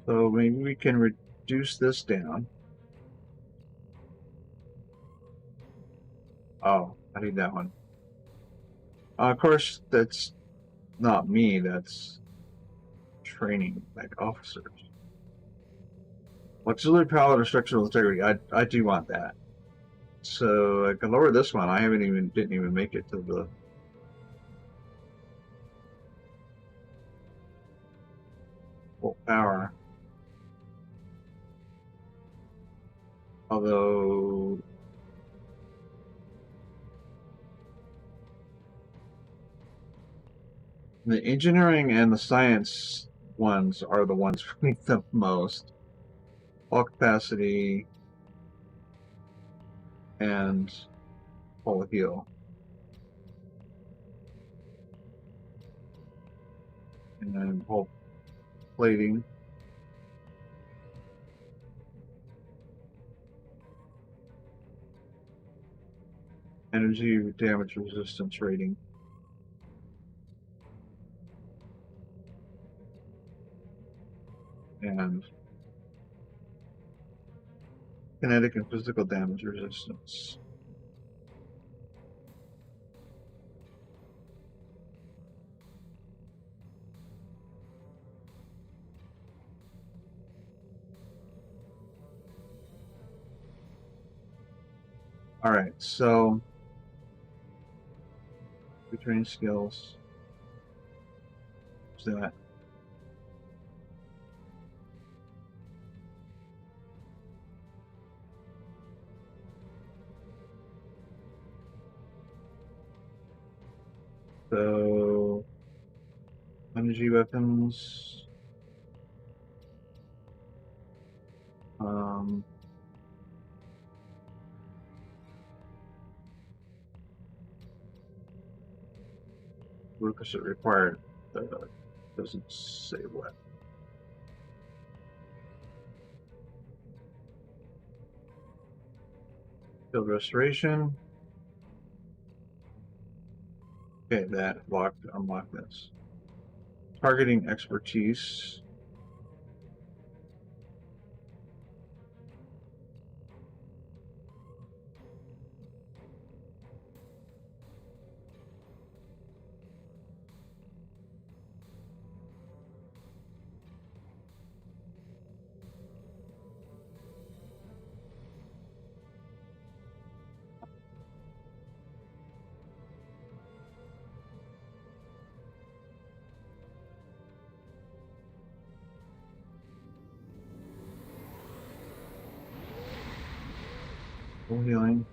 So maybe we can reduce this down. Oh, I need that one. Of course, that's not me, that's training like officers. Auxiliary power or structural integrity, I do want that. So I can lower this one. I didn't even make it to the full power. Although the engineering and the science ones are the ones we need the most. All capacity and full heal. And then whole plating. Energy damage resistance rating. And kinetic and physical damage resistance. Alright, so retraining skills. What's that? So energy weapons. Requisite required. Doesn't say what. Field restoration. Okay, that locked. Unlock this. Targeting expertise. Full healing.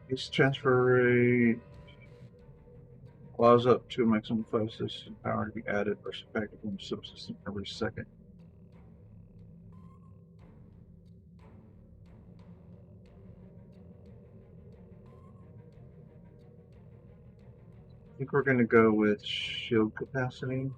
Its transfer rate allows up to a maximum of 5 systems power to be added or subtracted from the subsystem every second. I think we're going to go with shield capacity.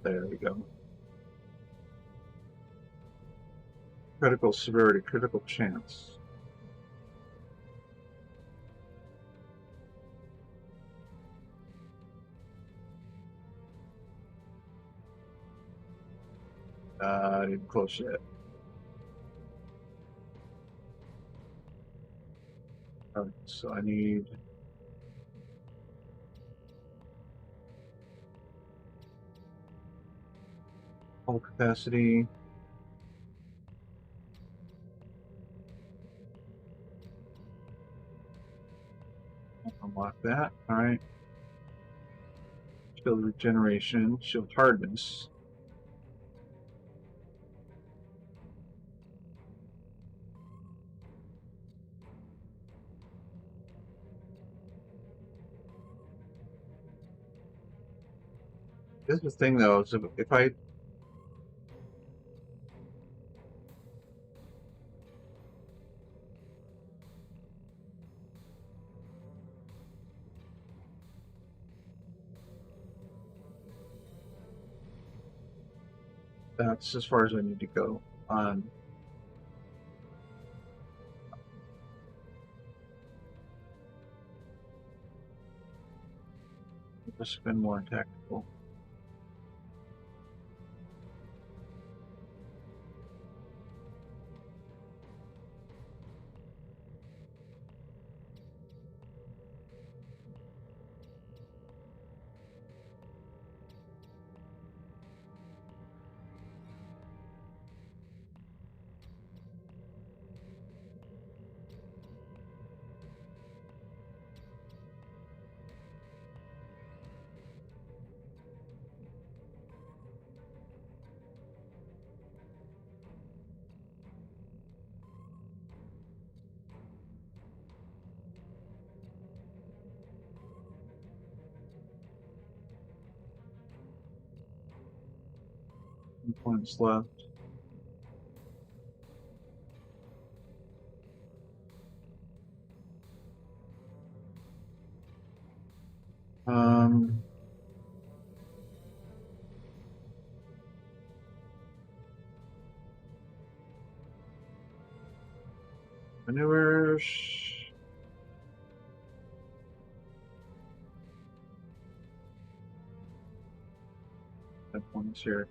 There we go. Critical severity, critical chance. Didn't close yet. Alright, so I need hull capacity. Unlock that. Alright. Shield regeneration, shield hardness. Here's the thing though, is if I that's as far as I need to go on. Let's spend more on tactical. Points left. Maneuvers. That one's here.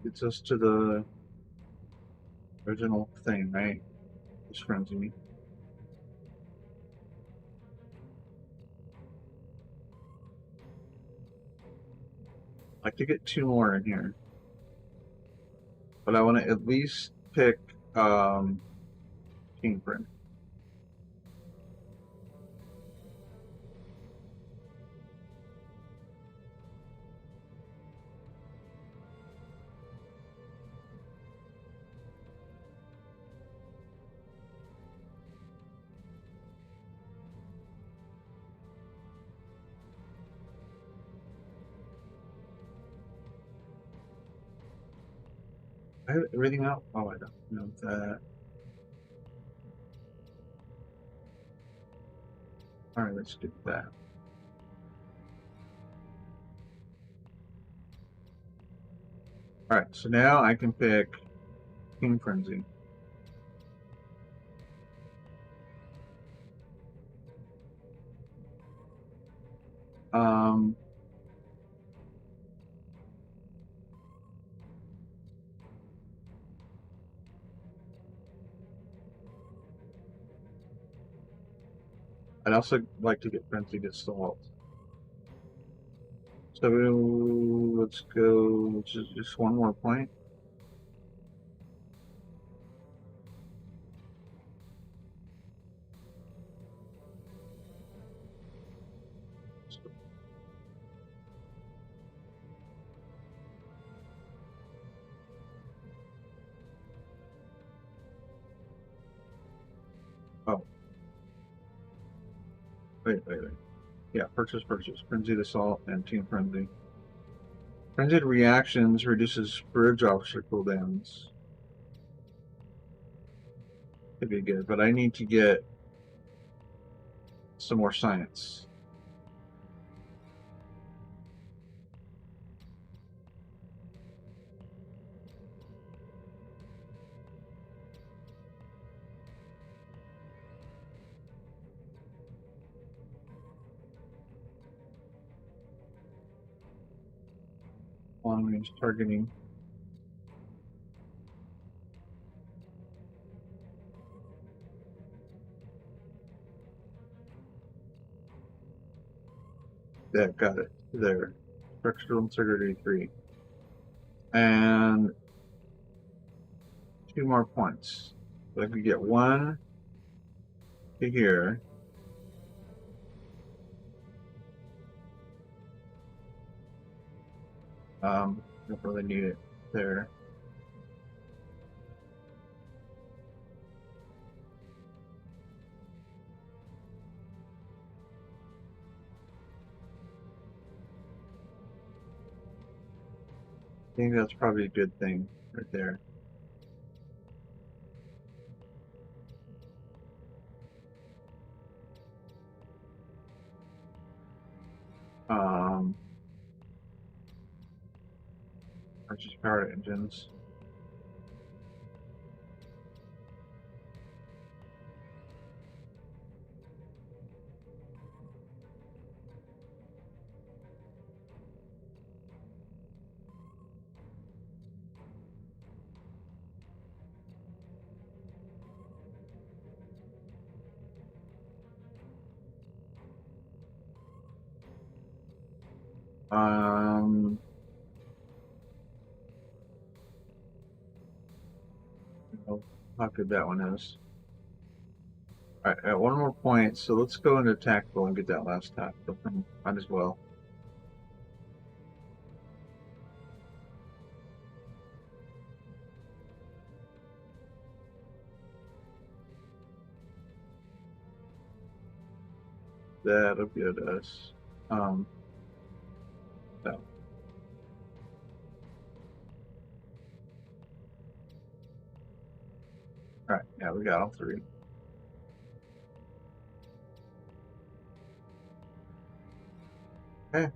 Gets us to the original thing, right? This frenzy. I'd like to get 2 more in here, but I want to at least pick Kingprint. I have everything out? Oh, I don't know that. Alright, let's get that. Alright, so now I can pick King Frenzy. I'd also like to get Frenzy Assault. So let's go just 1 more point. Oh. Wait. Yeah, purchase. Frenzied Assault and Team Frenzy. Frenzied Reactions reduces bridge officer cooldowns. Could be good, but I need to get some more science. Long range targeting. Yeah, got it. There. Structural integrity 3. And 2 more points. So I could get 1 to here. Don't really need it there. I think that's probably a good thing right there. Purchase power engines. How good that one is. Alright, at 1 more point, so let's go into tactical and get that last tactical. Might as well. that'll get us. So. Alright, yeah, we got all three. Okay.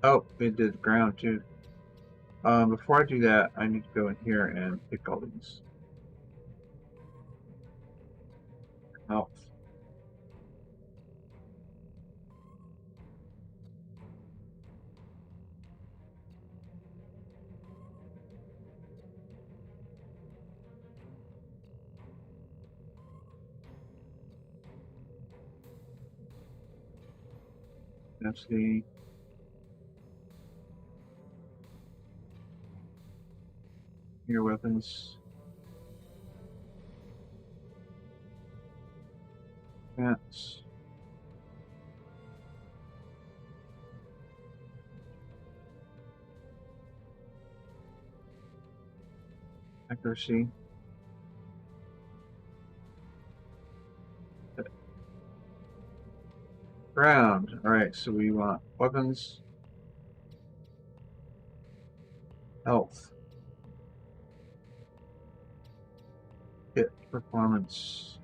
Oh, it did ground too. Before I do that, I need to go in here and pick all these. Health. That's the your weapons. That's accuracy. Ground. Alright, so we want weapons, health, hit performance.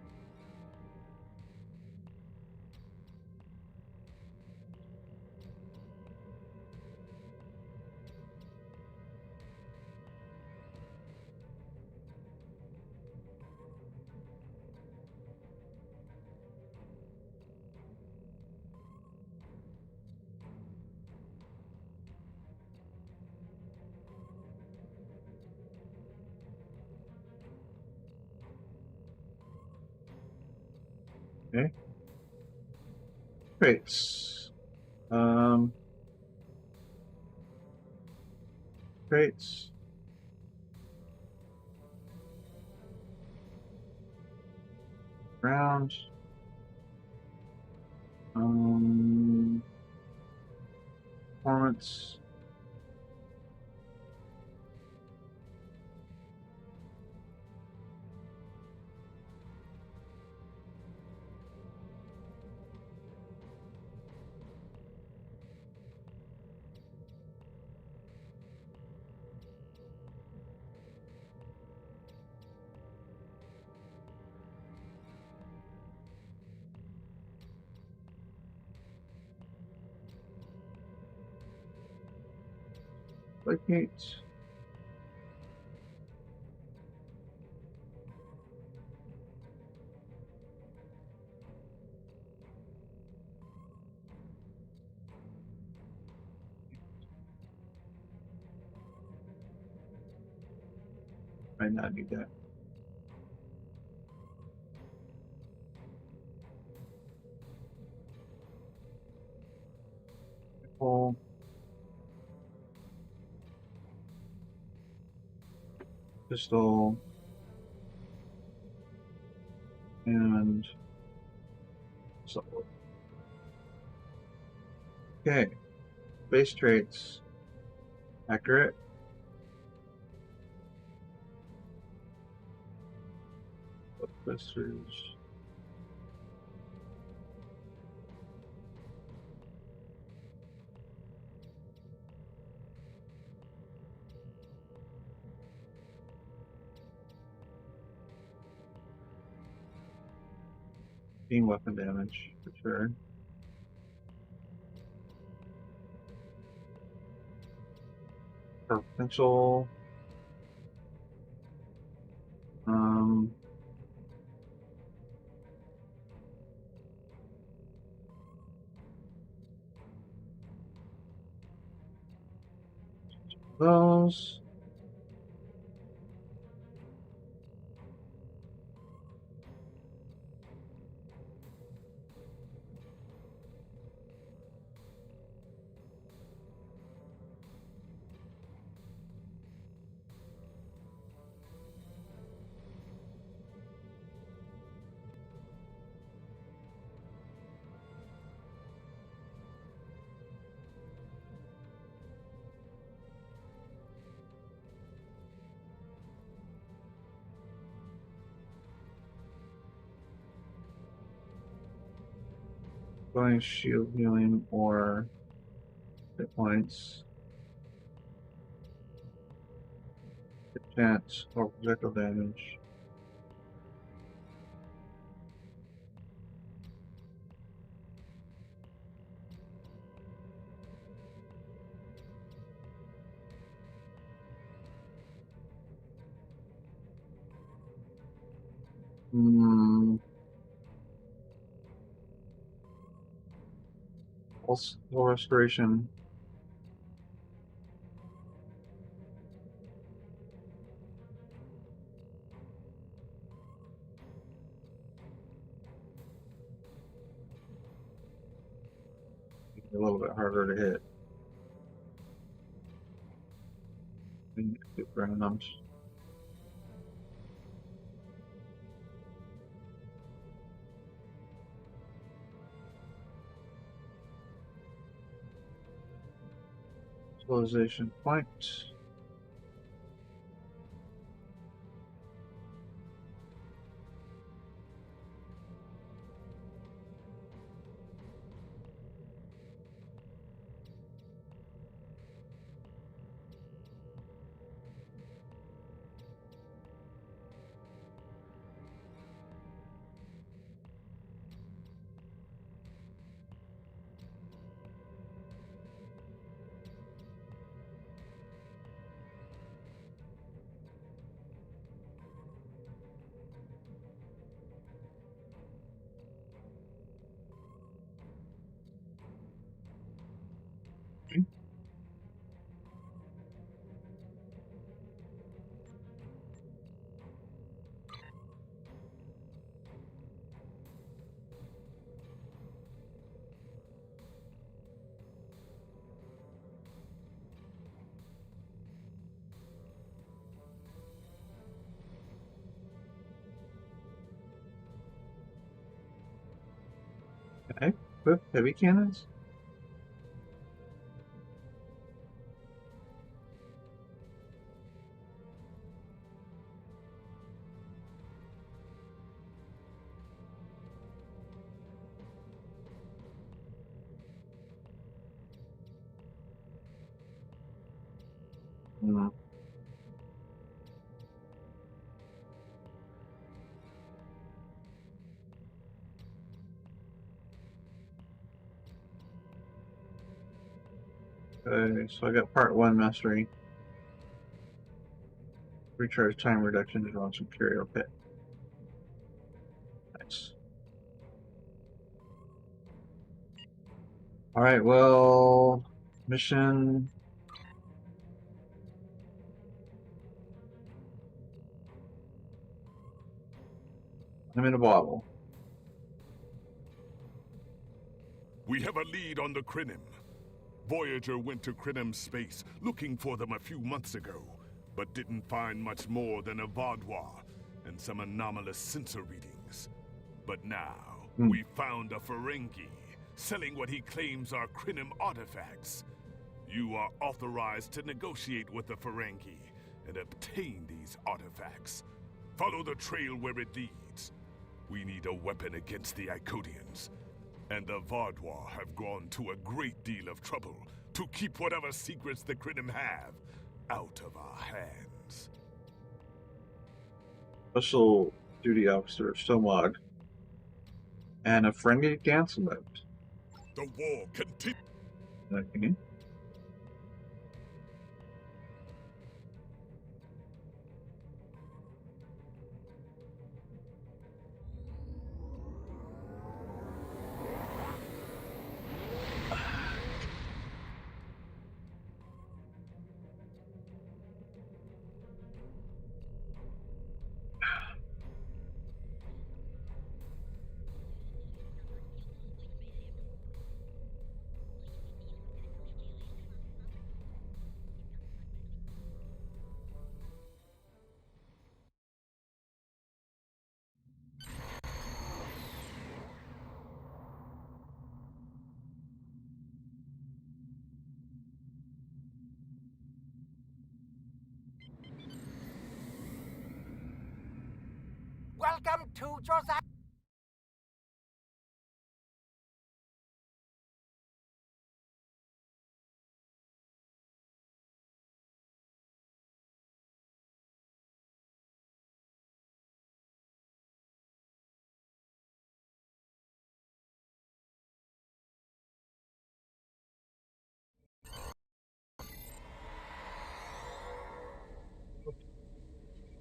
Okay. Crates. Crates. Ground. Performance. Locate. Might not need that. Pull. Pistol. And so. Okay. Base traits. Accurate. Blisters. Beam weapon damage for sure. Potential. Those. Going shield healing or hit points. Chance or projectile damage. Also, restoration. A little bit harder to hit. Get randoms. Civilization point. Okay, equip heavy cannons. Okay, so I got part 1 mastery. Recharge time reduction to launch Imperial Pit. Nice. Alright, well, mission. I'm in a bottle. We have a lead on the Krinim. Voyager went to Krinim space looking for them a few months ago, but didn't find much more than a Vaudois and some anomalous sensor readings. But now, we found a Ferengi selling what he claims are Krinim artifacts. You are authorized to negotiate with the Ferengi and obtain these artifacts. Follow the trail where it leads. We need a weapon against the Icodians. And the Vaudois have gone to a great deal of trouble to keep whatever secrets the Krinim have out of our hands. Special Duty Officer Stomog. And a friendly dance left. The war continues. Okay. Welcome to Josiah.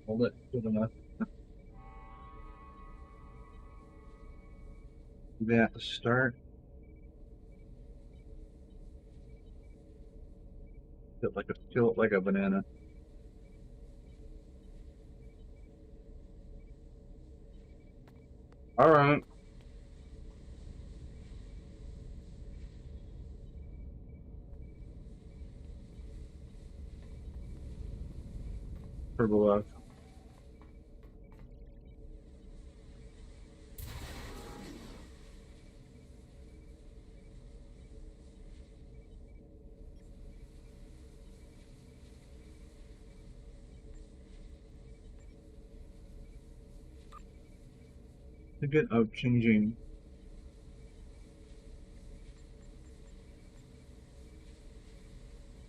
Hold it. Good enough. Do that to start. Feel it like a banana. All right. Turbo left. Thinking of changing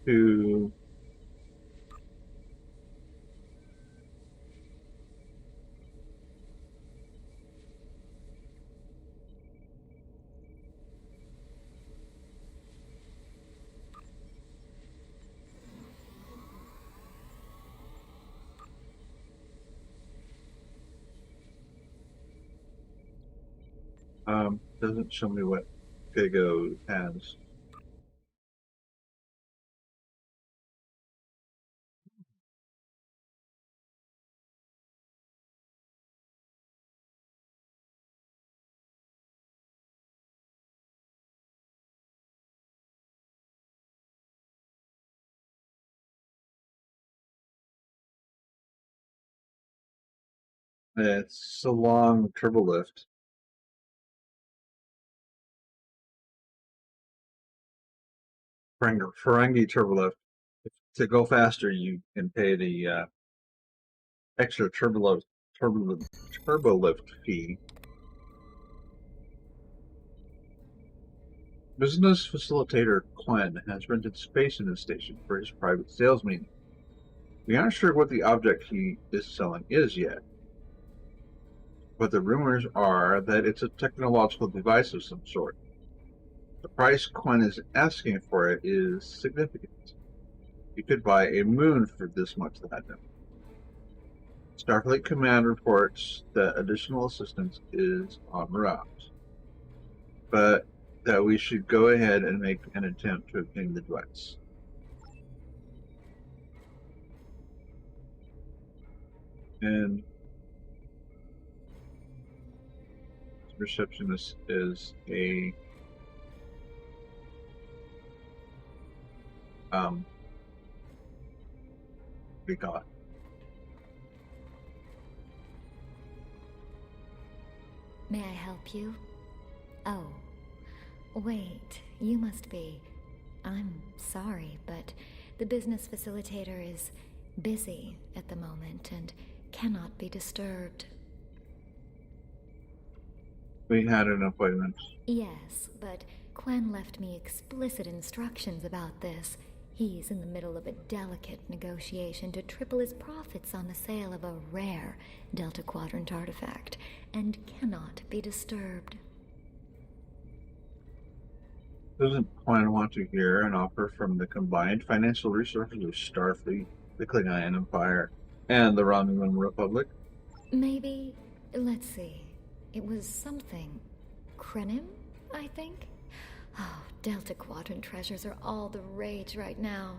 to doesn't show me what Vigo has. It's a long turbo lift. Ferengi turbo lift. To go faster, you can pay the extra turbo lift fee. Business facilitator Quinn has rented space in the station for his private sales meeting. We aren't sure what the object he is selling is yet, but the rumors are that it's a technological device of some sort. The price Quinn is asking for it is significant. You could buy a moon for this much platinum. Starfleet Command reports that additional assistance is en route, but that we should go ahead and make an attempt to obtain the device. And receptionist is a we got. May I help you? Oh, wait, you must be. I'm sorry, but the business facilitator is busy at the moment and cannot be disturbed. We had an appointment. Yes, but Quen left me explicit instructions about this. He's in the middle of a delicate negotiation to triple his profits on the sale of a rare Delta Quadrant artifact, and cannot be disturbed. Doesn't Quinn want to hear an offer from the combined financial resources of Starfleet, the Klingon Empire, and the Romulan Republic? Maybe, let's see, it was something. Krenim, I think? Oh, Delta Quadrant treasures are all the rage right now.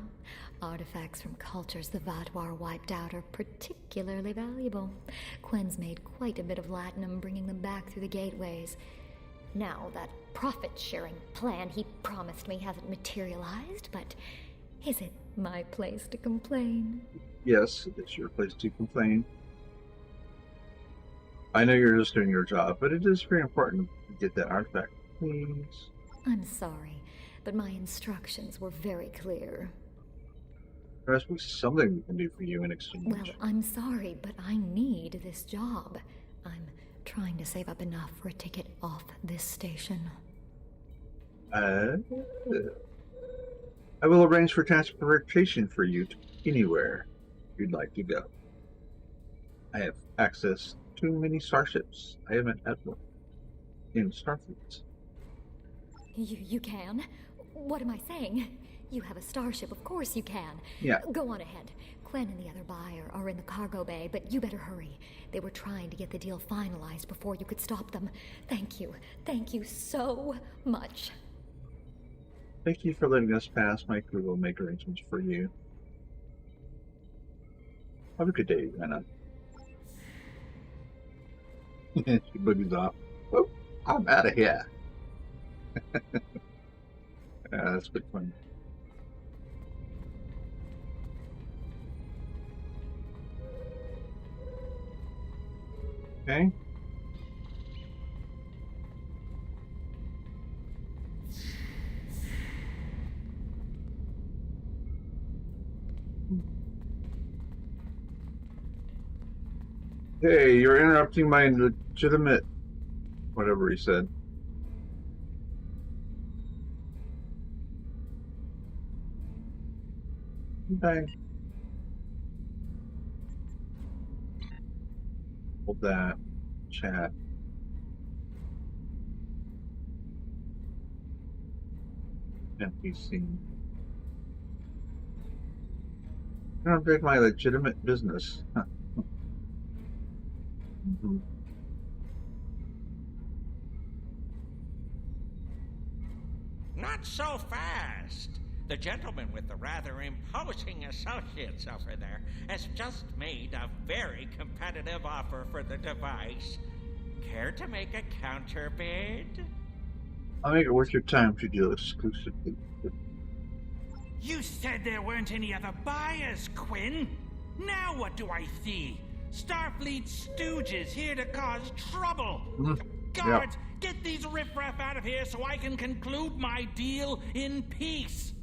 Artifacts from cultures the Vatwar wiped out are particularly valuable. Quen's made quite a bit of latinum bringing them back through the gateways. Now, that profit-sharing plan he promised me hasn't materialized, but is it my place to complain? Yes, it's your place to complain. I know you're just doing your job, but it is very important to get that artifact, please. I'm sorry, but my instructions were very clear. There must be something we can do for you in exchange. Well, I'm sorry, but I need this job. I'm trying to save up enough for a ticket off this station. I will arrange for transportation for you to anywhere you'd like to go. I have access to many starships. I haven't had one in Starfleet. You can? What am I saying? You have a starship, of course you can. Yeah. Go on ahead. Quen and the other buyer are in the cargo bay, but you better hurry. They were trying to get the deal finalized before you could stop them. Thank you. Thank you so much. Thank you for letting us pass. My crew will make arrangements for you. Have a good day, Anna. She boogies off. Oh, I'm out of here. Yeah, that's good fun. Okay. Hey, you're interrupting my legitimate... whatever he said. Okay. Hold that. Chat. NPC. I don't break my legitimate business. Huh. Mm-hmm. Not so fast. The gentleman with the rather imposing associates over there has just made a very competitive offer for the device. Care to make a counterbid? I'll make it worth your time to deal exclusively. You said there weren't any other buyers, Quinn. Now what do I see? Starfleet stooges here to cause trouble. Guards, get these riffraff out of here so I can conclude my deal in peace.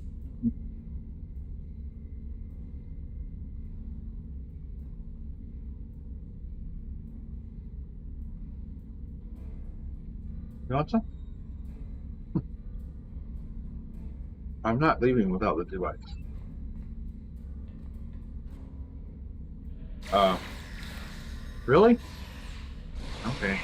You want some? I'm not leaving without the device. Really? Okay.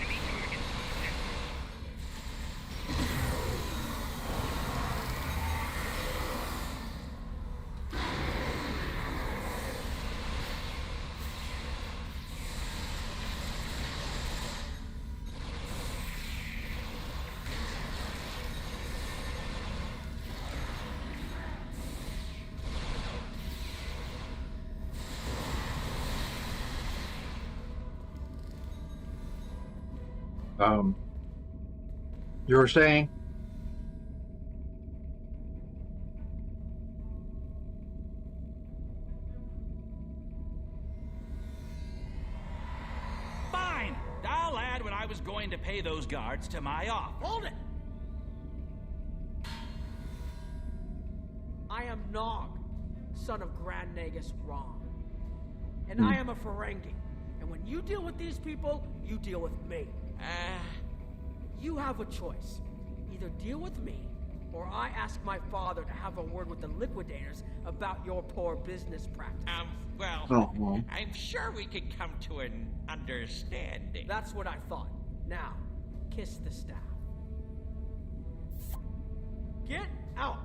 You were saying? Fine. I'll add what I was going to pay those guards to my offer. Hold it! I am Nog, son of Grand Nagus Rom. And I am a Ferengi. And when you deal with these people, you deal with me. You have a choice. Either deal with me, or I ask my father to have a word with the liquidators about your poor business practices. Well, I'm sure we could come to an understanding. That's what I thought. Now, kiss the staff. Get out!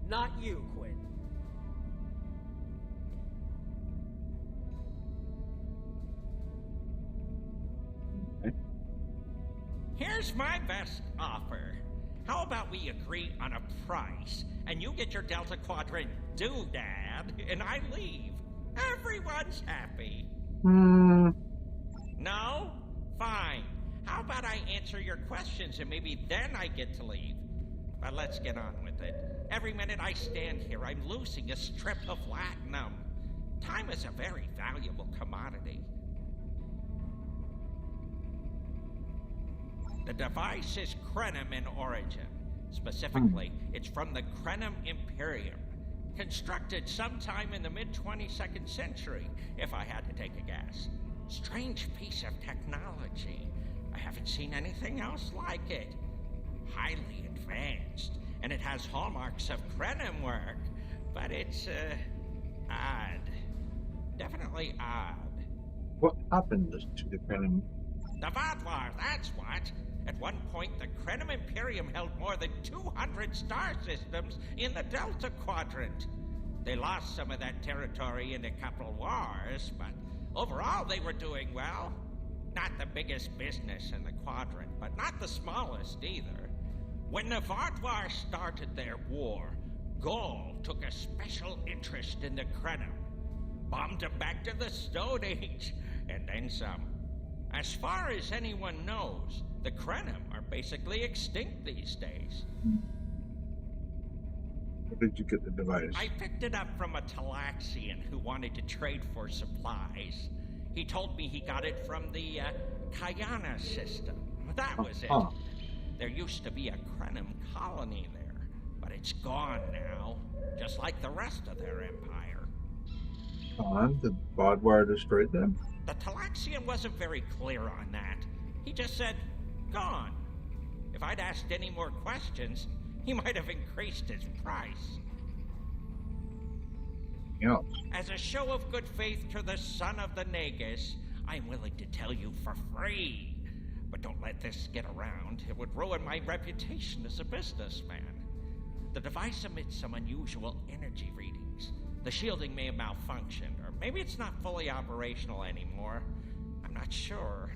Not you, Quinn. Here's my best offer. How about we agree on a price, and you get your Delta Quadrant doodad, and I leave. Everyone's happy. No? Fine. How about I answer your questions, and maybe then I get to leave? But let's get on with it. Every minute I stand here, I'm losing a strip of latinum. Time is a very valuable commodity. The device is Krenim in origin. Specifically, it's from the Krenim Imperium. Constructed sometime in the mid-22nd century, if I had to take a guess. Strange piece of technology. I haven't seen anything else like it. Highly advanced, and it has hallmarks of Krenim work, but it's, odd. Definitely odd. What happened to the Krenim? The Vadlar, that's what. At one point, the Krenim Imperium held more than 200 star systems in the Delta Quadrant. They lost some of that territory in a couple wars, but overall they were doing well. Not the biggest business in the Quadrant, but not the smallest either. When the Vardwar started their war, Gaul took a special interest in the Krenim. Bombed them back to the Stone Age, and then some. As far as anyone knows, the Krenim are basically extinct these days. Where did you get the device? I picked it up from a Talaxian who wanted to trade for supplies. He told me he got it from the Kayana system. That was it. There used to be a Krenim colony there, but it's gone now, just like the rest of their empire. The Bodwire destroyed them? The Talaxian wasn't very clear on that. He just said, gone. If I'd asked any more questions, he might have increased his price. Yeah. As a show of good faith to the son of the Nagus, I'm willing to tell you for free. But don't let this get around. It would ruin my reputation as a businessman. The device emits some unusual energy readings. The shielding may have malfunctioned, or maybe it's not fully operational anymore. I'm not sure.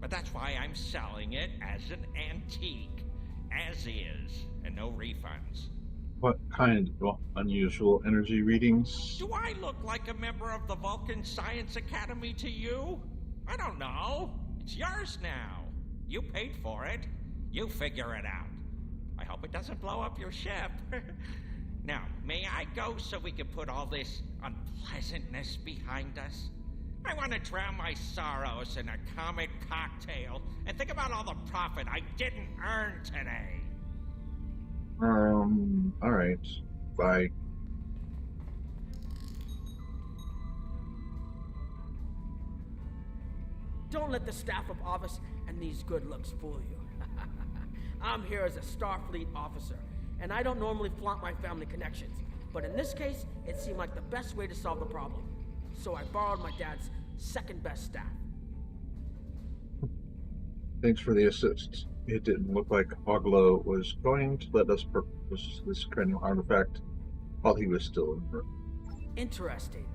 But that's why I'm selling it as an antique. As is, and no refunds. What kind of unusual energy readings? Do I look like a member of the Vulcan Science Academy to you? I don't know. It's yours now. You paid for it. You figure it out. I hope it doesn't blow up your ship. Now, may I go so we can put all this unpleasantness behind us? I want to drown my sorrows in a comet cocktail and think about all the profit I didn't earn today. Alright. Bye. Don't let the staff of Office and these good looks fool you. I'm here as a Starfleet officer, and I don't normally flaunt my family connections. But in this case, it seemed like the best way to solve the problem. So I borrowed my dad's second best staff. Thanks for the assist. It didn't look like Oglo was going to let us purchase this cranial artifact while he was still in the room. Interesting.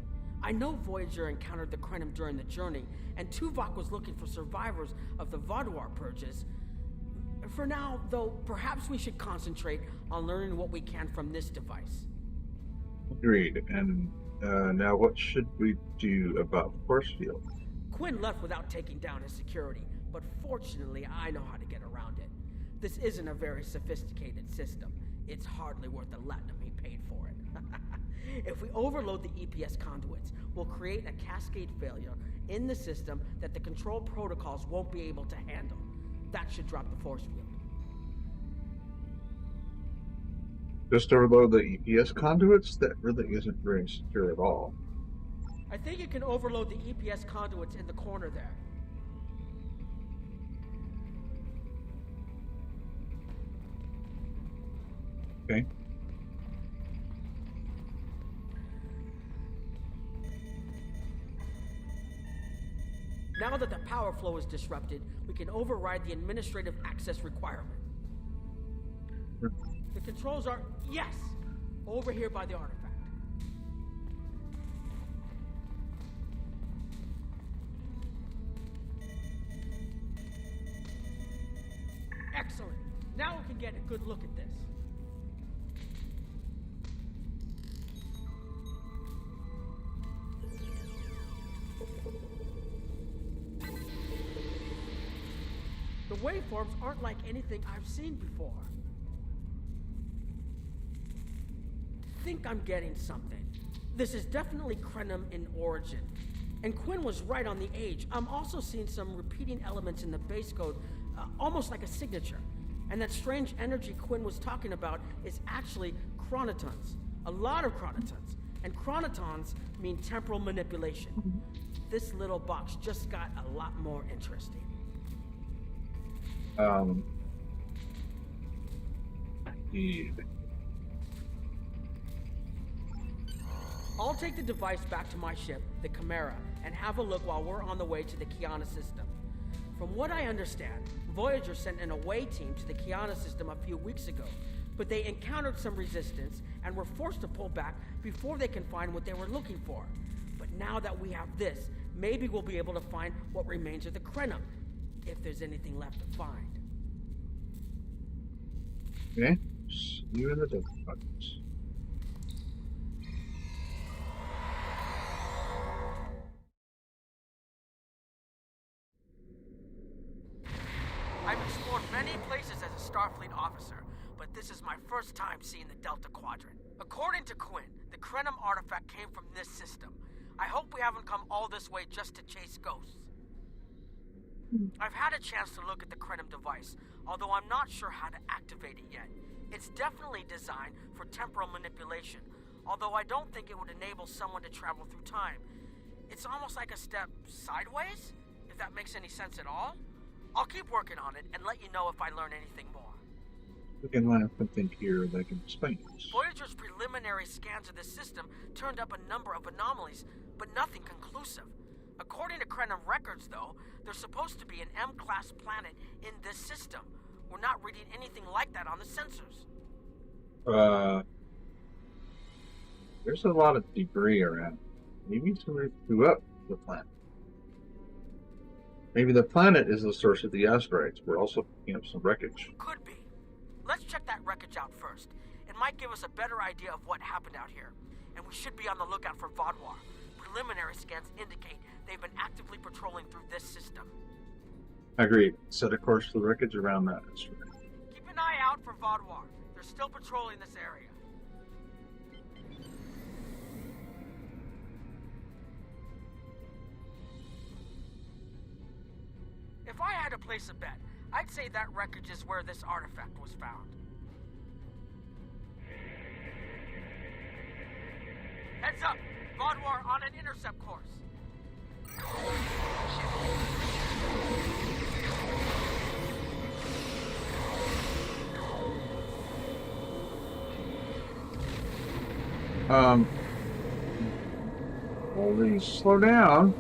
I know Voyager encountered the Krenim during the journey, and Tuvok was looking for survivors of the Vaudouar purges. For now, though, perhaps we should concentrate on learning what we can from this device. Agreed. And now what should we do about force field? Quinn left without taking down his security, but fortunately I know how to get around it. This isn't a very sophisticated system. It's hardly worth the latinum he paid for it. If we overload the EPS conduits, we'll create a cascade failure in the system that the control protocols won't be able to handle. That should drop the force field. Just overload the EPS conduits? That really isn't very secure at all. I think you can overload the EPS conduits in the corner there. Okay. Now that the power flow is disrupted, we can override the administrative access requirement. The controls are, yes, over here by the artifact. Excellent. Now we can get a good look at this. The waveforms aren't like anything I've seen before. Think I'm getting something. This is definitely Krenim in origin. And Quinn was right on the age. I'm also seeing some repeating elements in the base code, almost like a signature. And that strange energy Quinn was talking about is actually chronotons. A lot of chronotons. And chronotons mean temporal manipulation. This little box just got a lot more interesting. I'll take the device back to my ship, the Chimera, and have a look while we're on the way to the Kiana system. From what I understand, Voyager sent an away team to the Kiana system a few weeks ago, but they encountered some resistance and were forced to pull back before they can find what they were looking for. But now that we have this, maybe we'll be able to find what remains of the Krenum, if there's anything left to find. Okay, you in the Delta Quadrants. I've explored many places as a Starfleet officer, but this is my first time seeing the Delta Quadrant. According to Quinn, the Krenum artifact came from this system. I hope we haven't come all this way just to chase ghosts. I've had a chance to look at the Krenum device, although I'm not sure how to activate it yet. It's definitely designed for temporal manipulation, although I don't think it would enable someone to travel through time. It's almost like a step sideways, if that makes any sense at all. I'll keep working on it and let you know if I learn anything more. We can line up something here that can explain this. Voyager's preliminary scans of the system turned up a number of anomalies, but nothing conclusive. According to Krenum records, though, there's supposed to be an M-class planet in this system. We're not reading anything like that on the sensors. There's a lot of debris around. Maybe somebody threw up the planet. Maybe the planet is the source of the asteroids. We're also picking up some wreckage. Could be. Let's check that wreckage out first. It might give us a better idea of what happened out here. And we should be on the lookout for Vaadwaur. Preliminary scans indicate they've been actively patrolling through this system. Agreed. Set a course for the wreckage around that asteroid. Keep an eye out for Vaadwaur. They're still patrolling this area. If I had to place a bet, I'd say that wreckage is where this artifact was found. Heads up! Vaadwaur on an intercept course. Well, then slow down.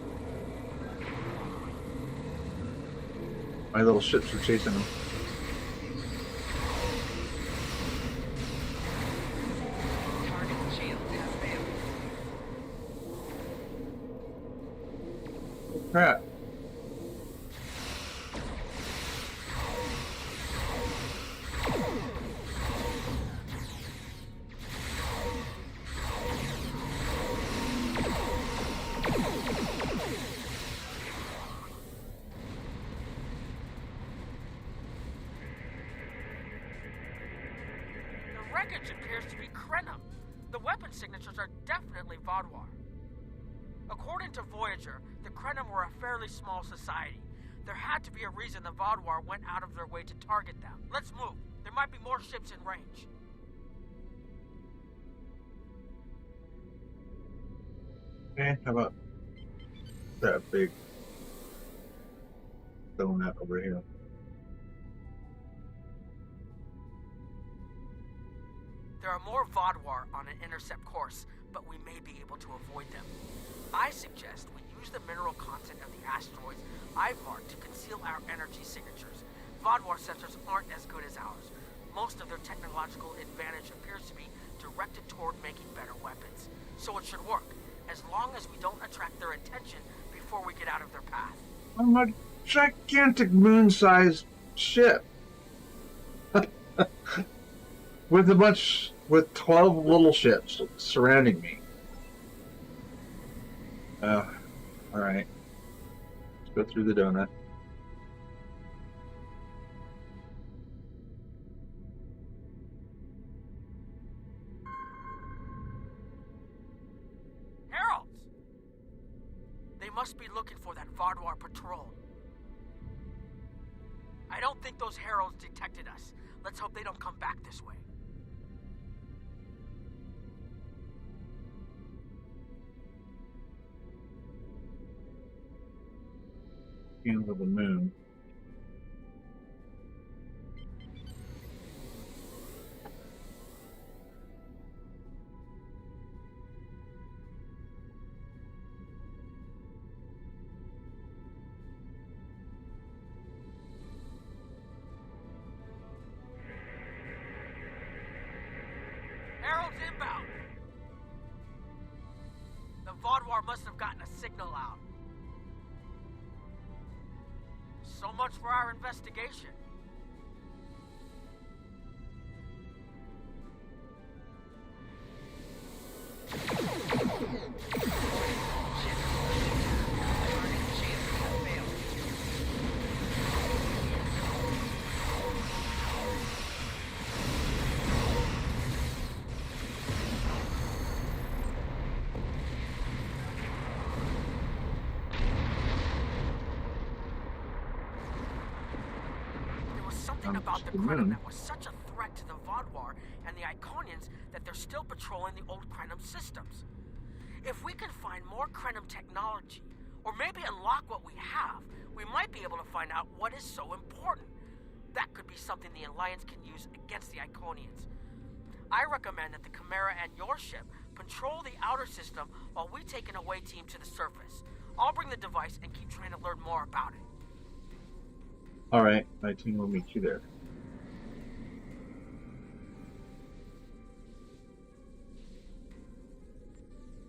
My little ships are chasing them. Target shield has failed. Oh, crap. Wreckage appears to be Krenum. The weapon signatures are definitely Vaadwaur. According to Voyager, the Krenum were a fairly small society. There had to be a reason the Vaadwaur went out of their way to target them. Let's move. There might be more ships in range. Okay, how about that big donut over here? There are more Vaadwaur on an intercept course, but we may be able to avoid them. I suggest we use the mineral content of the asteroids I've marked to conceal our energy signatures. Vaadwaur sensors aren't as good as ours. Most of their technological advantage appears to be directed toward making better weapons. So it should work, as long as we don't attract their attention before we get out of their path. I'm a gigantic moon-sized ship. with 12 little ships surrounding me. Alright. Let's go through the donut. Heralds! They must be looking for that Vaadwaur patrol. I don't think those heralds detected us. Let's hope they don't come back this way. Scans of the moon. inbound! The Vaudwar must have gotten a signal out. So much for our investigation. About the Krenim that was such a threat to the Vaudwar and the Iconians that they're still patrolling the old Krenim systems. If we can find more Krenim technology, or maybe unlock what we have, we might be able to find out what is so important. That could be something the Alliance can use against the Iconians. I recommend that the Chimera and your ship patrol the outer system while we take an away team to the surface. I'll bring the device and keep trying to learn more about it. Alright, my team will meet you there.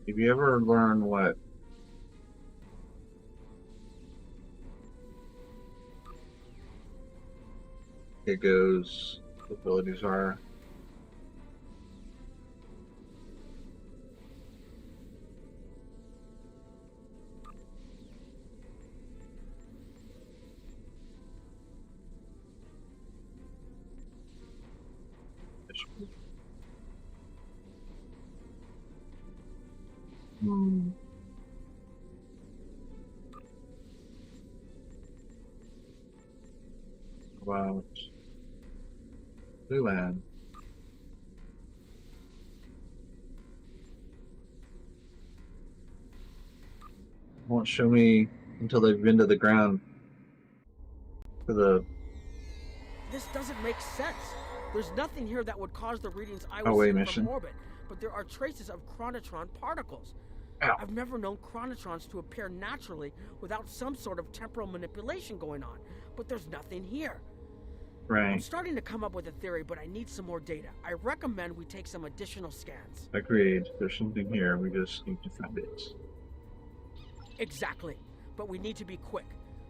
If you ever learn what Igo's abilities are, about Blue Land. Won't show me until they've been to the ground for the. This doesn't make sense. There's nothing here that would cause the readings I was away seeing mission. from orbit, but there are traces of chronotron particles. Ow. I've never known chronotrons to appear naturally without some sort of temporal manipulation going on, but there's nothing here. Right. I'm starting to come up with a theory, but I need some more data. I recommend we take some additional scans. Agreed. There's something here. We just need to find it. Exactly. But we need to be quick.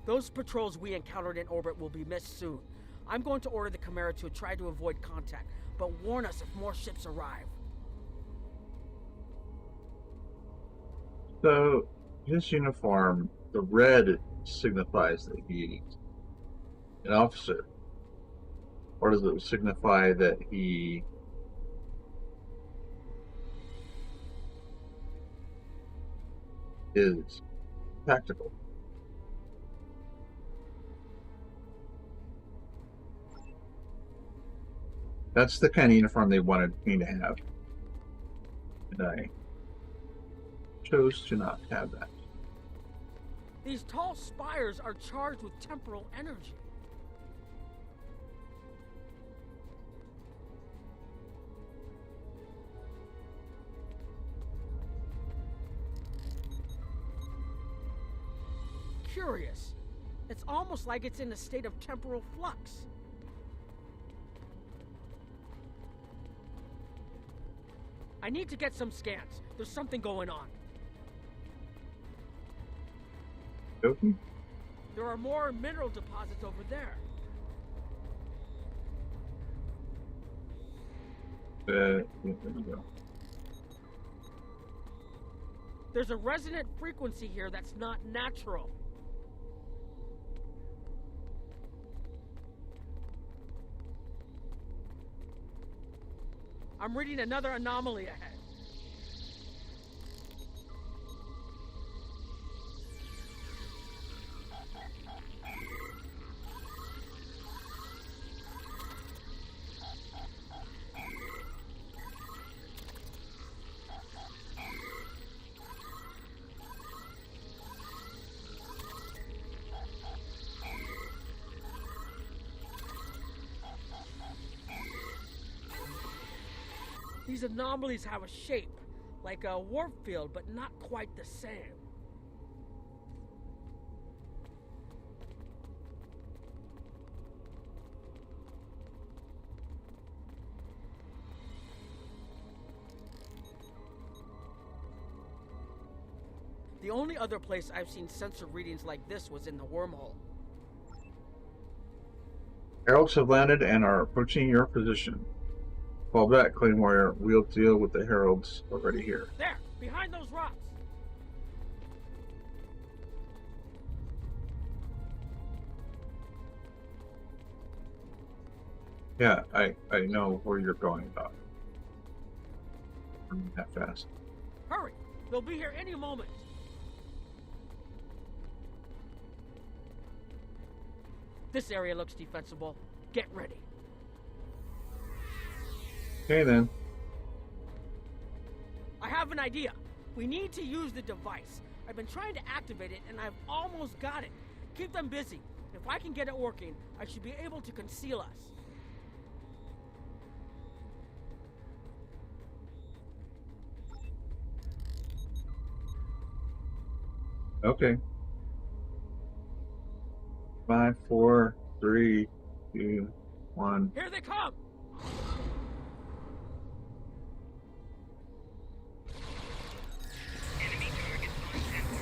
Those patrols we encountered in orbit will be missed soon. I'm going to order the Chimera to try to avoid contact, but warn us if more ships arrive. So, his uniform, the red signifies that he's an officer. Or does it signify that he is tactical? That's the kind of uniform they wanted me to have. And I chose to not have that. These tall spires are charged with temporal energy. Curious. It's almost like it's in a state of temporal flux. I need to get some scans. There's something going on. Okay. There are more mineral deposits over there. There we go. There's a resonant frequency here that's not natural. I'm reading another anomaly ahead. These anomalies have a shape, like a warp field, but not quite the same. The only other place I've seen sensor readings like this was in the wormhole. Heralds have landed and are approaching your position. Fall back, Claim Warrior. We'll deal with the Heralds already here. There! Behind those rocks! Yeah, I know where you're going about. That fast. Hurry! They'll be here any moment! This area looks defensible. Get ready. Okay then. I have an idea. We need to use the device. I've been trying to activate it and I've almost got it. Keep them busy. If I can get it working, I should be able to conceal us. Okay. 5, 4, 3, 2, 1. Here they come! Enemy target on center.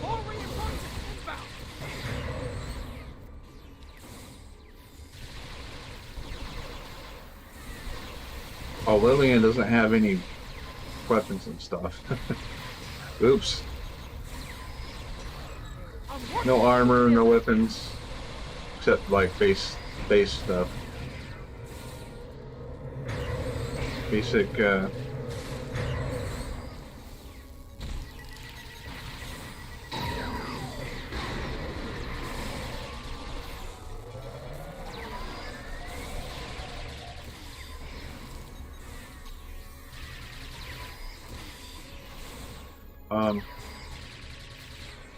More reinforcements inbound! Oh, Lillian doesn't have any weapons and stuff. Oops. No armor, no weapons, except like base stuff. Basic.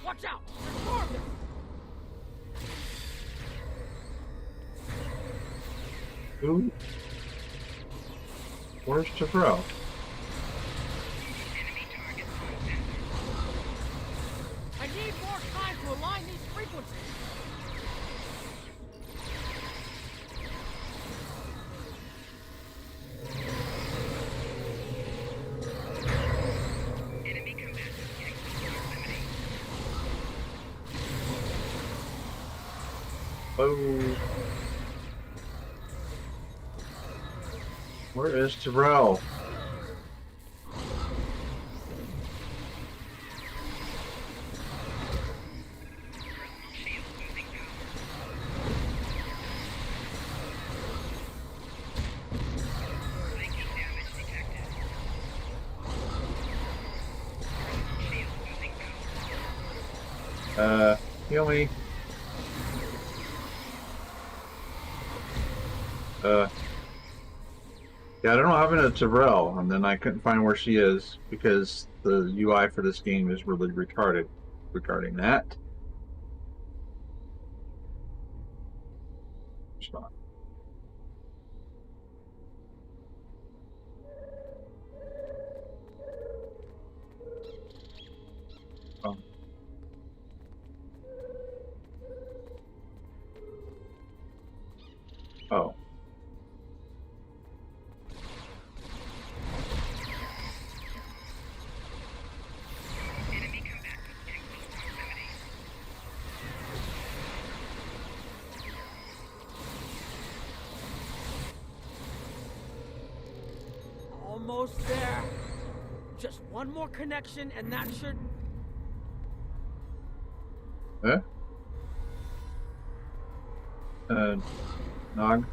Watch out! There's more of them! Who? Where's Tavro? Enemy target on center. I need more time to align these frequencies! Enemy combatants getting close to proximity. Oh. Where is Tavro? Personal shield losing power. Flanking damage detected. Personal shield losing power. Heal me. Yeah, I don't know what happened to Tavro, and then I couldn't find where she is because the UI for this game is really retarded regarding that. Stop. Oh. Oh. Enemy combatants getting close proximity. Almost there. Just one more connection and that should... Huh? Nog?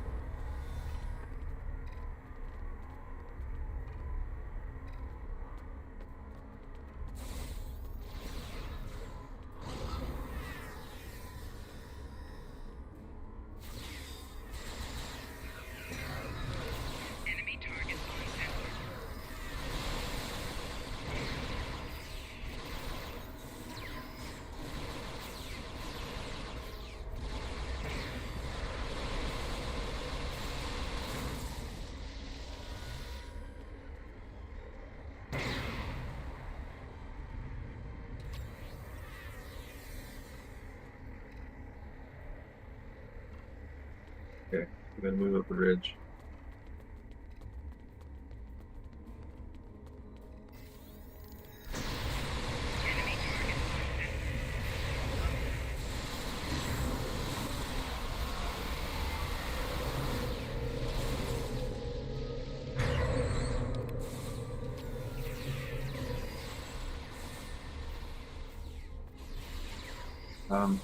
Enemy target on center. Okay, we're gonna move up the ridge. Um,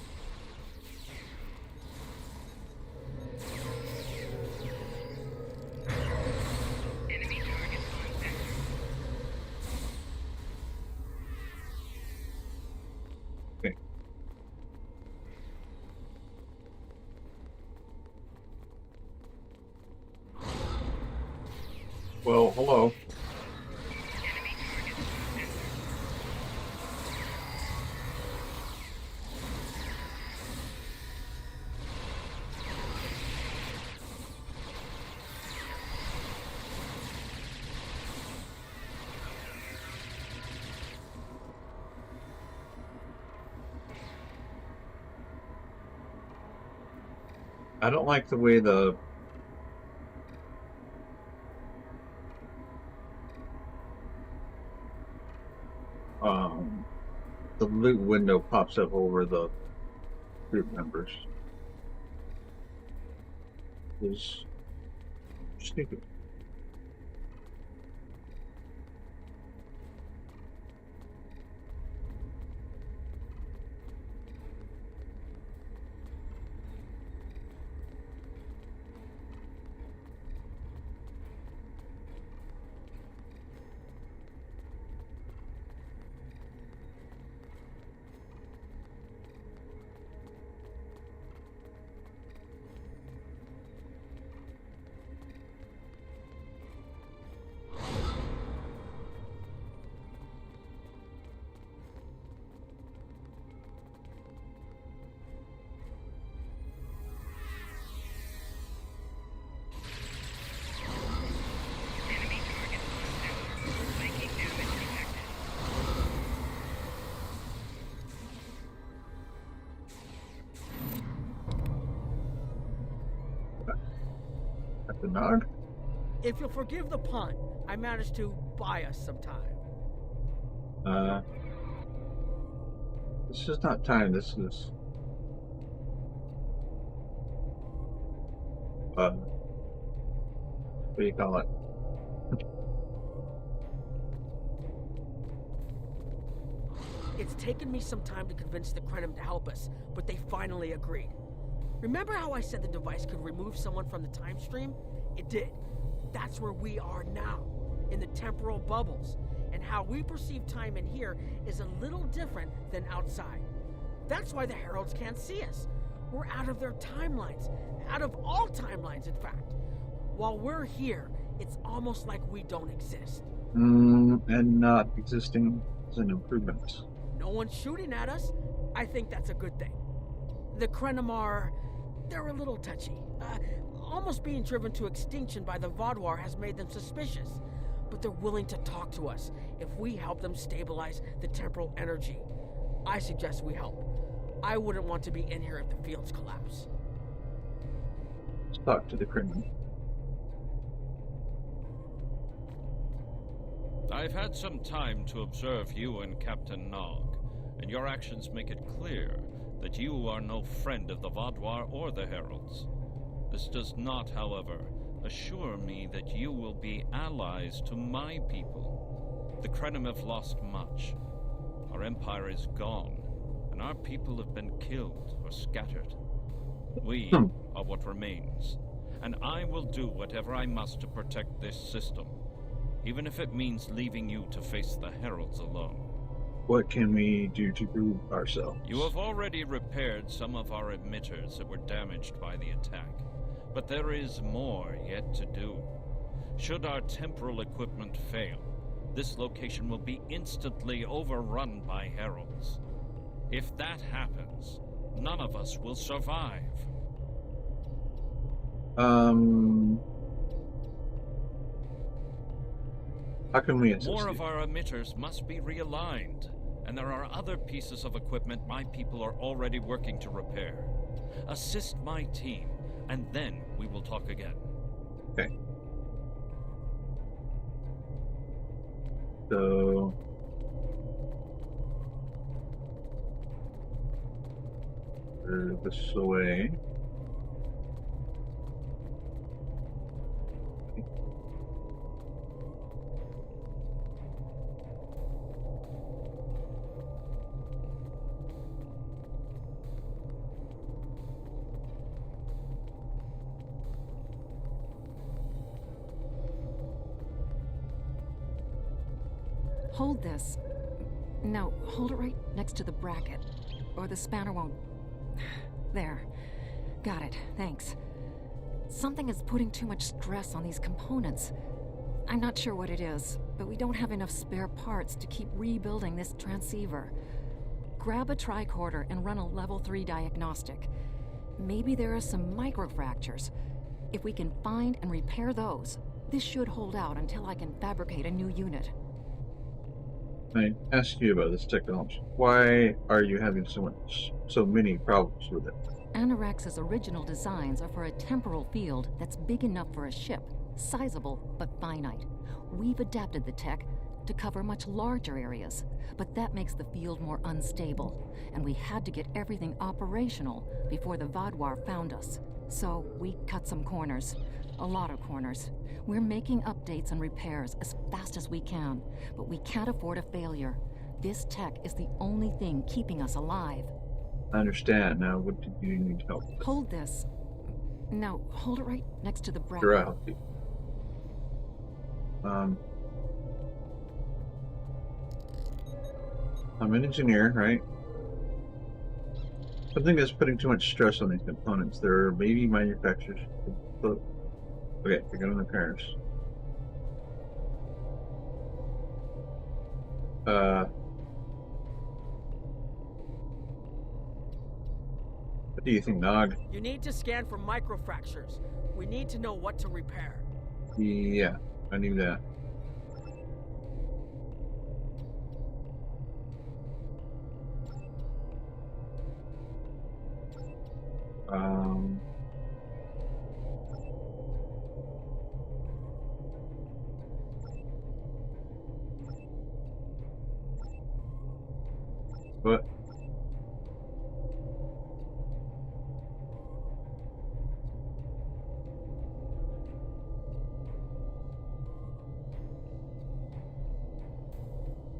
Enemy target on sector. okay. Well, hello. Enemy target on sector. I don't like the way the loot window pops up over the group members. It's stupid. Enemy target on sector. Flanking damage detected. At the nod? If you'll forgive the pun, I managed to buy us some time. This is not time. This is what do you call it? It's taken me some time to convince the Krenim to help us, but they finally agreed. Remember how I said the device could remove someone from the time stream? It did. That's where we are now, in the temporal bubbles. And how we perceive time in here is a little different than outside. That's why the Heralds can't see us. We're out of their timelines. Out of all timelines, in fact. While we're here, it's almost like we don't exist. And not existing is an improvement. No one's shooting at us. I think that's a good thing. The Krenim are... they're a little touchy. Almost being driven to extinction by the Vaadwaur has made them suspicious. But they're willing to talk to us if we help them stabilize the temporal energy. I suggest we help. I wouldn't want to be in here if the fields collapse. Let's talk to the criminal. I've had some time to observe you and Captain Nog, and your actions make it clear that you are no friend of the Vaadwaur or the Heralds. This does not, however, assure me that you will be allies to my people. The Krenim have lost much. Our empire is gone, and our people have been killed or scattered. We are what remains, and I will do whatever I must to protect this system, even if it means leaving you to face the Heralds alone. What can we do to prove ourselves? You have already repaired some of our emitters that were damaged by the attack, but there is more yet to do. Should our temporal equipment fail, this location will be instantly overrun by Heralds. If that happens, none of us will survive. How can we assist More you? of our emitters must be realigned, and there are other pieces of equipment my people are already working to repair. Assist my team, and then we will talk again. Okay. So... this away. Hold this. No, hold it right next to the bracket, or the spanner won't... There. Got it, thanks. Something is putting too much stress on these components. I'm not sure what it is, but we don't have enough spare parts to keep rebuilding this transceiver. Grab a tricorder and run a level 3 diagnostic. Maybe there are some microfractures. If we can find and repair those, this should hold out until I can fabricate a new unit. I asked you about this technology. Why are you having so many problems with it? Anorax's original designs are for a temporal field that's big enough for a ship, sizable but finite. We've adapted the tech to cover much larger areas, but that makes the field more unstable, and we had to get everything operational before the Vaadwaur found us. So we cut some corners. A lot of corners. We're making updates and repairs as fast as we can, but we can't afford a failure. This tech is the only thing keeping us alive. I understand. Now, what do you need help with? Hold this. No, hold it right next to the bracket. Sure, I'll help you. I'm an engineer, right? Something that's putting too much stress on these components. There are maybe manufacturers. Okay, we're going to the Paris. What do you think, Nog? You need to scan for microfractures. We need to know what to repair. Yeah, I knew that. What?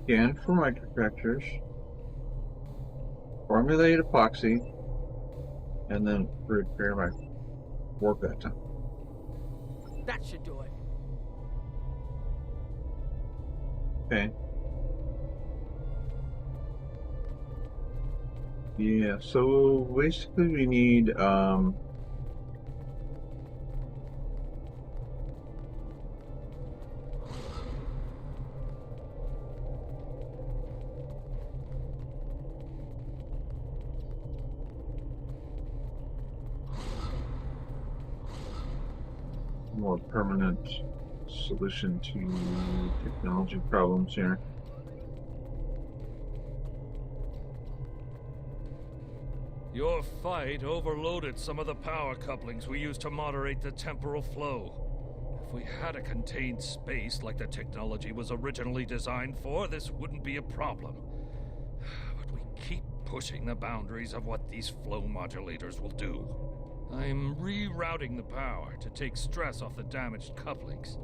Scan for microfractures, formulate epoxy, and then repair my work that time. That should do it. Okay. Yeah, so basically we need more permanent solution to technology problems here. Your fight overloaded some of the power couplings we used to moderate the temporal flow. If we had a contained space like the technology was originally designed for, this wouldn't be a problem. But we keep pushing the boundaries of what these flow modulators will do. I'm rerouting the power to take stress off the damaged couplings.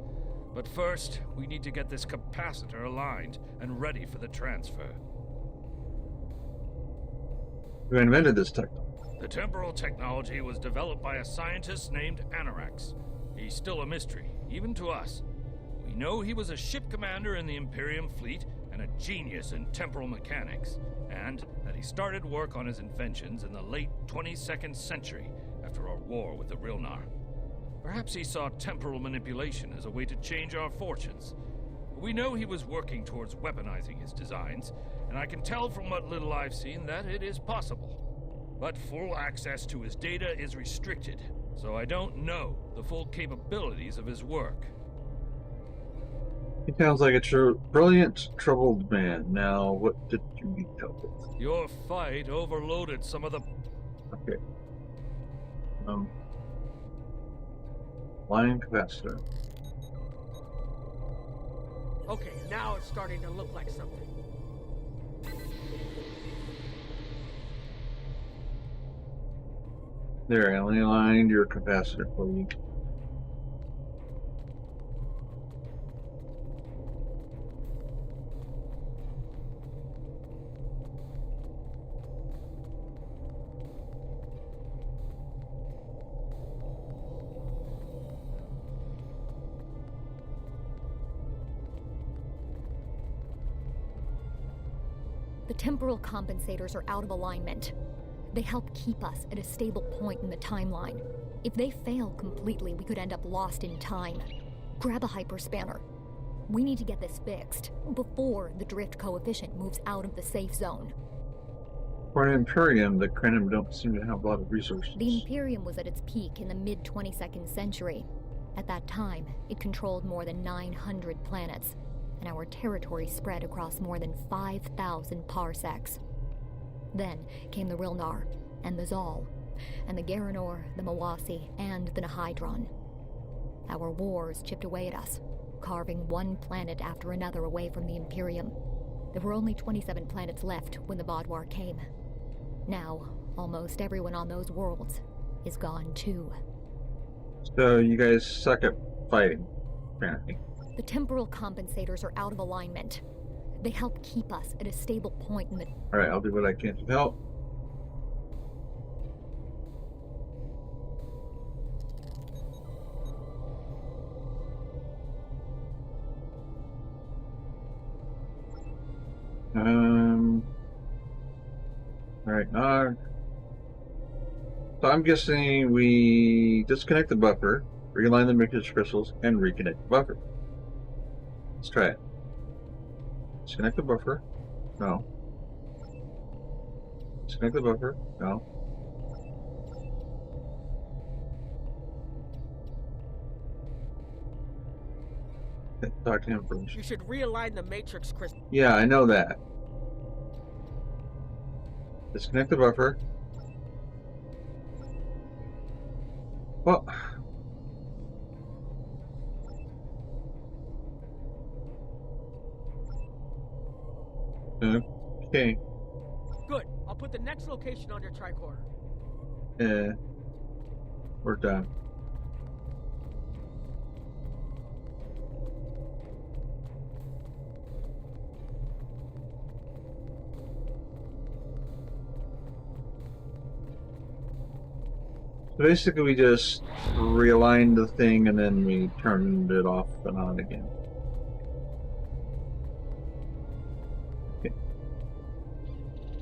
But first, we need to get this capacitor aligned and ready for the transfer. Who invented this technology? The temporal technology was developed by a scientist named Anorax. He's still a mystery, even to us. We know he was a ship commander in the Imperium fleet and a genius in temporal mechanics, and that he started work on his inventions in the late 22nd century after our war with the Rilnar. Perhaps he saw temporal manipulation as a way to change our fortunes. We know he was working towards weaponizing his designs, and I can tell from what little I've seen that it is possible. But full access to his data is restricted, so I don't know the full capabilities of his work. He sounds like a brilliant, troubled man. Now, what did you need help with? Your fight overloaded some of the... Okay. Line capacitor. Okay, now it's starting to look like something. There, I only aligned your capacitor for you. The temporal compensators are out of alignment. They help keep us at a stable point in the timeline. If they fail completely, we could end up lost in time. Grab a hyperspanner. We need to get this fixed before the drift coefficient moves out of the safe zone. For an Imperium, the Krenim don't seem to have a lot of resources. The Imperium was at its peak in the mid-22nd century. At that time, it controlled more than 900 planets, and our territory spread across more than 5,000 parsecs. Then came the Rilnar, and the Zal, and the Garanor, the Mawasi, and the Nahydron. Our wars chipped away at us, carving one planet after another away from the Imperium. There were only 27 planets left when the Badwar came. Now, almost everyone on those worlds is gone too. So you guys suck at fighting, apparently. The temporal compensators are out of alignment. They help keep us at a stable point in the... Alright, I'll do what I can to help. Alright, so I'm guessing we disconnect the buffer, realign the matrix crystals, and reconnect the buffer. Let's try it. Disconnect the buffer. No. Disconnect the buffer. No. Talk to him first. You should realign the matrix crystal. Yeah, I know that. Disconnect the buffer. Well... Okay. Good. I'll put the next location on your tricorder. We're done. So basically we just realigned the thing and then we turned it off and on again.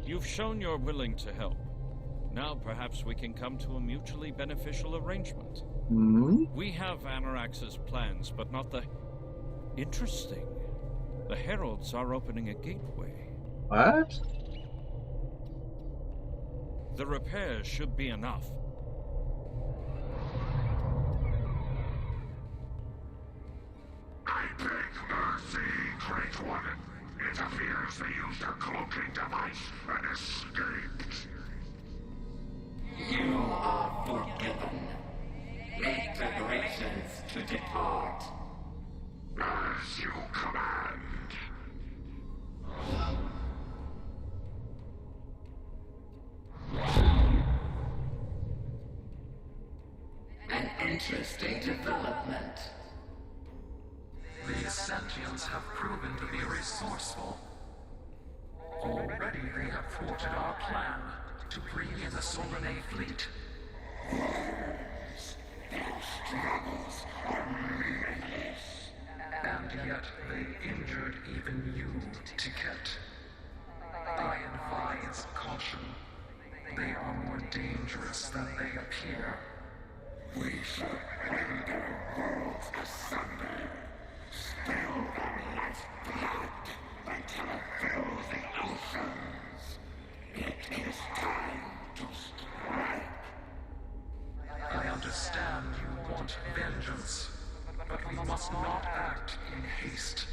You've shown you're willing to help. Now perhaps we can come to a mutually beneficial arrangement. Mm-hmm. We have Anarax's plans, but not the... Interesting. The Heralds are opening a gateway. What? The repairs should be enough. I beg mercy, Great One. It appears they used a cloaking device and escaped. You are forgiven. Make preparations to depart. As you command. An interesting development. These sentients have proven to be resourceful. Already they have thwarted our plan to bring in the Solanae fleet. Their struggles are meaningless. And yet they injured even you, Ticket. I advise caution. They are more dangerous than they appear. We shall render worlds asunder. Spill their life's blood until it fills the oceans. It is time to strike. I understand you want vengeance, but we must not act in haste.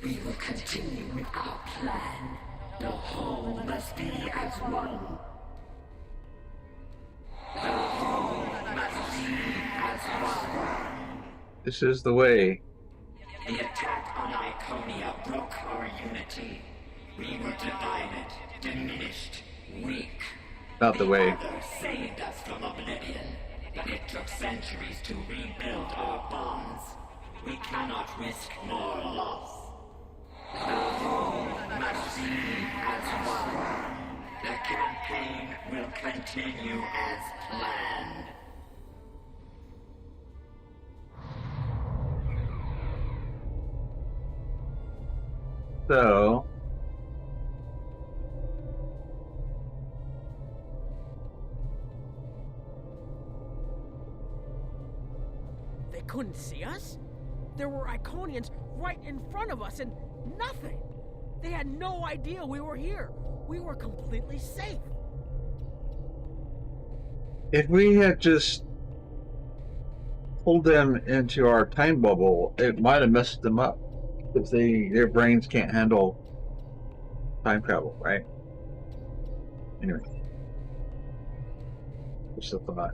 We will continue with our plan. The whole must be as one. The whole must be as This is the way. The attack on Iconia broke our unity. We were divided, diminished, weak. Not the way. Others saved us from oblivion, but it took centuries to rebuild our bonds. We cannot risk more loss. The whole must be as one. The campaign will continue as planned. So, They couldn't see us? There were Iconians right in front of us and nothing. They had no idea we were here. We were completely safe. if we had just pulled them into our time bubble, it might have messed them up. Because their brains can't handle time travel, right? Anyway. Just a thought.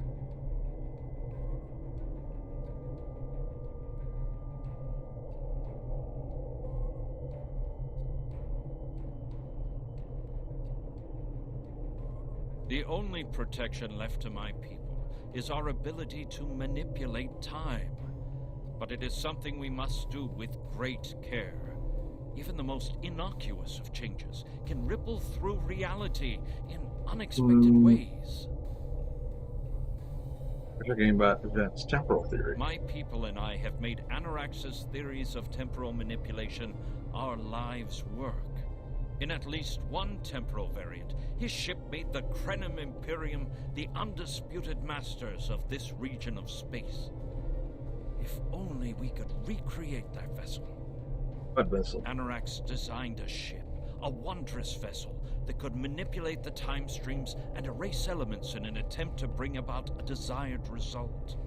The only protection left to my people is our ability to manipulate time. But it is something we must do with great care. Even the most innocuous of changes can ripple through reality in unexpected ways. We're talking about advanced temporal theory. My people and I have made Anorax's theories of temporal manipulation our life's work. In at least one temporal variant, his ship made the Krenim Imperium the undisputed masters of this region of space. If only we could recreate that vessel. What vessel? Anorax designed a ship, a wondrous vessel that could manipulate the time streams and erase elements in an attempt to bring about a desired result.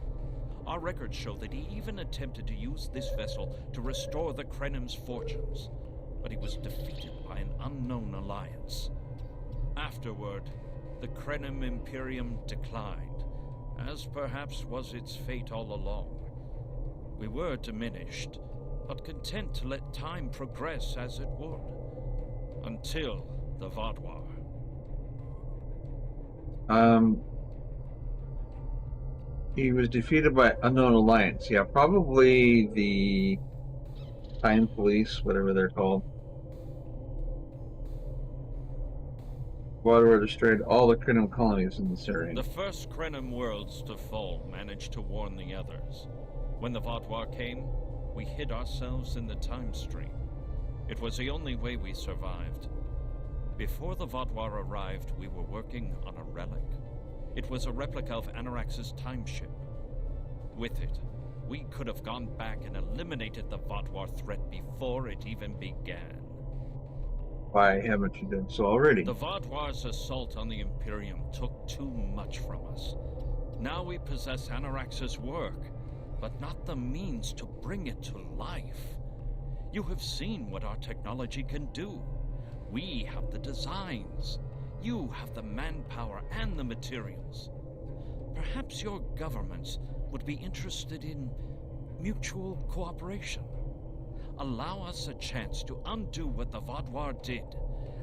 Our records show that he even attempted to use this vessel to restore the Krenim's fortunes, but he was defeated by an unknown alliance. Afterward, the Krenim Imperium declined, as perhaps was its fate all along. We were diminished, but content to let time progress as it would, until the Vaadwaur. He was defeated by unknown alliance. Yeah, probably the Time Police, whatever they're called. Vaadwaur destroyed all the Krenim colonies in this area. The first Krenim worlds to fall managed to warn the others. When the Vaadwaur came, we hid ourselves in the time stream. It was the only way we survived. Before the Vaadwaur arrived, we were working on a relic. It was a replica of Anorax's time ship. With it, we could have gone back and eliminated the Vaadwaur threat before it even began. Why haven't you done so already? The Vaadwaur's assault on the Imperium took too much from us. Now we possess Anorax's work, but not the means to bring it to life. You have seen what our technology can do. We have the designs. You have the manpower and the materials. Perhaps your governments would be interested in mutual cooperation. Allow us a chance to undo what the Vaadwaur did,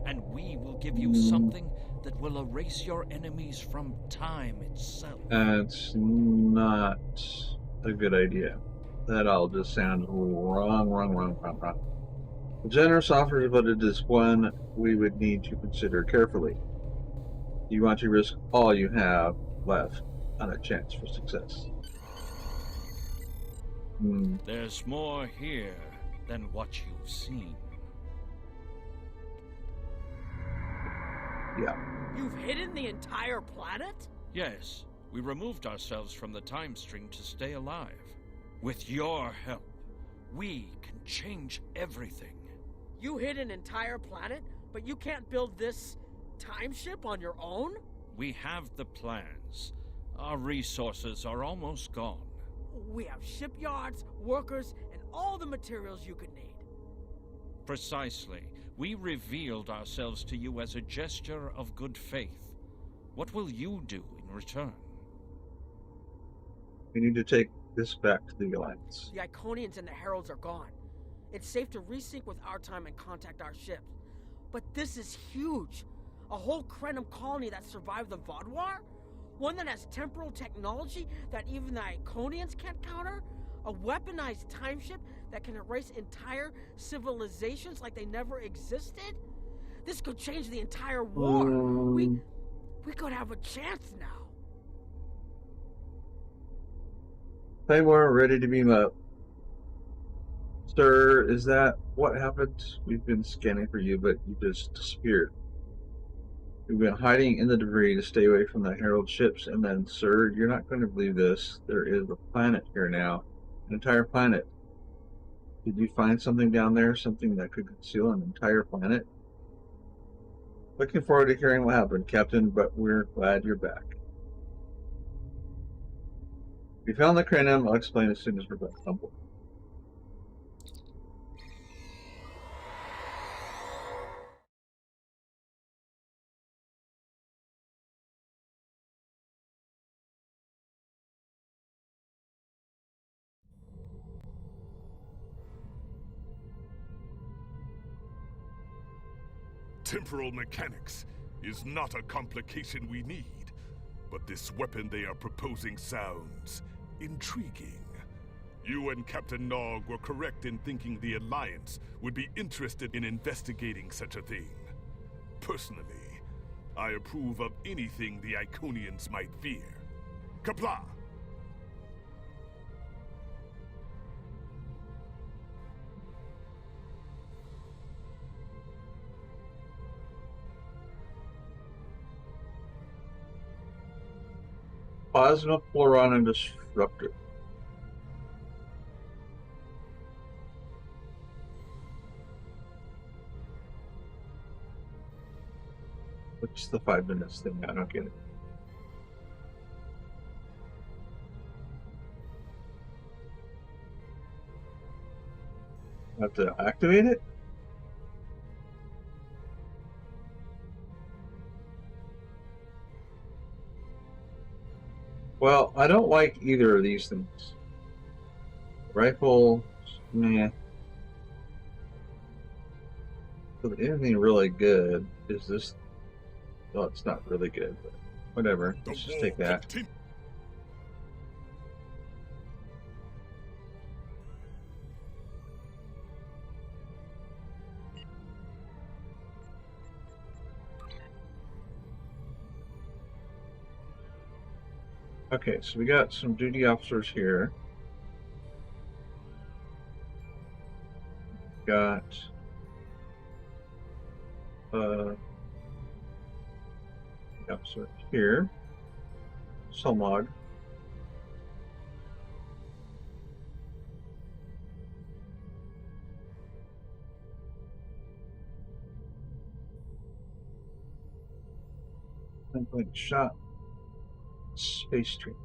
and we will give you something that will erase your enemies from time itself. That's not a good idea. That all just sounds wrong. A generous offer, but it is one we would need to consider carefully. You want to risk all you have left on a chance for success. There's more here than what you've seen. Yeah. You've hidden the entire planet? Yes, we removed ourselves from the time stream to stay alive. With your help, we can change everything. You hid an entire planet, but you can't build this time ship on your own? We have the plans. Our resources are almost gone. We have shipyards, workers, and all the materials you could need. Precisely. We revealed ourselves to you as a gesture of good faith. What will you do in return? We need to take this back to the Alliance. The Iconians and the Heralds are gone. It's safe to resync with our time and contact our ships. But this is huge. A whole Krenim colony that survived the Vod War? One that has temporal technology that even the Iconians can't counter? A weaponized time ship that can erase entire civilizations like they never existed? This could change the entire war. We could have a chance now. Claymore, ready to beam up. Sir, is that what happened? We've been scanning for you, but you just disappeared. We've been hiding in the debris to stay away from the Herald ships, and then, sir, you're not going to believe this. There is a planet here now. An entire planet. Did you find something down there? Something that could conceal an entire planet? Looking forward to hearing what happened, Captain, but we're glad you're back. We found the Krenim. I'll explain as soon as we're back on board. Temporal mechanics is not a complication we need, but this weapon they are proposing sounds intriguing. You and Captain Nog were correct in thinking the Alliance would be interested in investigating such a thing. Personally, I approve of anything the Iconians might fear. Kapla! Plasma Floron Disruptor. What's the 5 minutes thing? I don't get it. I have to activate it? Well, I don't like either of these things. Rifle, meh. But anything really good is this. Well, it's not really good, but whatever. Let's just take that. Okay, so we got some duty officers here. Got officer here. Solmog. Point shot. Space Street.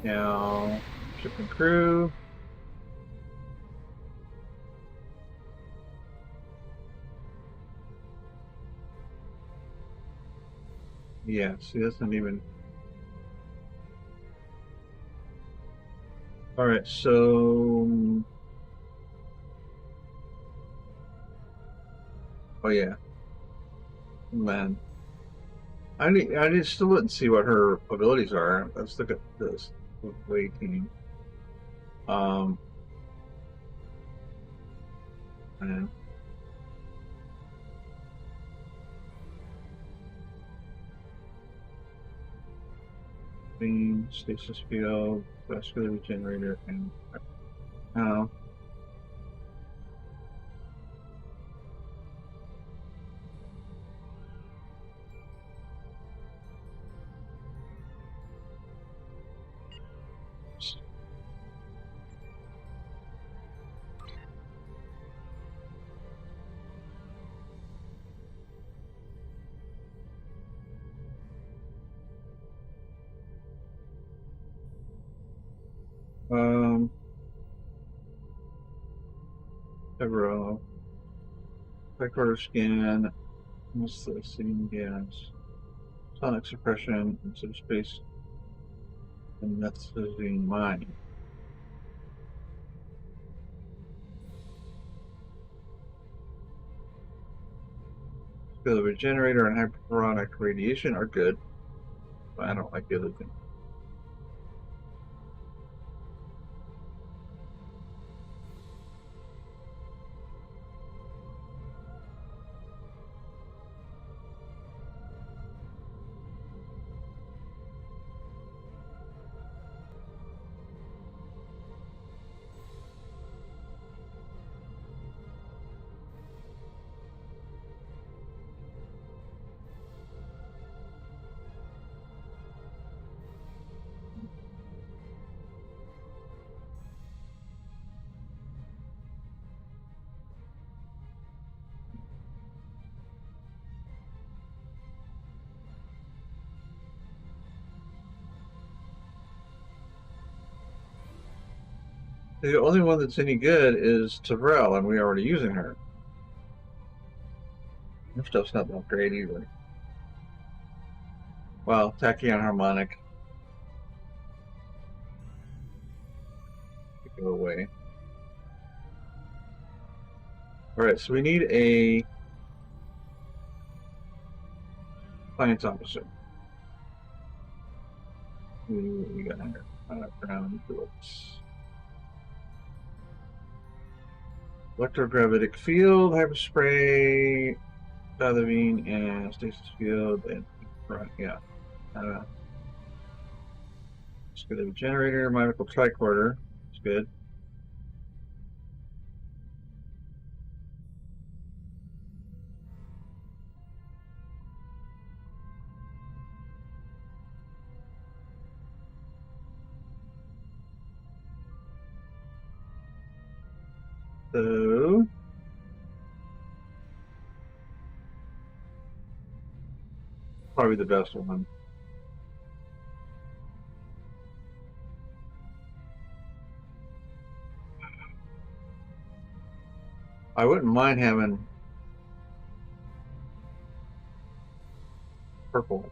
Now, ship and crew. Yeah, see, that's not even. All right, so. Oh yeah, man. I still didn't see what her abilities are. Let's look at this. Waiting. Man. Beam, stasis field, vascular regenerator, and Several. Recorder scan. What's the scene gas? Sonic suppression in subspace and methazine mine. The regenerator and hyperonic radiation are good, but I don't like the other thing. The only one that's any good is Tavrel, and we're already using her. Her stuff's not that great either. Well, tachyon harmonic. Go away. Alright, so we need a science officer. We got here. Ground bullets. Electrogravitic field, hyperspray, Fathavine, and stasis field, and yeah. Let's get a generator, medical tricorder. It's good. So probably the best one. I wouldn't mind having purple.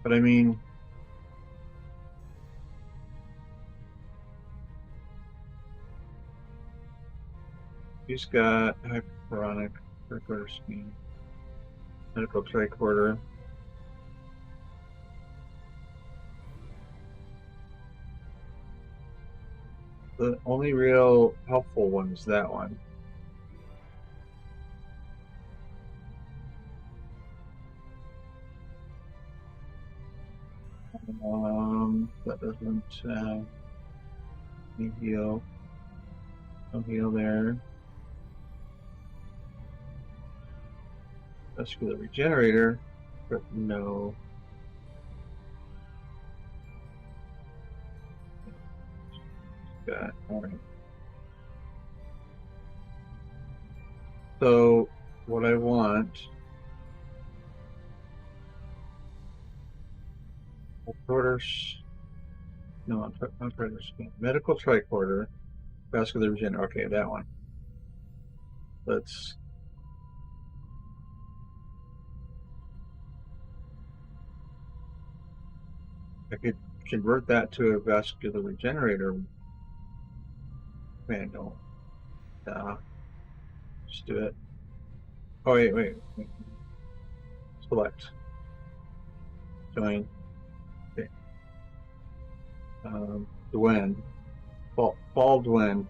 But I mean, he's got hyperonic recorder scheme, medical tricorder. The only real helpful one is that one. That doesn't heal. No heal there. Vascular regenerator, but no. Got it. All right. So what I want. Tricorders. No, not tricorders. Medical tricorder. Vascular regenerator. Okay, that one. Let's. I could convert that to a vascular regenerator manual. Just do it. Oh, wait. Select. Join. Okay. Dwayne. Baldwin.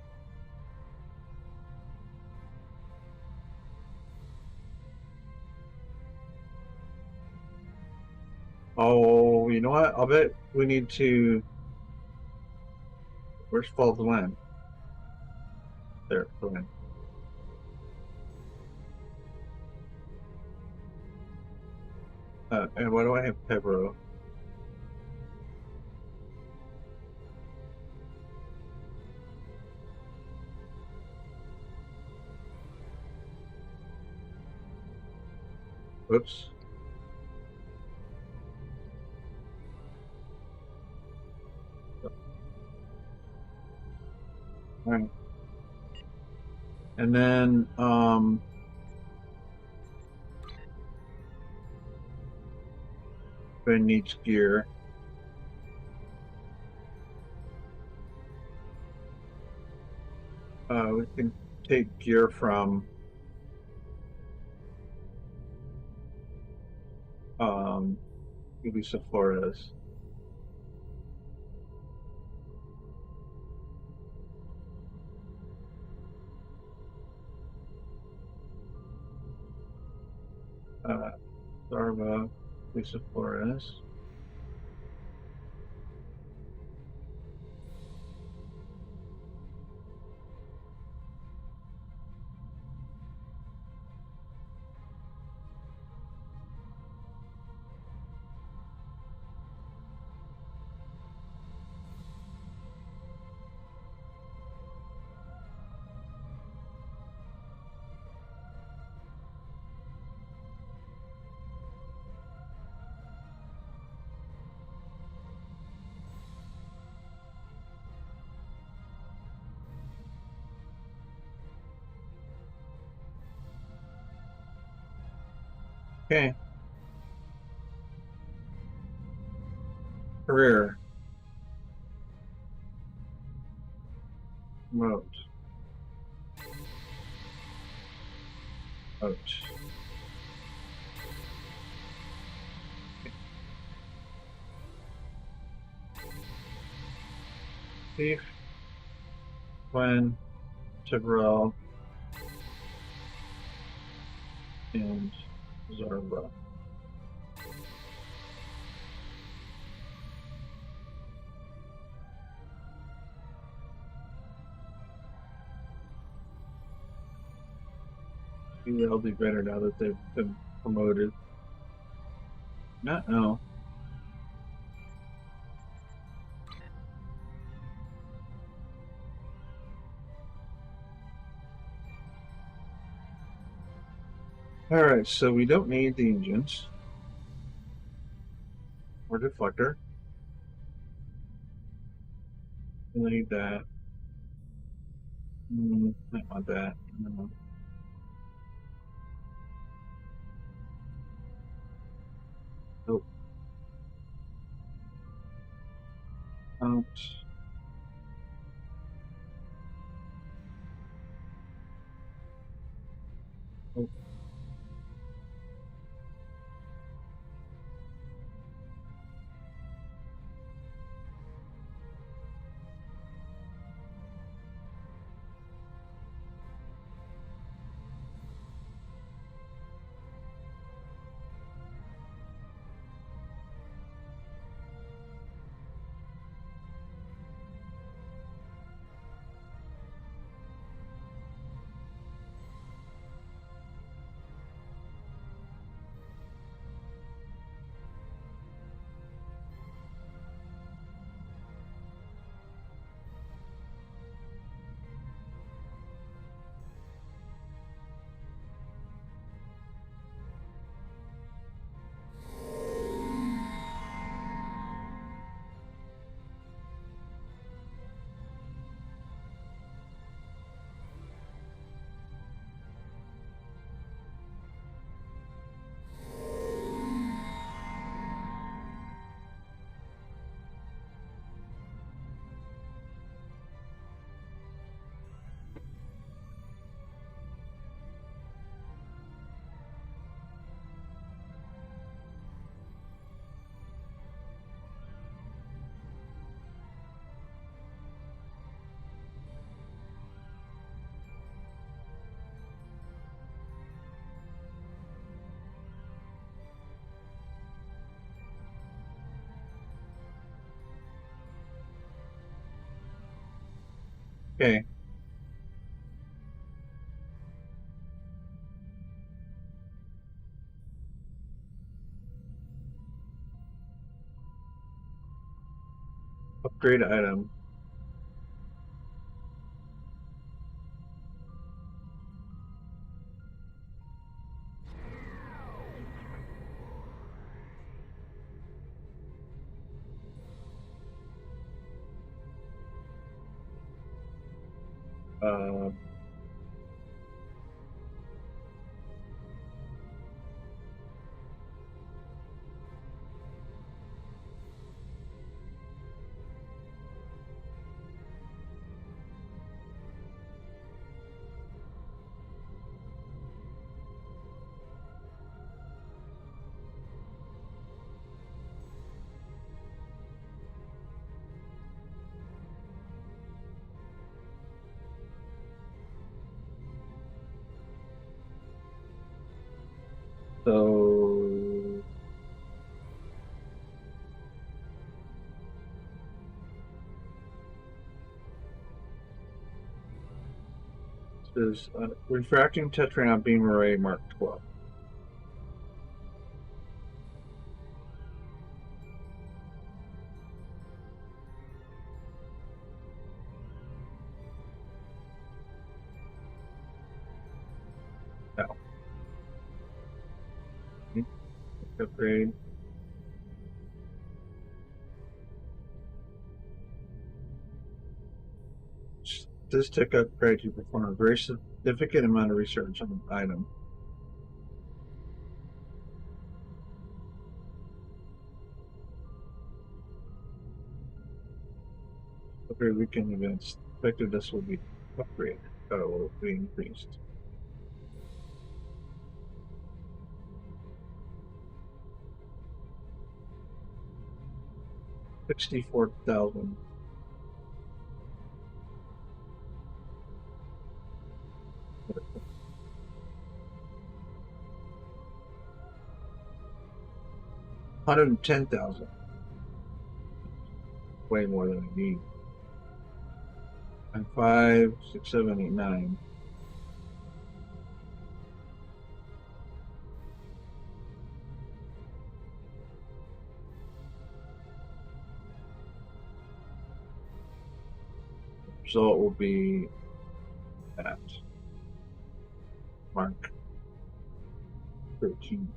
Oh, you know what? I'll bet we need to. Where's Baldwin? There, Dwayne. And why do I have Pebro? Whoops. All right. And then, Ben needs gear. We can take gear from Elisa Flores. Zarva, Lisa Flores. Okay. Career. Remote. Remote. Thief. Gwen. Tibrell. And Zarva. Maybe they'll be better now that they've been promoted. No. Alright, so we don't need the engines. Or deflector. We need that. Not want that. No. Nope. Out. Nope. Okay. Upgrade item. So this is refracting tetragon beam array Mark 12. No. Upgrade. This tech upgrade to perform a very significant amount of research on an item. Upgrade weekend events. Effectiveness will be upgraded. Will be increased. $64,000. $110,000. Way more than I need. And 5, 6, 7, 8, 9. Result will be that Mark 13.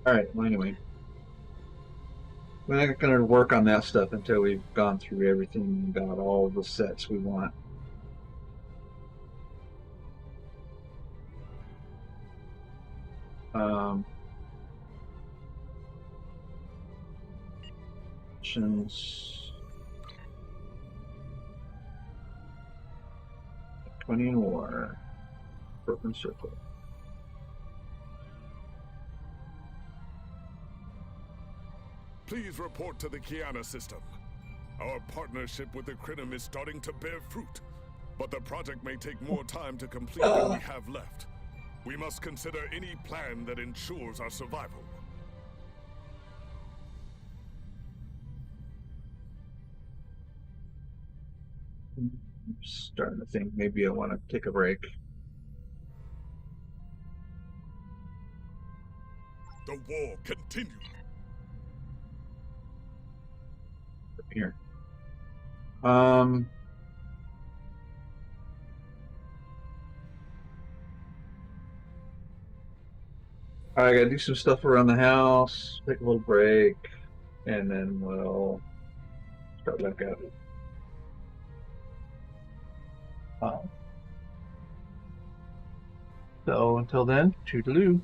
Alright, well anyway. We're not going to work on that stuff until we've gone through everything and got all the sets we want. Missions 20 in war. Broken circle. Please report to the Kiana system. Our partnership with the Crinum is starting to bear fruit, but the project may take more time to complete than we have left. We must consider any plan that ensures our survival. I'm starting to think maybe I want to take a break. The war continues. Here. I gotta do some stuff around the house, take a little break, and then we'll start back at it. So until then, toodaloo.